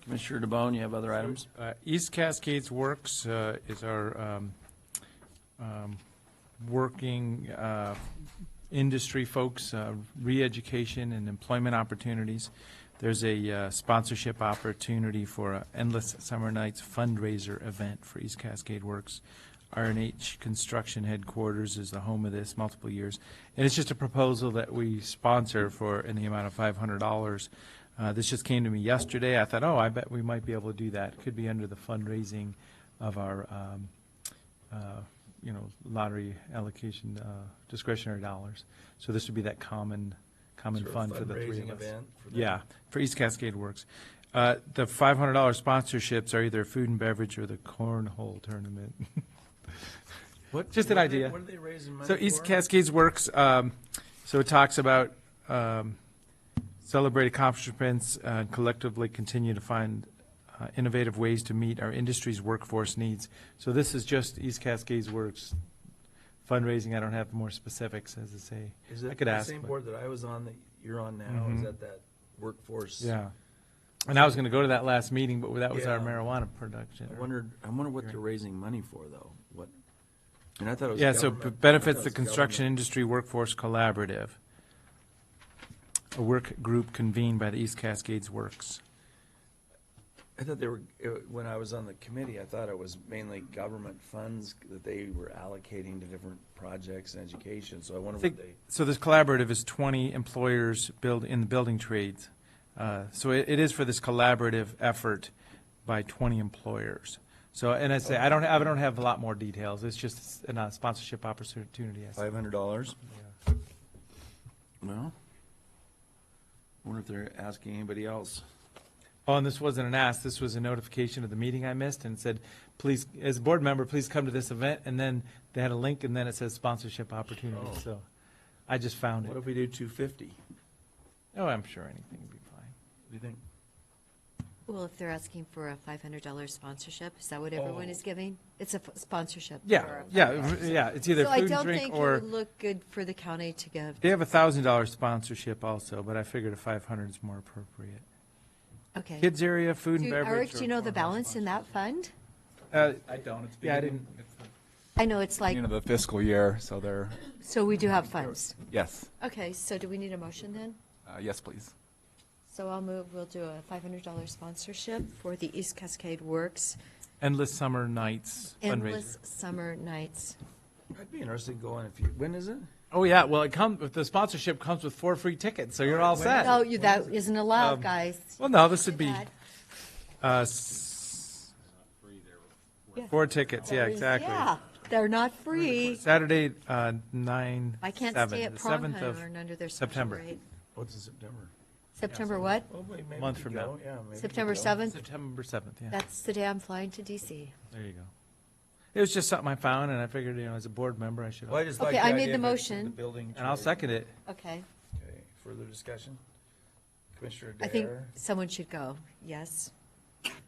Commissioner DeBonne, you have other items? East Cascades Works is our working industry folks, re-education and employment opportunities. There's a sponsorship opportunity for a Endless Summer Nights fundraiser event for East Cascade Works. R&H Construction Headquarters is the home of this, multiple years. And it's just a proposal that we sponsor for in the amount of $500. This just came to me yesterday. I thought, oh, I bet we might be able to do that. Could be under the fundraising of our, lottery allocation, discretionary dollars. So this would be that common fund for the three of us. Yeah, for East Cascade Works. The $500 sponsorships are either food and beverage or the cornhole tournament. Just an idea. What are they raising money So East Cascades Works, so it talks about celebrate accomplishments, collectively continue to find innovative ways to meet our industry's workforce needs. So this is just East Cascades Works fundraising, I don't have more specifics, as I say. Is I it could the ask, same but- board that I was on that you're on now? Is Mhm. that workforce? Yeah. And I was going to go to that last meeting, but that was our Yeah. marijuana production. I wonder what they're raising money for, though. What? And I thought it was Yeah, so government. I benefits thought the it was construction government. industry workforce collaborative, a work group convened by the East Cascades Works. I thought when I was on the committee, I thought it was mainly government funds that they were allocating to different projects and education, so I wonder what they. So this collaborative is 20 employers in the building trades. So it is for this collaborative effort by 20 employers. So, and I say, I don't have a lot more details. It's just a sponsorship opportunity. I see. $500? Well, I wonder if they're asking anybody else. Oh, and this wasn't an ask, this was a notification of the meeting I missed, and said, please, as a board member, please come to this event, and then they had a link, and then it says sponsorship opportunity, Oh. so I just found What it. if we do 250? Oh, I'm sure anything would be fine. What do you think? Well, if they're asking for a $500 sponsorship, is that what everyone Oh. is giving? It's a sponsorship. Yeah, for a yeah, $500. yeah, it's either So I food and don't drink think it or, would look good for the county to give. they have a $1,000 sponsorship also, but I figured a 500 is more appropriate. Okay. Kids area, food and beverage. Eric, do you or- know the balance in that fund? I don't. It's Yeah, I beginning- didn't. it's the I know it's like, beginning of the fiscal year, so they're, so we do have funds. yes. Okay, so do we need a motion then? Yes, please. So I'll move, we'll do a $500 sponsorship for the East Cascade Works Endless Summer Nights Endless fundraiser. Summer Nights. I'd be interested in going when is it? Oh, yeah, well, the sponsorship comes with 4 free tickets, so you're all set. No, that isn't allowed, guys. Well, no, this would be, Bad. 4 tickets, yeah, exactly. Yeah, they're not free. Saturday, 9/7. I can't stay at the prom 7th of and under their special September. rate. What's in September? September what? Well, maybe Month we from could now. go. Yeah, maybe we September could go. 7th? September 7th, yeah. That's the day I'm flying to DC. There you go. It was just something I found, and I figured, as a board member, I should. Well, I just Okay, like I the made idea the of motion. the building. And I'll trade. second it. Okay. Okay, further discussion? Commissioner I think Dare, someone should go. Yes.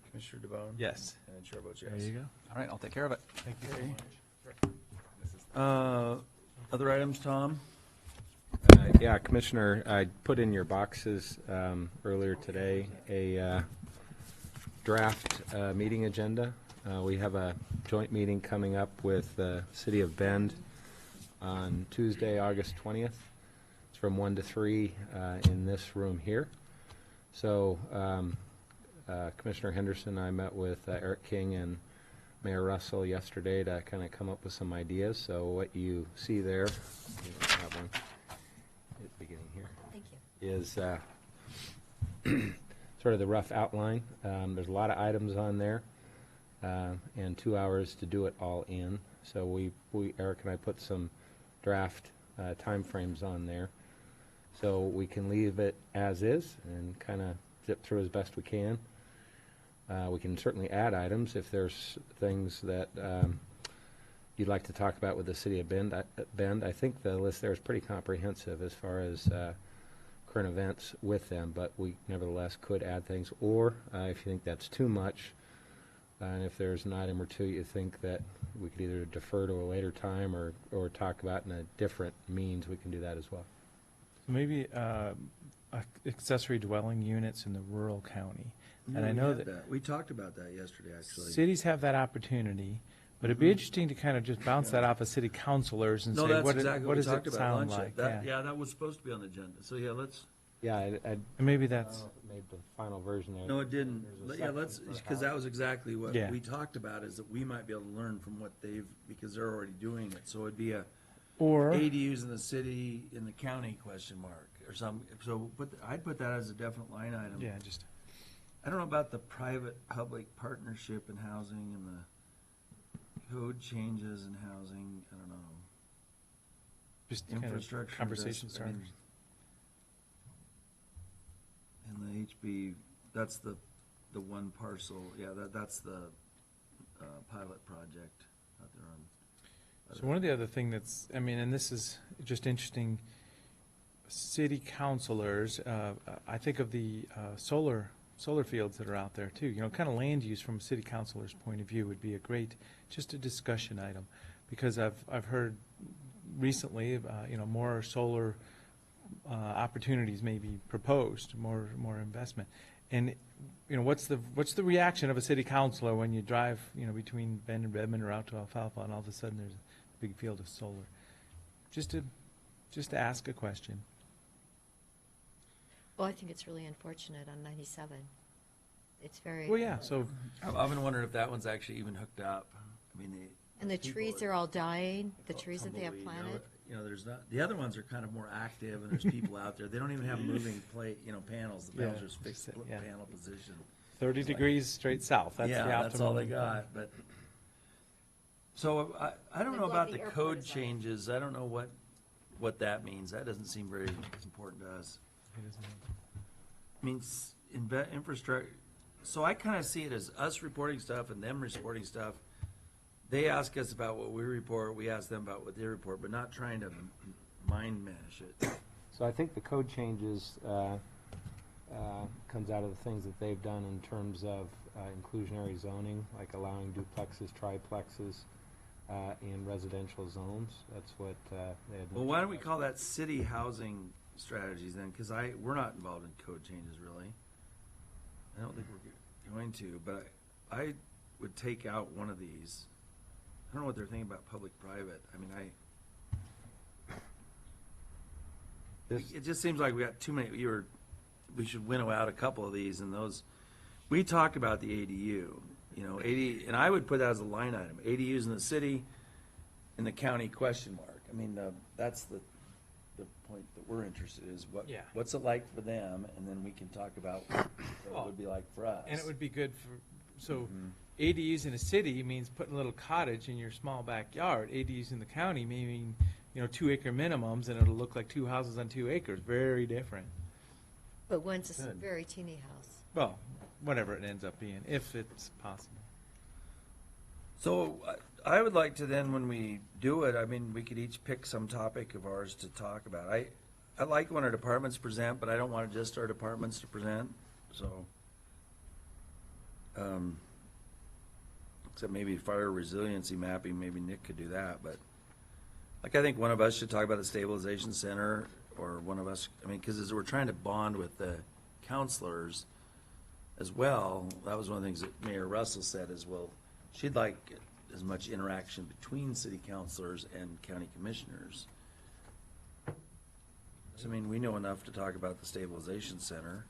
Commissioner DeBonne? Yes. And the chair votes yes. There you go. All right, I'll take care of it. Thank you. Okay. Other items, Tom? Yeah, Commissioner, I put in your boxes earlier today a draft meeting agenda. We have a joint meeting coming up with the City of Bend on Tuesday, August 20th. It's from 1 to 3 in this room here. So Commissioner Henderson and I met with Eric King and Mayor Russell yesterday to kind of come up with some ideas. So what you see there, you have one at the beginning here, Thank you. is sort of the rough outline. There's a lot of items on there, and 2 hours to do it all in. So we Eric and I put some draft timeframes on there, so we can leave it as is and kind of zip through as best we can. We can certainly add items if there's things that you'd like to talk about with the City of Bend. I think the list there is pretty comprehensive as far as current events with them, but we nevertheless could add things. Or if you think that's too much, and if there's an item or two you think that we could either defer to a later time or talk about in a different means, we can do that as well. Maybe accessory dwelling units in the rural county. And I we know had that We talked about that yesterday, actually. cities have that opportunity, but it'd be interesting to kind of just bounce that off of city councilors and No, say, that's what exactly what what we does talked it about sound lunch. like? That- Yeah. Yeah, that was supposed to be on the agenda. So, yeah, let's, Yeah, And maybe that's, made the final version there. no, it didn't. There's a Yeah, section let's, for because how- that was exactly what Yeah. we talked about, is that we might be able to learn from what they've, because they're already doing it. So it'd be a or, ADUs in the city, in the county, question mark, or some, so I'd put that as a definite line item. yeah, just, I don't know about the private-public partnership in housing and the code changes in housing, I don't know. just kind of Infrastructure. conversation that's- I mean, starters. And the HB, that's the one parcel, yeah, that's the pilot project out there on. So one of the other thing that's, I mean, and this is just interesting, city councilors, I think of the solar fields that are out there too. Kind of land use from a city councilor's point of view would be a great, just a discussion item. because I've heard recently, more solar opportunities may be proposed, more investment. And, what's the reaction of a city councilor when you drive, between Bend and Redmond or out to Alfalfa, and all of a sudden there's a big field of solar? Just to ask a question. Well, I think it's really unfortunate on 97. It's very. Well, yeah, so, I've often wondered if that one's actually even hooked up. I mean, And the people trees are- are all dying, the trees that they have tumbleweed, planted. there's not, the other ones are kind of more active, and there's people out there. They don't even have moving panels. The panels Yeah, are just fixed yeah. panel position. 30 It's like- degrees straight south, that's the optimum. Yeah, that's all they got, but, so I don't They know block about the the airport code as well. changes. I don't know what that means. That doesn't seem very important to us. I mean, infrastructure, so I kind of see it as us reporting stuff and them reporting stuff. They ask us about what we report, we ask them about what they report, but not trying to mind mash it. So I think the code changes comes out of the things that they've done in terms of inclusionary zoning, like allowing duplexes, triplexes in residential zones. That's what they had. Well, why don't we call that city housing strategies then? Because we're not involved in code changes, really. I don't think we're going to, but I would take out one of these. I don't know what they're thinking about public-private. I mean, it just seems like we got too many, we should winnow out a couple of these, and those, we talked about the ADU, and I would put that as a line item, ADUs in the city, in the county, question mark. I mean, that's the point that we're interested in, is Yeah. what's it like for them, and then we can talk about what it would be like for us. And it would be good so ADUs in a city means putting a little cottage in your small backyard. ADUs in the county may mean, 2-acre minimums, and it'll look like 2 houses on 2 acres, very different. But one's a Good. very teeny house. Well, whatever it ends up being, if it's possible. So I would like to then, when we do it, I mean, we could each pick some topic of ours to talk about. I like when our departments present, but I don't want just our departments to present, so. Except maybe fire resiliency mapping, maybe Nick could do that, but, I think one of us should talk about the stabilization center, or one of us, because as we're trying to bond with the counselors as well, that was one of the things that Mayor Russell said as well. She'd like as much interaction between city councilors and county commissioners. So, we know enough to talk about the stabilization center.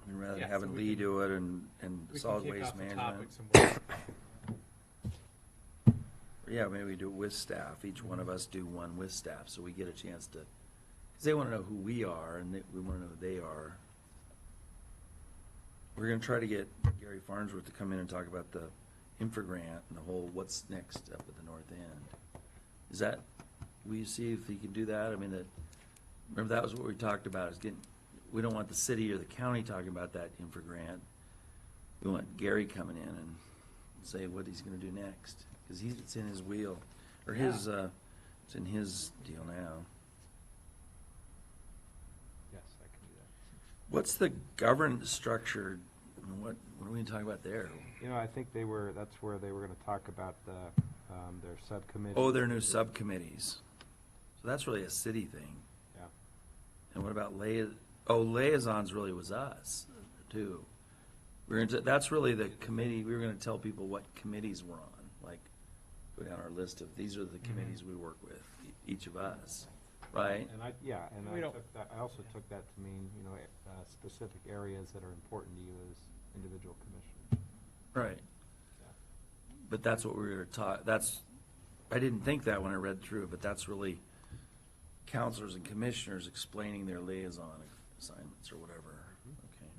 Rather than Yeah, so having we Lee can- do it and We solid can kick waste off the management. topics and Yeah, maybe we do it with staff. Each one of us do one with staff, so we get a chance to, because they want to know who we are, and we want to know who they are. We're going to try to get Gary Farnsworth to come in and talk about the infra grant and the whole what's next up at the north end. Will you see if he can do that? Remember that was what we talked about, is we don't want the city or the county talking about that infra grant. We want Gary coming in and say what he's going to do next, because it's in his wheel, or it's in his deal now. Yes, I can do that. What's the governance structure? What are we talking about there? I think that's where they were going to talk about their subcommittee. Oh, their new subcommittees. So that's really a city thing. Yeah. And what about liaisons really was us, too. That's really the committee, we were gonna tell people what committees we're on, like, go down our list of, these are the committees we work with, each of us, right? And We don't- I also took that to mean, specific areas that are important to you as individual commissioners. Right. Yeah. But that's what we were gonna talk, I didn't think that when I read through it, but that's really counselors and commissioners explaining their liaison assignments or whatever. Okay.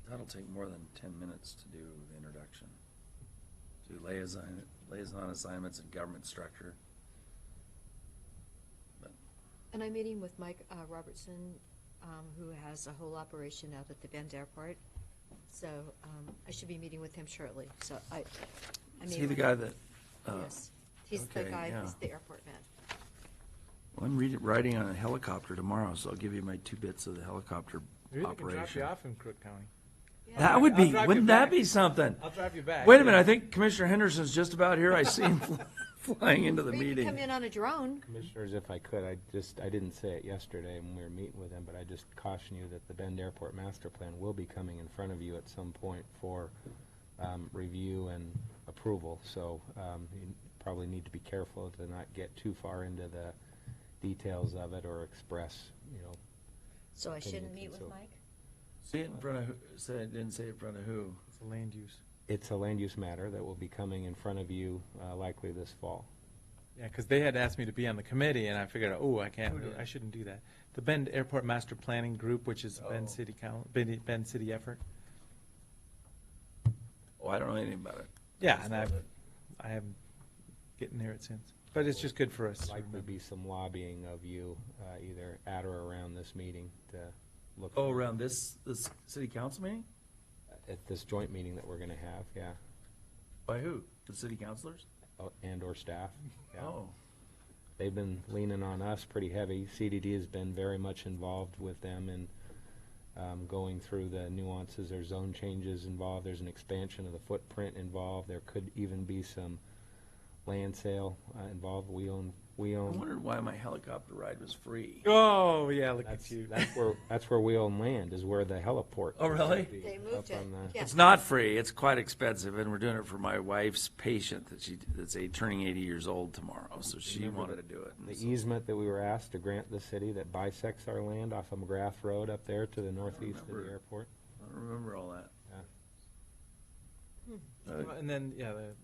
That'll take more than 10 minutes to do the introduction. Do liaison assignments and government structure. And I'm meeting with Mike Robertson, who has a whole operation out at the Bend Airport. So I should be meeting with him shortly. So I Is mean, he the guy that? yes, he's the okay, guy yeah. who's the airport man. Well, I'm riding on a helicopter tomorrow, so I'll give you my 2 bits of the helicopter Maybe they can drop you operation. off in Crook County. That would be, I'll drive you wouldn't that back. be something? I'll drive you back. Wait a minute, I think Commissioner Henderson's just about here. I see him flying into the Or you can come meeting. in on a drone. Commissioners, if I could, I didn't say it yesterday when we were meeting with him, but I just caution you that the Bend Airport Master Plan will be coming in front of you at some point for review and approval. So you probably need to be careful to not get too far into the details of it or express, So I shouldn't meet opinions, with so- Mike? See it in front of, didn't say in front of who? It's a land use. It's a land use matter that will be coming in front of you likely this fall. Yeah, because they had asked me to be on the committee, and I figured, I can't, I shouldn't do that. The Bend Airport Master Planning Group, which is Bend City Bend City effort. Oh, I don't know anything about it. Yeah, and I haven't getting near it since. But it's just good for us. to Likely remember. be some lobbying of you either at or around this meeting to look. Oh, around this city council meeting? At this joint meeting that we're gonna have, yeah, By who? The city councilors? and/or staff. Yeah. Oh. They've been leaning on us pretty heavy. CDD has been very much involved with them in going through the nuances. There's zone changes involved. There's an expansion of the footprint involved. There could even be some land sale involved. We I own. wondered why my helicopter ride was free. Oh, yeah, look That's, at you. that's where we own land, is where the heliport. Oh, really? is gonna be, They up moved it. on the- Yeah. It's not free. It's quite expensive, and we're doing it for my wife's patient that's turning 80 years old tomorrow. So she wanted to do it. And The so- easement that we were asked to grant the city that bisects our land off of McGrath Road up there to the northeast of the remember. airport. I don't remember all that. And then, yeah, the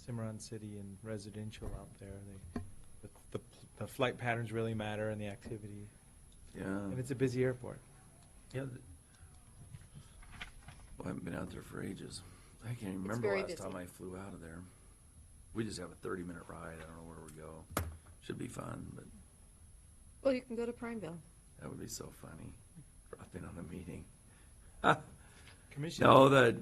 Cimarron City and residential out there, the flight patterns really matter and the activity. Yeah. And it's a busy airport. Yeah. I haven't been out there for ages. I can't even It's remember the very last time busy. I flew out of there. We just have a 30-minute ride. I don't know where we go. Should be fun, but Well, you can go to Prineville. that would be so funny. Drop in on a meeting. Commission. No,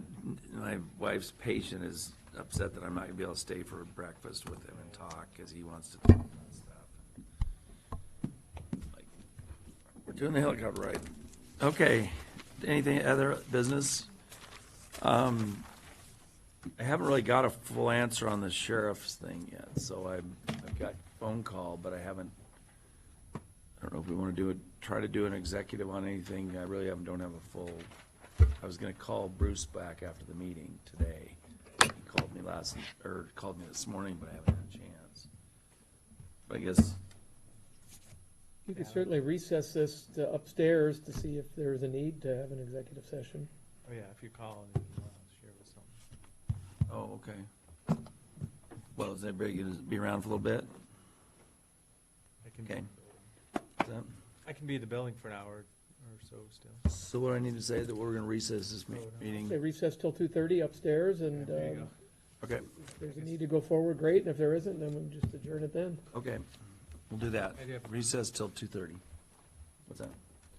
my wife's patient is upset that I'm not gonna be able to stay for breakfast with him and talk, because he wants to talk about stuff. Like, we're doing the helicopter ride. Okay, anything, other business? I haven't really got a full answer on the sheriff's thing yet, so I've got phone call, but I don't know if we want to try to do an executive on anything. I really don't have a full, I was gonna call Bruce back after the meeting today. He called me called me this morning, but I haven't had a chance. But I guess, You could certainly recess this to upstairs to see if there's a need to have an executive session. Oh, yeah, if you call and you want to share with someone. oh, okay. Well, is everybody gonna be around for a little bit? Okay. Is that- I can be in the building for an hour or so still. So what do I need to say, that we're gonna recess this meeting? Say recess till 2:30 upstairs, and There you go. Okay, if there's a need to go forward, great, and if there isn't, then we'll just adjourn it then. okay. We'll do that. I do have- Recess till 2:30. What's that?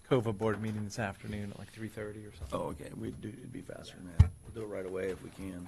COVA board meeting this afternoon at like 3:30 or something. Oh, okay, it'd be faster than that. We'll do it right away if we can.